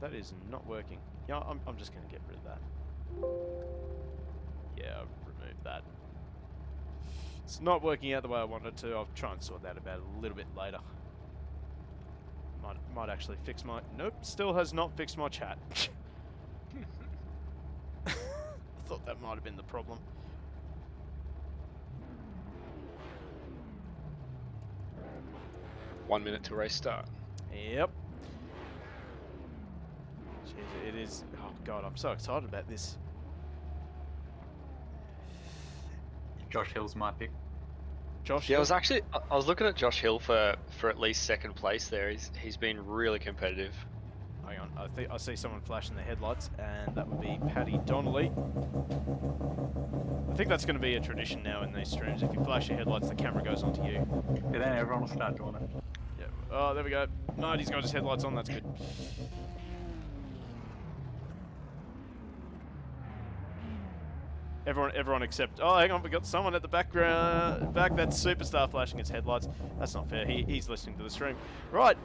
That is not working. Yeah, I'm just going to get rid of that. Yeah, I'll remove that. It's not working out the way I wanted it to. I'll try and sort that about a little bit later. Might actually fix my... Nope, still has not fixed my chat. I thought that might have been the problem. One minute to race start. Yep. Jeez, it is... Oh, God, I'm so excited about this. Josh Hill's my pick. Josh Yeah, Hill? I was looking at Josh Hill for at least second place there. He's been really competitive. Hang on, I see someone flashing their headlights, and that would be Paddy Donnelly. I think that's going to be a tradition now in these streams. If you flash your headlights, the camera goes onto you. Yeah, then everyone will start doing it. Yeah. Oh, there we go. Marty's got his headlights on. That's good. Everyone except... Oh, hang on. We got someone at the background. That's Superstar flashing his headlights. That's not fair. He's listening to the stream. Right.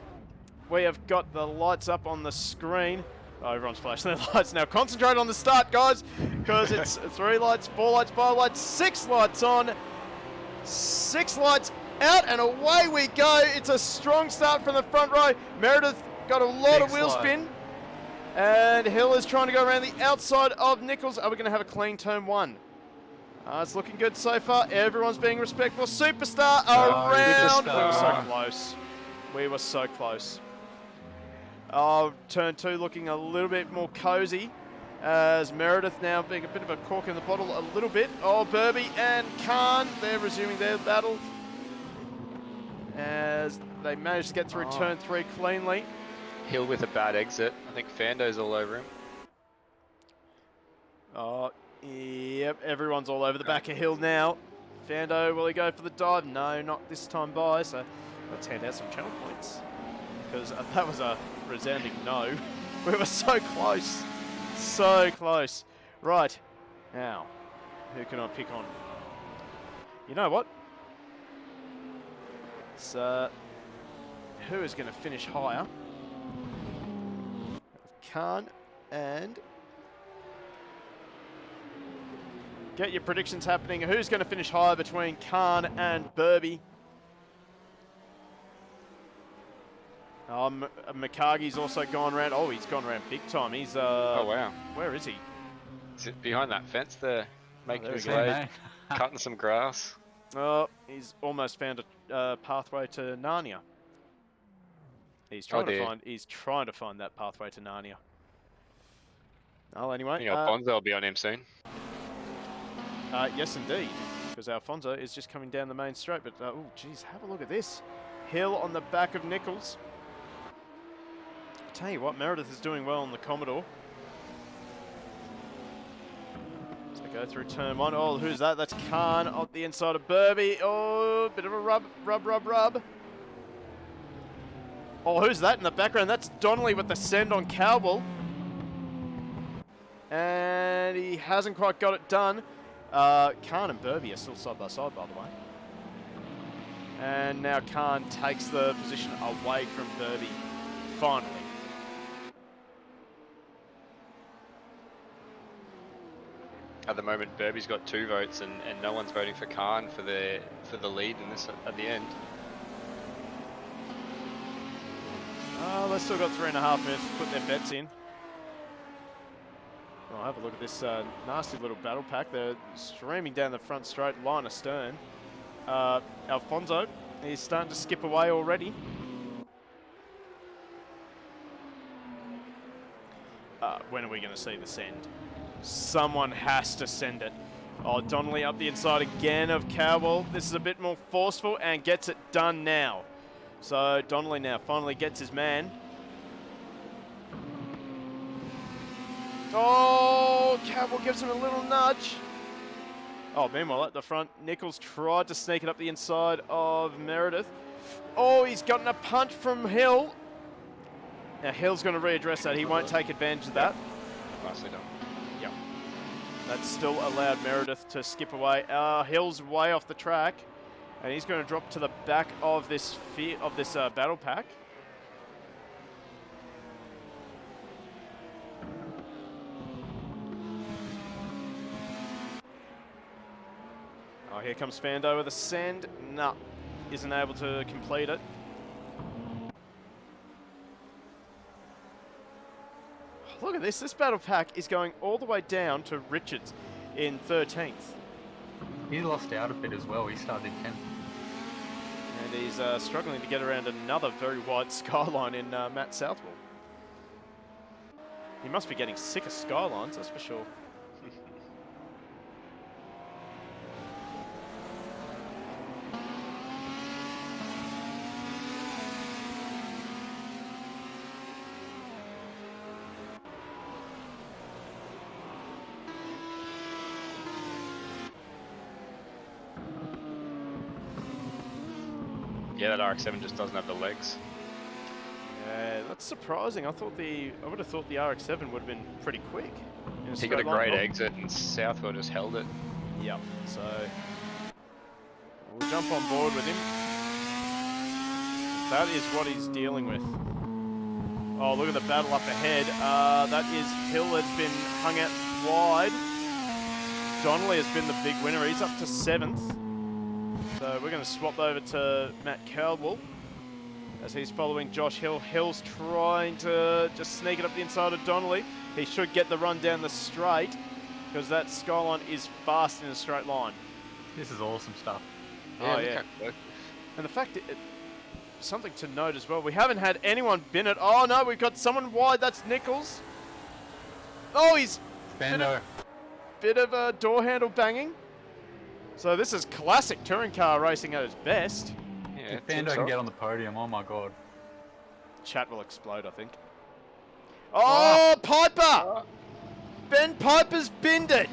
We have got the lights up on the screen. Oh, everyone's flashing their lights now. Concentrate on the start, guys, because it's 3 lights, 4 lights, 5 lights, 6 lights on, 6 lights out, and away we go. It's a strong start from the front row. Meredith got a lot of wheel spin, and Hill is trying to go around the outside of Nichols. Are we going to have a clean turn 1? It's looking good so far. Everyone's being respectful. Superstar around. We were so close. We were so close. Turn 2 looking a little bit more cozy, as Meredith now being a bit of a cork in the bottle a little bit. Oh, Burby and Khan, they're resuming their battle as they managed to get through turn 3 cleanly. Hill with a bad exit. I think Fando's all over him. Oh, yep, everyone's all over the back of Hill now. Fando, will he go for the dive? No, not this time by, so let's hand out some channel points. Because that was a resounding no. We were so close. So close. Right. Now, who can I pick on? You know what? It's, who is going to finish higher? Khan and... Get your predictions happening. Who's going to finish higher between Khan and Burby? Mikagi's also gone around. Oh, he's gone around big time. He's Oh wow. Where is he? Is it behind that fence there? Making there his we go. way, cutting some grass. Oh, he's almost found a pathway to Narnia. He's trying to find. He's trying to find that pathway to Narnia. Oh, anyway. Alfonso will be on him soon. Yes, indeed, because Alfonso is just coming down the main straight. But oh, geez, have a look at this. Hill on the back of Nichols. I tell you what, Meredith is doing well on the Commodore. So go through turn one. Oh, who's that? That's Khan on the inside of Burby. Oh, bit of a rub. Oh, who's that in the background? That's Donnelly with the send on Cowbell. And he hasn't quite got it done. Khan and Burby are still side by side, by the way. And now Khan takes the position away from Burby, finally. At the moment, Burby's got 2 votes, and no one's voting for Khan for the lead in this at the end. They've still got 3.5 minutes to put their bets in. Oh, have a look at this nasty little battle pack. They're streaming down the front straight, line astern. Alfonso, he's starting to skip away already. When are we going to see the send? Someone has to send it. Oh, Donnelly up the inside again of Cowbell. This is a bit more forceful and gets it done now. So Donnelly now finally gets his man. Oh, Cowbell gives him a little nudge. Oh, meanwhile at the front, Nichols tried to sneak it up the inside of Meredith. Oh, he's gotten a punch from Hill. Now Hill's going to readdress that. He won't take advantage of that. Nicely done. Yep. That's still allowed Meredith to skip away. Hill's way off the track, and he's going to drop to the back of this battle pack. Oh, here comes Fando with a send. Nah, isn't able to complete it. Look at this. This battle pack is going all the way down to Richards in 13th. He lost out a bit as well. He started 10th. And he's struggling to get around another very wide skyline in Matt Southwell. He must be getting sick of skylines, that's for sure. Yeah, that RX-7 just doesn't have the legs. Yeah, that's surprising. I would have thought the RX-7 would have been pretty quick. He got a great exit, and Southwell just held it. Yep. So we'll jump on board with him. That is what he's dealing with. Oh, look at the battle up ahead. That is Hill has been hung out wide. Donnelly has been the big winner. He's up to 7th. So we're going to swap over to Matt Caldwell as he's following Josh Hill. Hill's trying to just sneak it up the inside of Donnelly. He should get the run down the straight because that skyline is fast in a straight line. This is awesome stuff. Oh, yeah. And the fact that something to note as well, we haven't had anyone bin it. Oh, no, we've got someone wide. That's Nichols. Oh, he's Fando. Bit of a door handle banging. So this is classic touring car racing at its best. Yeah, If Fando can get on the podium, oh my god. Chat will explode, I think. Oh, Piper! Ben Piper's binned it.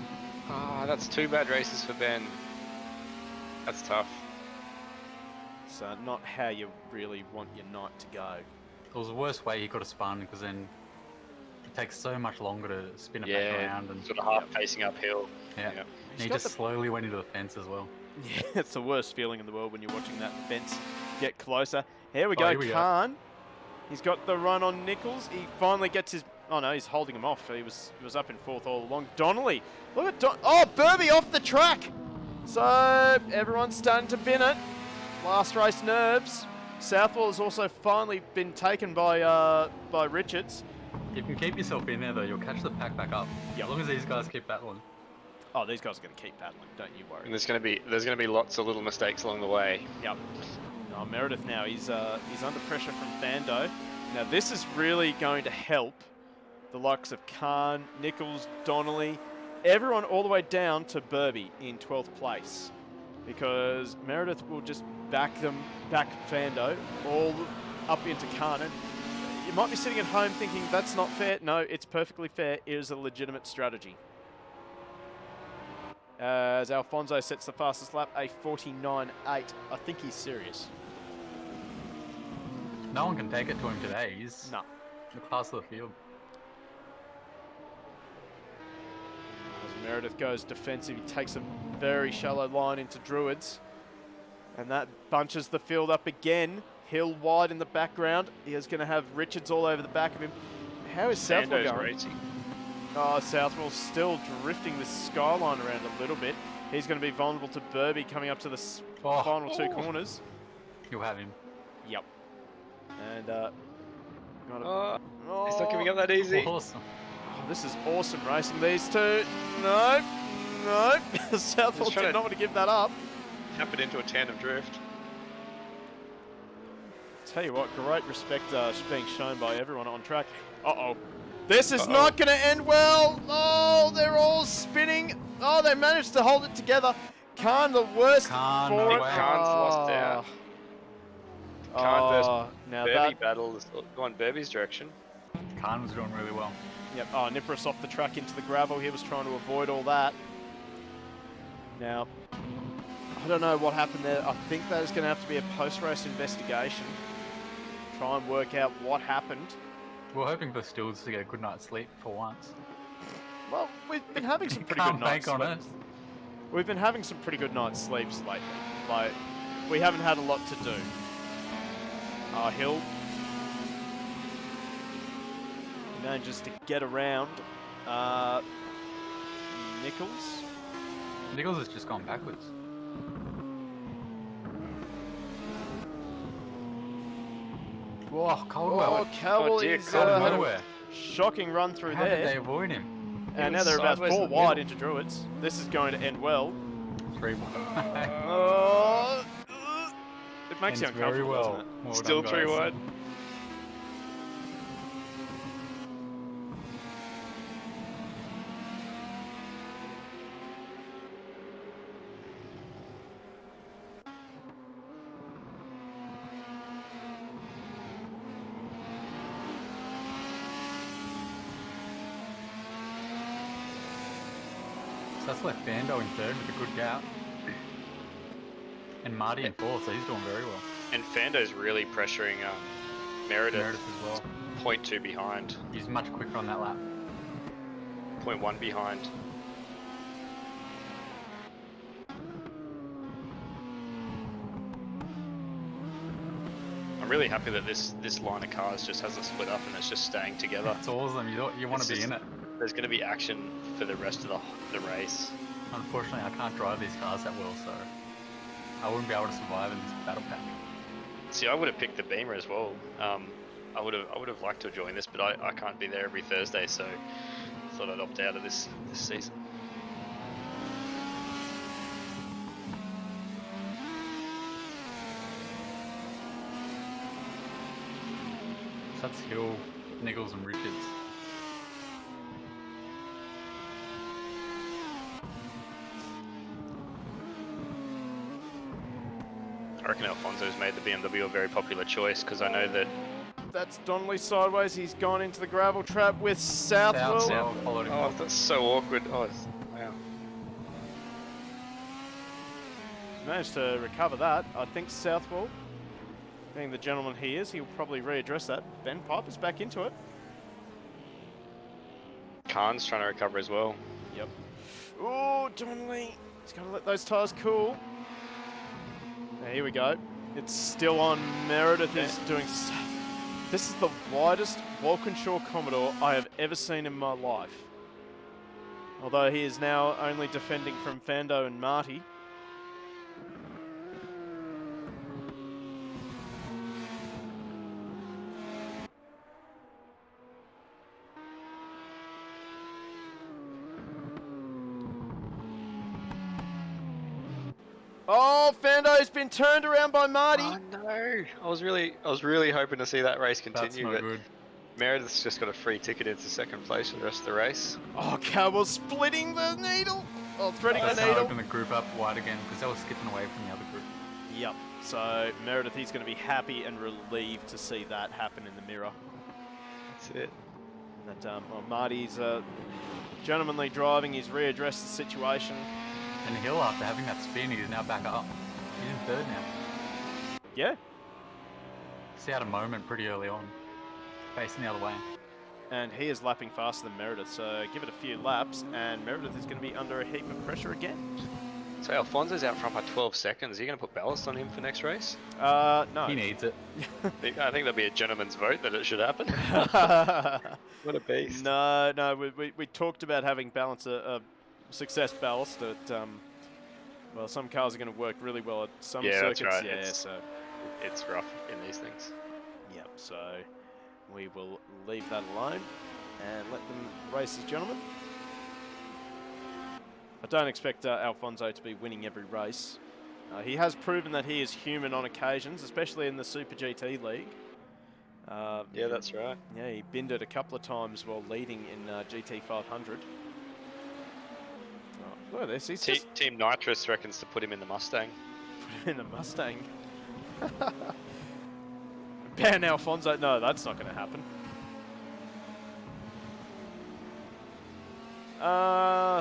Ah, that's 2 bad races for Ben. That's tough. So not how you really want your night to go. It was the worst way he could have spun because then it takes so much longer to spin it back Yeah, around. And sort of half facing uphill. yeah. Yeah. And he just slowly went into the fence as well. Yeah, it's the worst feeling in the world when you're watching that fence get closer. Here we Oh, go, here we go. Khan. He's got the run on Nichols. He finally gets his... Oh no, he's holding him off. He was up in fourth all along. Donnelly. Look at Oh, Burby off the track. So everyone's starting to bin it. Last race nerves. Southwell has also finally been taken by Richards. You can keep yourself in there though. You'll catch the pack back up. Yep. As long as these guys keep battling. Oh, these guys are going to keep battling. Don't you worry. And there's gonna be lots of little mistakes along the way. Yep. Oh, Meredith now, he's under pressure from Fando. Now this is really going to help the likes of Khan, Nichols, Donnelly, everyone all the way down to Burby in 12th place. Because Meredith will just back Fando all up into Khan. And you might be sitting at home thinking that's not fair. No, it's perfectly fair. It is a legitimate strategy. As Alfonso sets the fastest lap, a 49.8. I think he's serious. No one can take it to him today. He's No. the class of the field. As Meredith goes defensive, he takes a very shallow line into Druids. And that bunches the field up again. Hill wide in the background. He is going to have Richards all over the back of him. How is Southwell Fando's going? racing. Oh, Southwell's still drifting this skyline around a little bit. He's going to be vulnerable to Burby coming up to the final two corners. You'll have him. Yep. And He's not giving up that easy. Awesome. Oh, this is awesome racing. These two. No. Southwell did not want to give that up. Tap it into a tandem drift. Tell you what, great respect being shown by everyone on track. Uh-oh. This is not going to end well. Oh, they're all spinning. Oh, they managed to hold it together. Khan, the worst Khan, for no it. way. Khan's lost out. Khan versus now Burby that, battle is going Burby's direction. Khan was doing really well. Yep. Oh, Nipris off the track into the gravel. He was trying to avoid all that. Now, I don't know what happened there. I think there's going to have to be a post-race investigation. Try and work out what happened. We're hoping for Stills to get a good night's sleep for once. Well, we've been having some pretty Can't good night's bank on sleeps. We've been having some pretty good night's sleeps lately. Like, we haven't had a lot to do. Hill manages to get around Nichols. Nichols has just gone backwards. Whoa, Caldwell. Oh, Caldwell dear is Out of had a nowhere. shocking run through How did they there. avoid him? And now was they're about sideways 4 in the wide middle. into Druids. This is going to end well. 3-1. Oh, it makes you Ends very uncomfortable, well. doesn't it? Well Still done, 3 guys. wide. So that's left Bando in third with a good gap. And Marty in fourth, so he's doing very well. And Fando's really pressuring Meredith. Meredith as well. 0.2 behind. He's much quicker on that lap. 0.1 behind. I'm really happy that this line of cars just hasn't split up and it's just staying together. That's awesome. You want It's to be just- in it. There's going to be action for the rest of the race. Unfortunately, I can't drive these cars that well, so I wouldn't be able to survive in this battle pack. See, I would have picked the Beamer as well. I would have liked to join this, but I can't be there every Thursday, so I thought I'd opt out of this season. So that's Hill, Nichols, and Richards. I reckon Alfonso's made the BMW a very popular choice because I know that. That's Donnelly sideways. He's gone into the gravel trap with Southwell. Southwell followed him. Oh, that's so awkward. Oh, wow. managed to recover that. I think Southwell, being the gentleman he is, he'll probably readdress that. Ben Piper's back into it. Khan's trying to recover as well. Yep. Oh, Donnelly. He's got to let those tyres cool. Now, here we go. It's still on. Meredith is doing... This is the widest Walkinshaw Commodore I have ever seen in my life. Although he is now only defending from Fando and Marty. Oh, Fando's been turned around by Marty. Oh no! I was really hoping to see that race continue, That's no but good. Meredith's just got a free ticket into second place for the rest of the race. Oh, Cowbell's splitting the needle. Oh, threading the Let's needle. open the group up wide again because they were skipping away from the other group. Yep. So Meredith, he's going to be happy and relieved to see that happen in the mirror. That's it. That well, Marty's gentlemanly driving. He's readdressed the situation. And Hill, after having that spin, he's now back up. He's in third now. Yeah. He had a moment pretty early on, facing the other way. And he is lapping faster than Meredith, so give it a few laps, and Meredith is going to be under a heap of pressure again. So Alfonso's out front by 12 seconds. Are you going to put ballast on him for next race? No. He needs it. I think there'll be a gentleman's vote that it should happen. What a beast. No, we talked about having balance a success ballast at, well, some cars are going to work really well at some circuits. That's right. Yeah, so. It's rough in these things. Yep, so we will leave that alone and let them race as gentlemen. I don't expect Alfonso to be winning every race. He has proven that he is human on occasions, especially in the Super GT League. Yeah, that's right. Yeah, he binned it a couple of times while leading in GT 500. Oh, look at this. He's just Team Nitrous reckons to put him in the Mustang. put him in the Mustang. Ban Alfonso. No, that's not going to happen.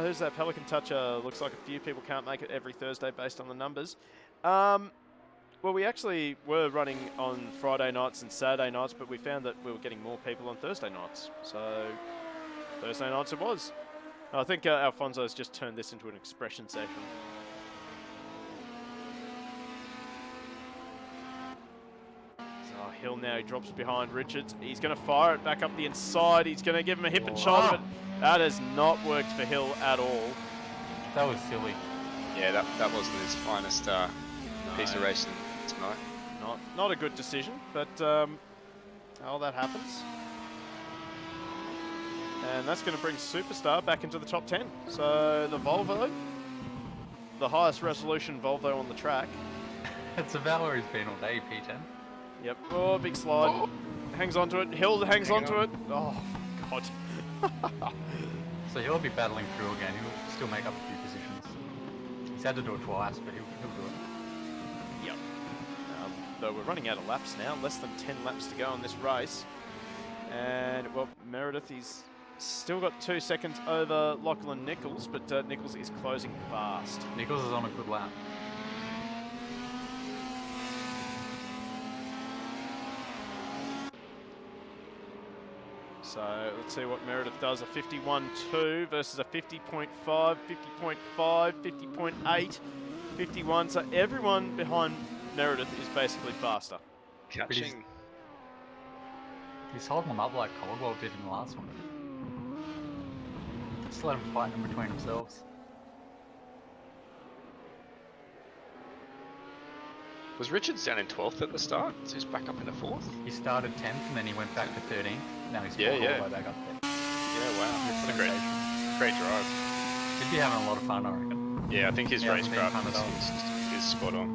Who's that Pelican Toucher? Looks like a few people can't make it every Thursday based on the numbers. Well, we actually were running on Friday nights and Saturday nights, but we found that we were getting more people on Thursday nights. So Thursday nights it was. I think Alfonso's just turned this into an expression session. Hill now, he drops behind Richards. He's going to fire it back up the inside. He's going to give him a hip and shoulder, but that has not worked for Hill at all. That was silly. Yeah, that wasn't his finest piece of racing tonight. Not a good decision, but oh, that happens. And that's going to bring Superstar back into the top 10. So the Volvo, the highest resolution Volvo on the track. It's about where he's been all day, P10. Yep. Oh, big slide. Oh. Hangs onto it. Hill hangs onto it. Oh, God. So he'll be battling through again. He'll still make up a few positions. He's had to do it twice, but he'll do it. Yep. Though we're running out of laps now. Less than 10 laps to go on this race. And, well, Meredith, he's still got 2 seconds over Lachlan Nichols, but Nichols is closing fast. Nichols is on a good lap. So let's see what Meredith does. A 51.2 versus a 50.5, 50.5, 50.8, 51. So everyone behind Meredith is basically faster. Catching. He's holding them up like Caldwell did in the last one. Just let them fight in between themselves. Was Richards down in 12th at the start? So he's back up into 4th? He started 10th and then he went back to 13th. Now he's Yeah, all yeah. the way back up there. Yeah, wow. It's What a sensation. great drive. He'd be having a lot of fun, I reckon. Yeah, I think his He hasn't been racecraft fun at all. is spot on.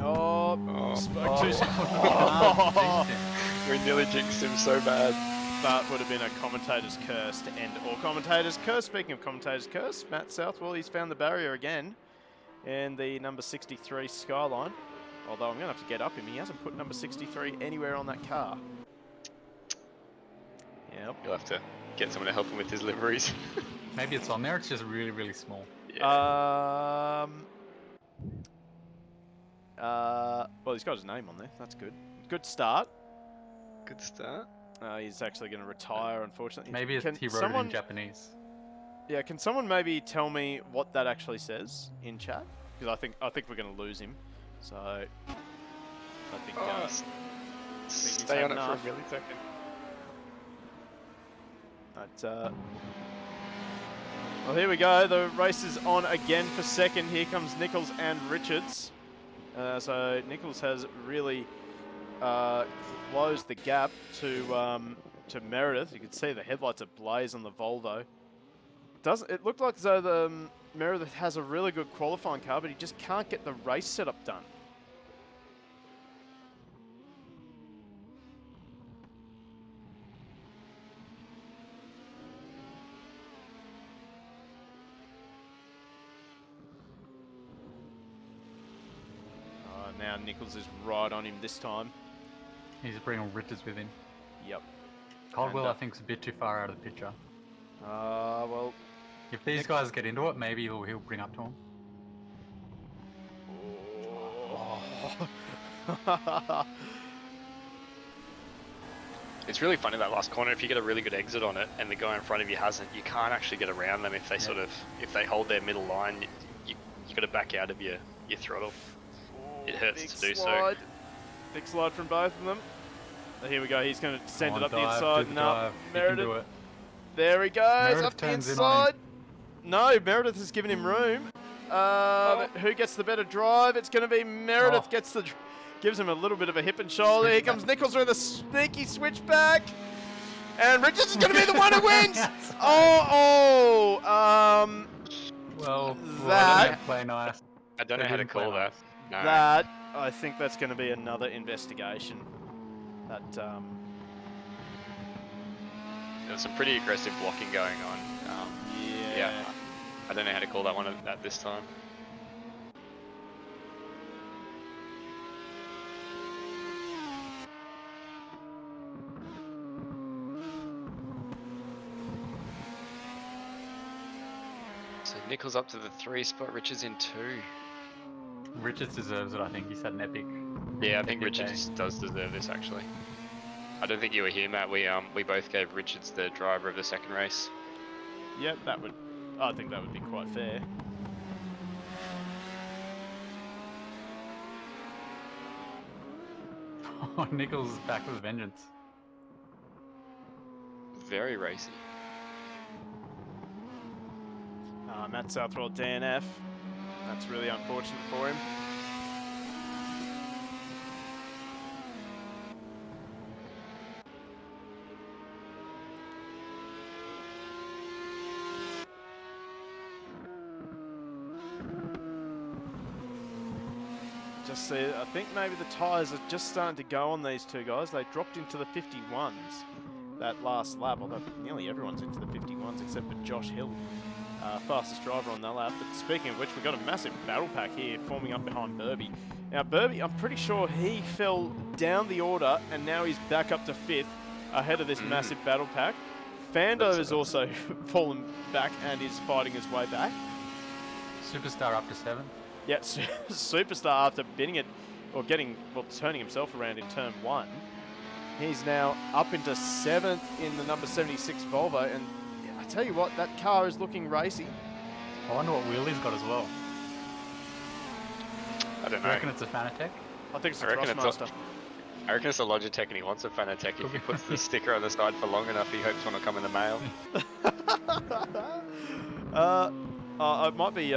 Oh, spoke too soon. Oh, We nearly jinxed him so bad. That would have been a commentator's curse to end all commentators' curse. Speaking of commentators' curse, Matt Southwell, he's found the barrier again in the number 63 Skyline. Although I'm going to have to get up him. He hasn't put number 63 anywhere on that car. Yep. You'll have to get someone to help him with his liveries. Maybe it's on there, it's just really, really small. Yeah. Well, he's got his name on there. That's good. Good start. Good start. He's actually going to retire, unfortunately. Maybe he wrote it in Japanese. Yeah, can someone maybe tell me what that actually says in chat? Because I think we're going to lose him. So I think. Stay on it for a millisecond. But, well, here we go. The race is on again for second. Here comes Nichols and Richards. So Nichols has really closed the gap to Meredith. You can see the headlights ablaze on the Volvo. It looked like as though the Meredith has a really good qualifying car, but he just can't get the race setup done. Now Nichols is right on him this time. He's bringing Richards with him. Yep. Caldwell, I think, is a bit too far out of the picture. Well... If these guys get into it, maybe he'll bring up to him. Oh. It's really funny that last corner. If you get a really good exit on it and the guy in front of you hasn't, you can't actually get around them if they if they hold their middle line. You got to back out of your throttle. It hurts to do so. Big slide from both of them. Here we go. He's going to send it up the inside. No, dive. Meredith. There he goes. Meredith up the turns inside. No, Meredith has given him room. Who gets the better drive? It's going to be Meredith gives him a little bit of a hip and shoulder. Here comes Nichols with a sneaky switchback. And Richards is going to be the one who wins. Well, that. Play nice. I don't know how to call that. No. That, I think that's going to be another investigation. That, There's some pretty aggressive blocking going on. Yeah. I don't know how to call that one at this time. So Nichols up to the 3 spot, Richards in 2. Richards deserves it, I think. He's had an epic. Yeah, I think Richards does deserve this actually. I don't think you were here, Matt. We both gave Richards the driver of the second race. Yep, I think that would be quite fair. Oh, Nichols is back with a vengeance. Very racy. Matt Southwell DNF. That's really unfortunate for him. Just see, I think maybe the tyres are just starting to go on these two guys. They dropped into the 51s that last lap, although nearly everyone's into the 51s except for Josh Hill. Fastest driver on that lap. But speaking of which, we've got a massive battle pack here forming up behind Burby. Now Burby, I'm pretty sure he fell down the order and now he's back up to 5th ahead of this massive battle pack. Fando has also fallen back and is fighting his way back. Superstar up to 7th. Yeah, Superstar after bidding it, or turning himself around in turn 1. He's now up into 7th in the number 76 Volvo, and I tell you what, that car is looking racy. I wonder what wheel he's got as well. I don't know. I reckon it's a Fanatec? I think it's a Crossmaster. I reckon it's a Logitech and he wants a Fanatec. If he puts the sticker on the side for long enough, he hopes one will come in the mail. It might be,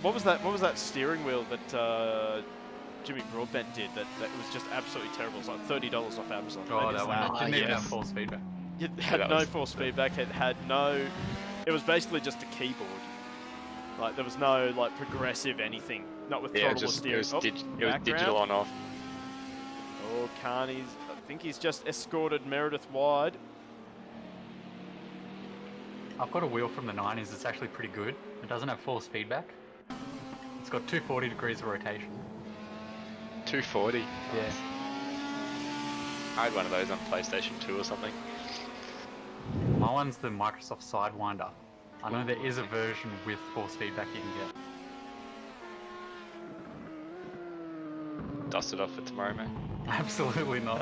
what was that steering wheel that Jimmy Broadbent did that was just absolutely terrible? It's like $30 off Amazon. Oh, that one didn't even have force feedback. It had no force feedback. It had no. It was basically just a keyboard. Like there was no like progressive anything. Not with throttle or steering. It was digital on off. Oh, Carney's. I think he's just escorted Meredith wide. I've got a wheel from the 90s. It's actually pretty good. It doesn't have force feedback. It's got 240 degrees of rotation. 240? Yeah. I had one of those on PlayStation 2 or something. My one's the Microsoft Sidewinder. I know there is a version with force feedback you can get. dust it off for tomorrow, mate. Absolutely not,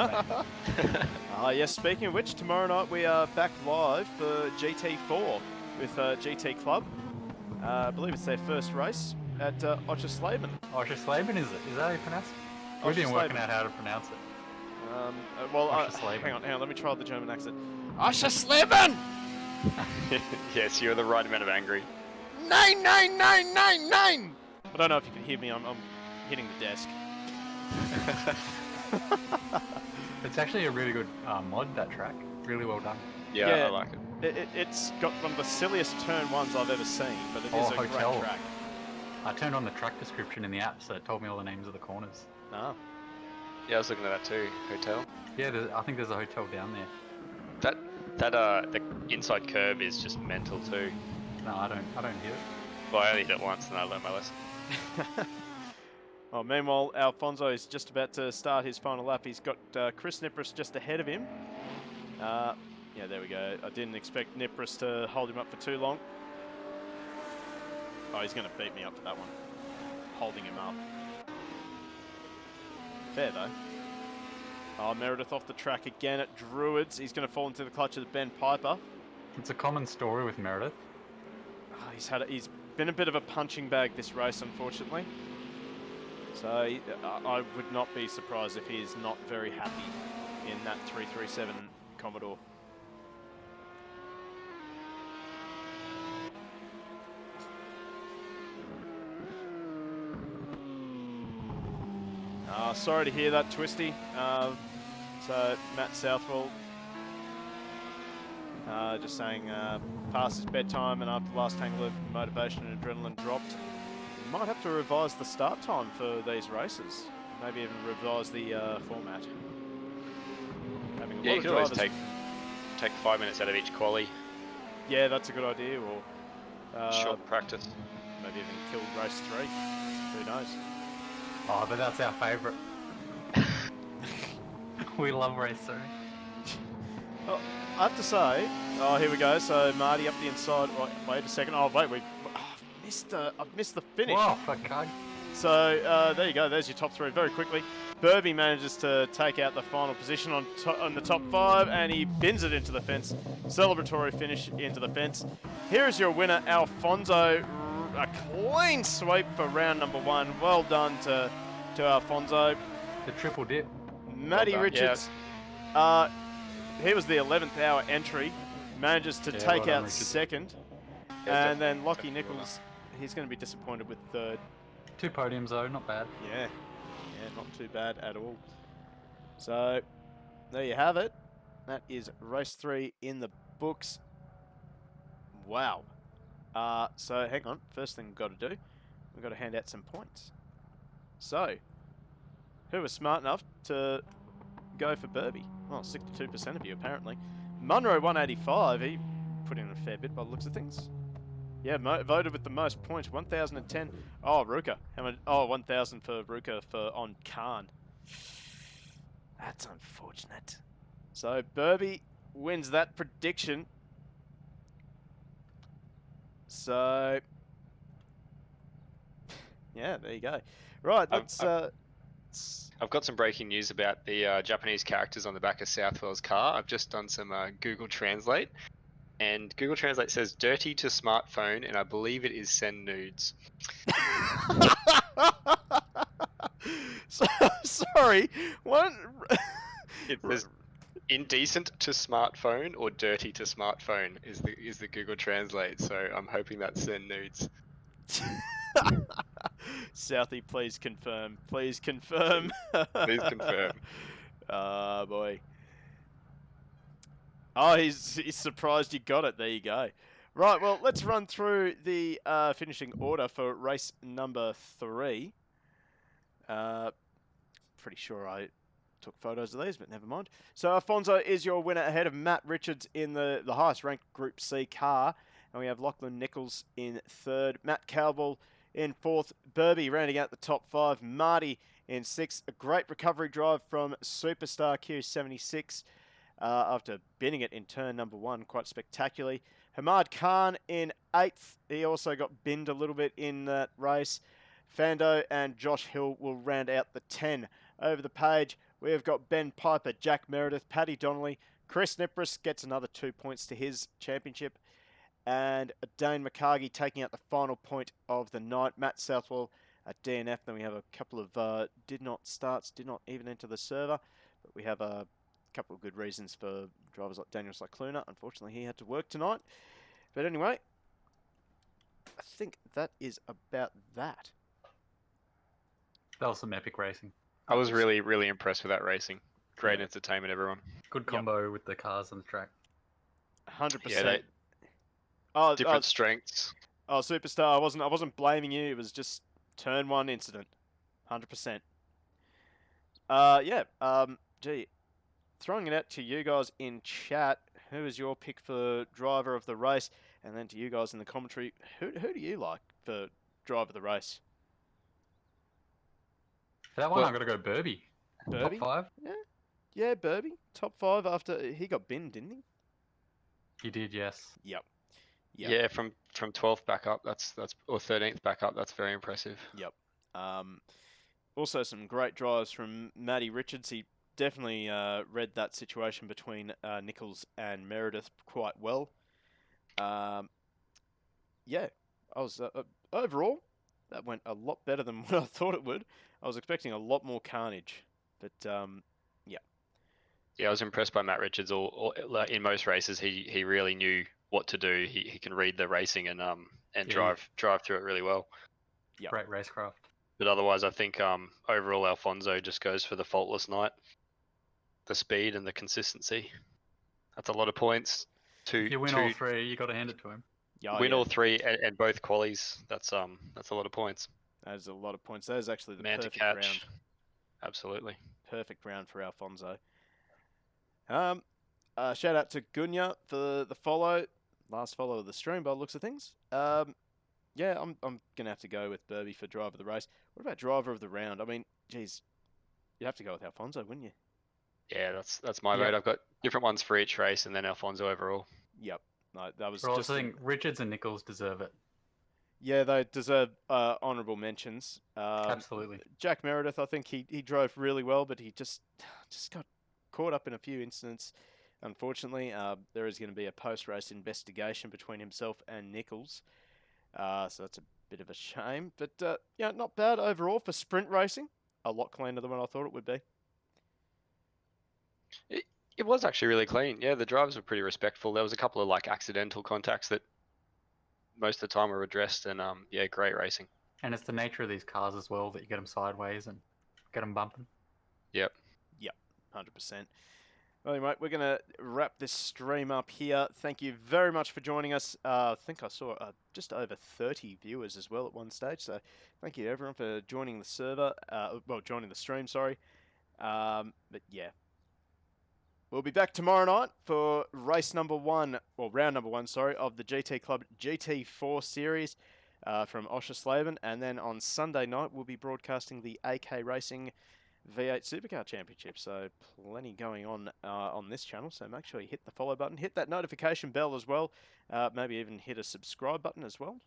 mate. Yes, speaking of which, tomorrow night we are back live for GT4 with GT Club. I believe it's their first race at Oschersleben. Oschersleben, is it? Is that how you pronounce it? We've been working out how to pronounce it. Hang on, let me try the German accent. Oschersleben! Yes, you're the right amount of angry. 99999! I don't know if you can hear me, I'm hitting the desk. It's actually a really good mod, that track. Really well done. Yeah, I like it. It's got one of the silliest turn ones I've ever seen, but it is a great track. I turned on the track description in the app, so it told me all the names of the corners. Ah. Yeah, I was looking at that too. Hotel. Yeah, I think there's a hotel down there. The inside curve is just mental too. No, I don't hit it. Well, I only hit it once and I learned my lesson. Oh, meanwhile, Alfonso is just about to start his final lap. He's got Chris Nipris just ahead of him. Yeah, there we go. I didn't expect Nipris to hold him up for too long. Oh, he's going to beat me up for that one. Holding him up. Fair, though. Oh, Meredith off the track again at Druids. He's going to fall into the clutch of Ben Piper. It's a common story with Meredith. Oh, he's been a bit of a punching bag this race, unfortunately. So I would not be surprised if he is not very happy in that 337 Commodore. Sorry to hear that, Twisty. So Matt Southwell just saying past his bedtime and after the last tangle of motivation and adrenaline dropped. Might have to revise the start time for these races. Maybe even revise the format. Yeah, you could always take 5 minutes out of each quali. Yeah, that's a good idea. Or short practice. Maybe even kill race 3. Who knows? Oh, but that's our favourite. We love race 3. Oh, I have to say, oh, here we go. So Marty up the inside. Wait a second. Oh, wait, I've missed the finish. Oh, fuck, God. So there you go. There's your top 3 very quickly. Burby manages to take out the final position on the top 5, and he bins it into the fence. Celebratory finish into the fence. Here is your winner, Alfonso. A clean sweep for round number 1. Well done to Alfonso. The triple dip. Matty Richards. Yeah. He was the 11th hour entry. Manages to take out Richards. second. Yeah, and then Lockie Nichols, he's going to be disappointed with third. 2 podiums though, not bad. Yeah, not too bad at all. So, there you have it. That is race 3 in the books. Wow. So, hang on. First thing we've got to do, we've got to hand out some points. So, who was smart enough to go for Burby? Well, 62% of you, apparently. Munro, 185. He put in a fair bit by the looks of things. Yeah, voted with the most points, 1,010. Oh, Ruka. How many? Oh, 1,000 for Ruka on Khan. That's unfortunate. So Burby wins that prediction. So, yeah, there you go. Right, let's... I've got some breaking news about the Japanese characters on the back of Southwell's car. I've just done some Google Translate. And Google Translate says dirty to smartphone, and I believe it is send nudes. Sorry, what? It says indecent to smartphone or dirty to smartphone is the Google Translate. So I'm hoping that's send nudes. Southie, please confirm. Please confirm. Please confirm. Oh, boy. Oh, he's surprised you got it. There you go. Right, well, let's run through the finishing order for race number 3. Pretty sure I took photos of these, but never mind. So Alfonso is your winner ahead of Matt Richards in the highest ranked Group C car. And we have Lachlan Nichols in 3rd, Matt Cowbell in 4th, Burby rounding out the top 5, Marty in 6th. A great recovery drive from Superstar Q76 after binning it in turn number 1 quite spectacularly. Hamad Khan in 8th. He also got binned a little bit in that race. Fando and Josh Hill will round out the 10. Over the page, we have got Ben Piper, Jack Meredith, Paddy Donnelly, Chris Nipris gets another 2 points to his championship, and Dane McCargy taking out the final point of the night. Matt Southwell at DNF. Then we have a couple of did not even enter the server, but we have a couple of good reasons for drivers like Daniel Cycluna. Unfortunately, he had to work tonight. But anyway, I think that is about that. That was some epic racing. I was really, really impressed with that racing. Great Yeah. entertainment, everyone. Good combo with the cars on the track. 100%. Yeah, different strengths. Oh, Superstar, I wasn't blaming you. It was just turn one incident. 100%. Gee, throwing it out to you guys in chat, who is your pick for driver of the race? And then to you guys in the commentary, who do you like for driver of the race? For that one, I've got to go Burby. Burby? Top 5? Yeah, Burby. Top 5 after he got binned, didn't he? He did, yes. Yep. Yeah, from 12th back up, that's or 13th back up, that's very impressive. Yep. Also some great drives from Matty Richards. He definitely read that situation between Nichols and Meredith quite well. Yeah, I was overall that went a lot better than what I thought it would. I was expecting a lot more carnage, but Yeah, I was impressed by Matt Richards. Like in most races, he really knew what to do. He can read the racing and drive through it really well. Yep. Great racecraft. But otherwise, I think overall Alfonso just goes for the faultless night, the speed and the consistency. That's a lot of points. If you win all 3, you got to hand it to him. Win all 3 and both qualies. That's a lot of points. That is a lot of points. That is actually the Man perfect to catch. round. Absolutely. Perfect round for Alfonso. Shout out to Gunya for the follow. Last follow of the stream by the looks of things. Yeah, I'm gonna have to go with Burby for driver of the race. What about driver of the round? I mean, geez, you'd have to go with Alfonso, wouldn't you? Yeah, that's my vote. I've got different ones for each race, and then Alfonso overall. Yep. No, that was Well, just. I think Richards and Nichols deserve it. Yeah, they deserve honourable mentions. Absolutely. Jack Meredith, I think he drove really well, but he just got caught up in a few incidents. Unfortunately, there is going to be a post-race investigation between himself and Nichols. So that's a bit of a shame. But, yeah, not bad overall for sprint racing. A lot cleaner than what I thought it would be. It was actually really clean. Yeah, the drivers were pretty respectful. There was a couple of accidental contacts that most of the time were addressed, and yeah, great racing. And it's the nature of these cars as well that you get them sideways and get them bumping. Yep. 100%. Well, anyway, we're going to wrap this stream up here. Thank you very much for joining us. I think I saw just over 30 viewers as well at one stage. So thank you everyone for joining the server. Joining the stream, sorry. But yeah. We'll be back tomorrow night for round number one, of the GT Club GT4 series from Oschersleben. And then on Sunday night, we'll be broadcasting the AK Racing V8 Supercar Championship. So plenty going on this channel. So make sure you hit the follow button, hit that notification bell as well. Maybe even hit a subscribe button as well.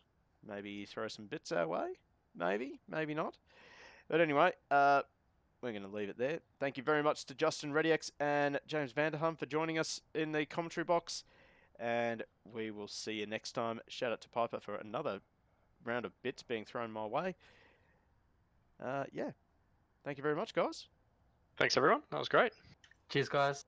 Maybe throw some bits our way. Maybe not. But anyway, we're going to leave it there. Thank you very much to Justin Rediex and James Vanderham for joining us in the commentary box. And we will see you next time. Shout out to Piper for another round of bits being thrown my way. Yeah. Thank you very much, guys. Thanks, everyone. That was great. Cheers, guys.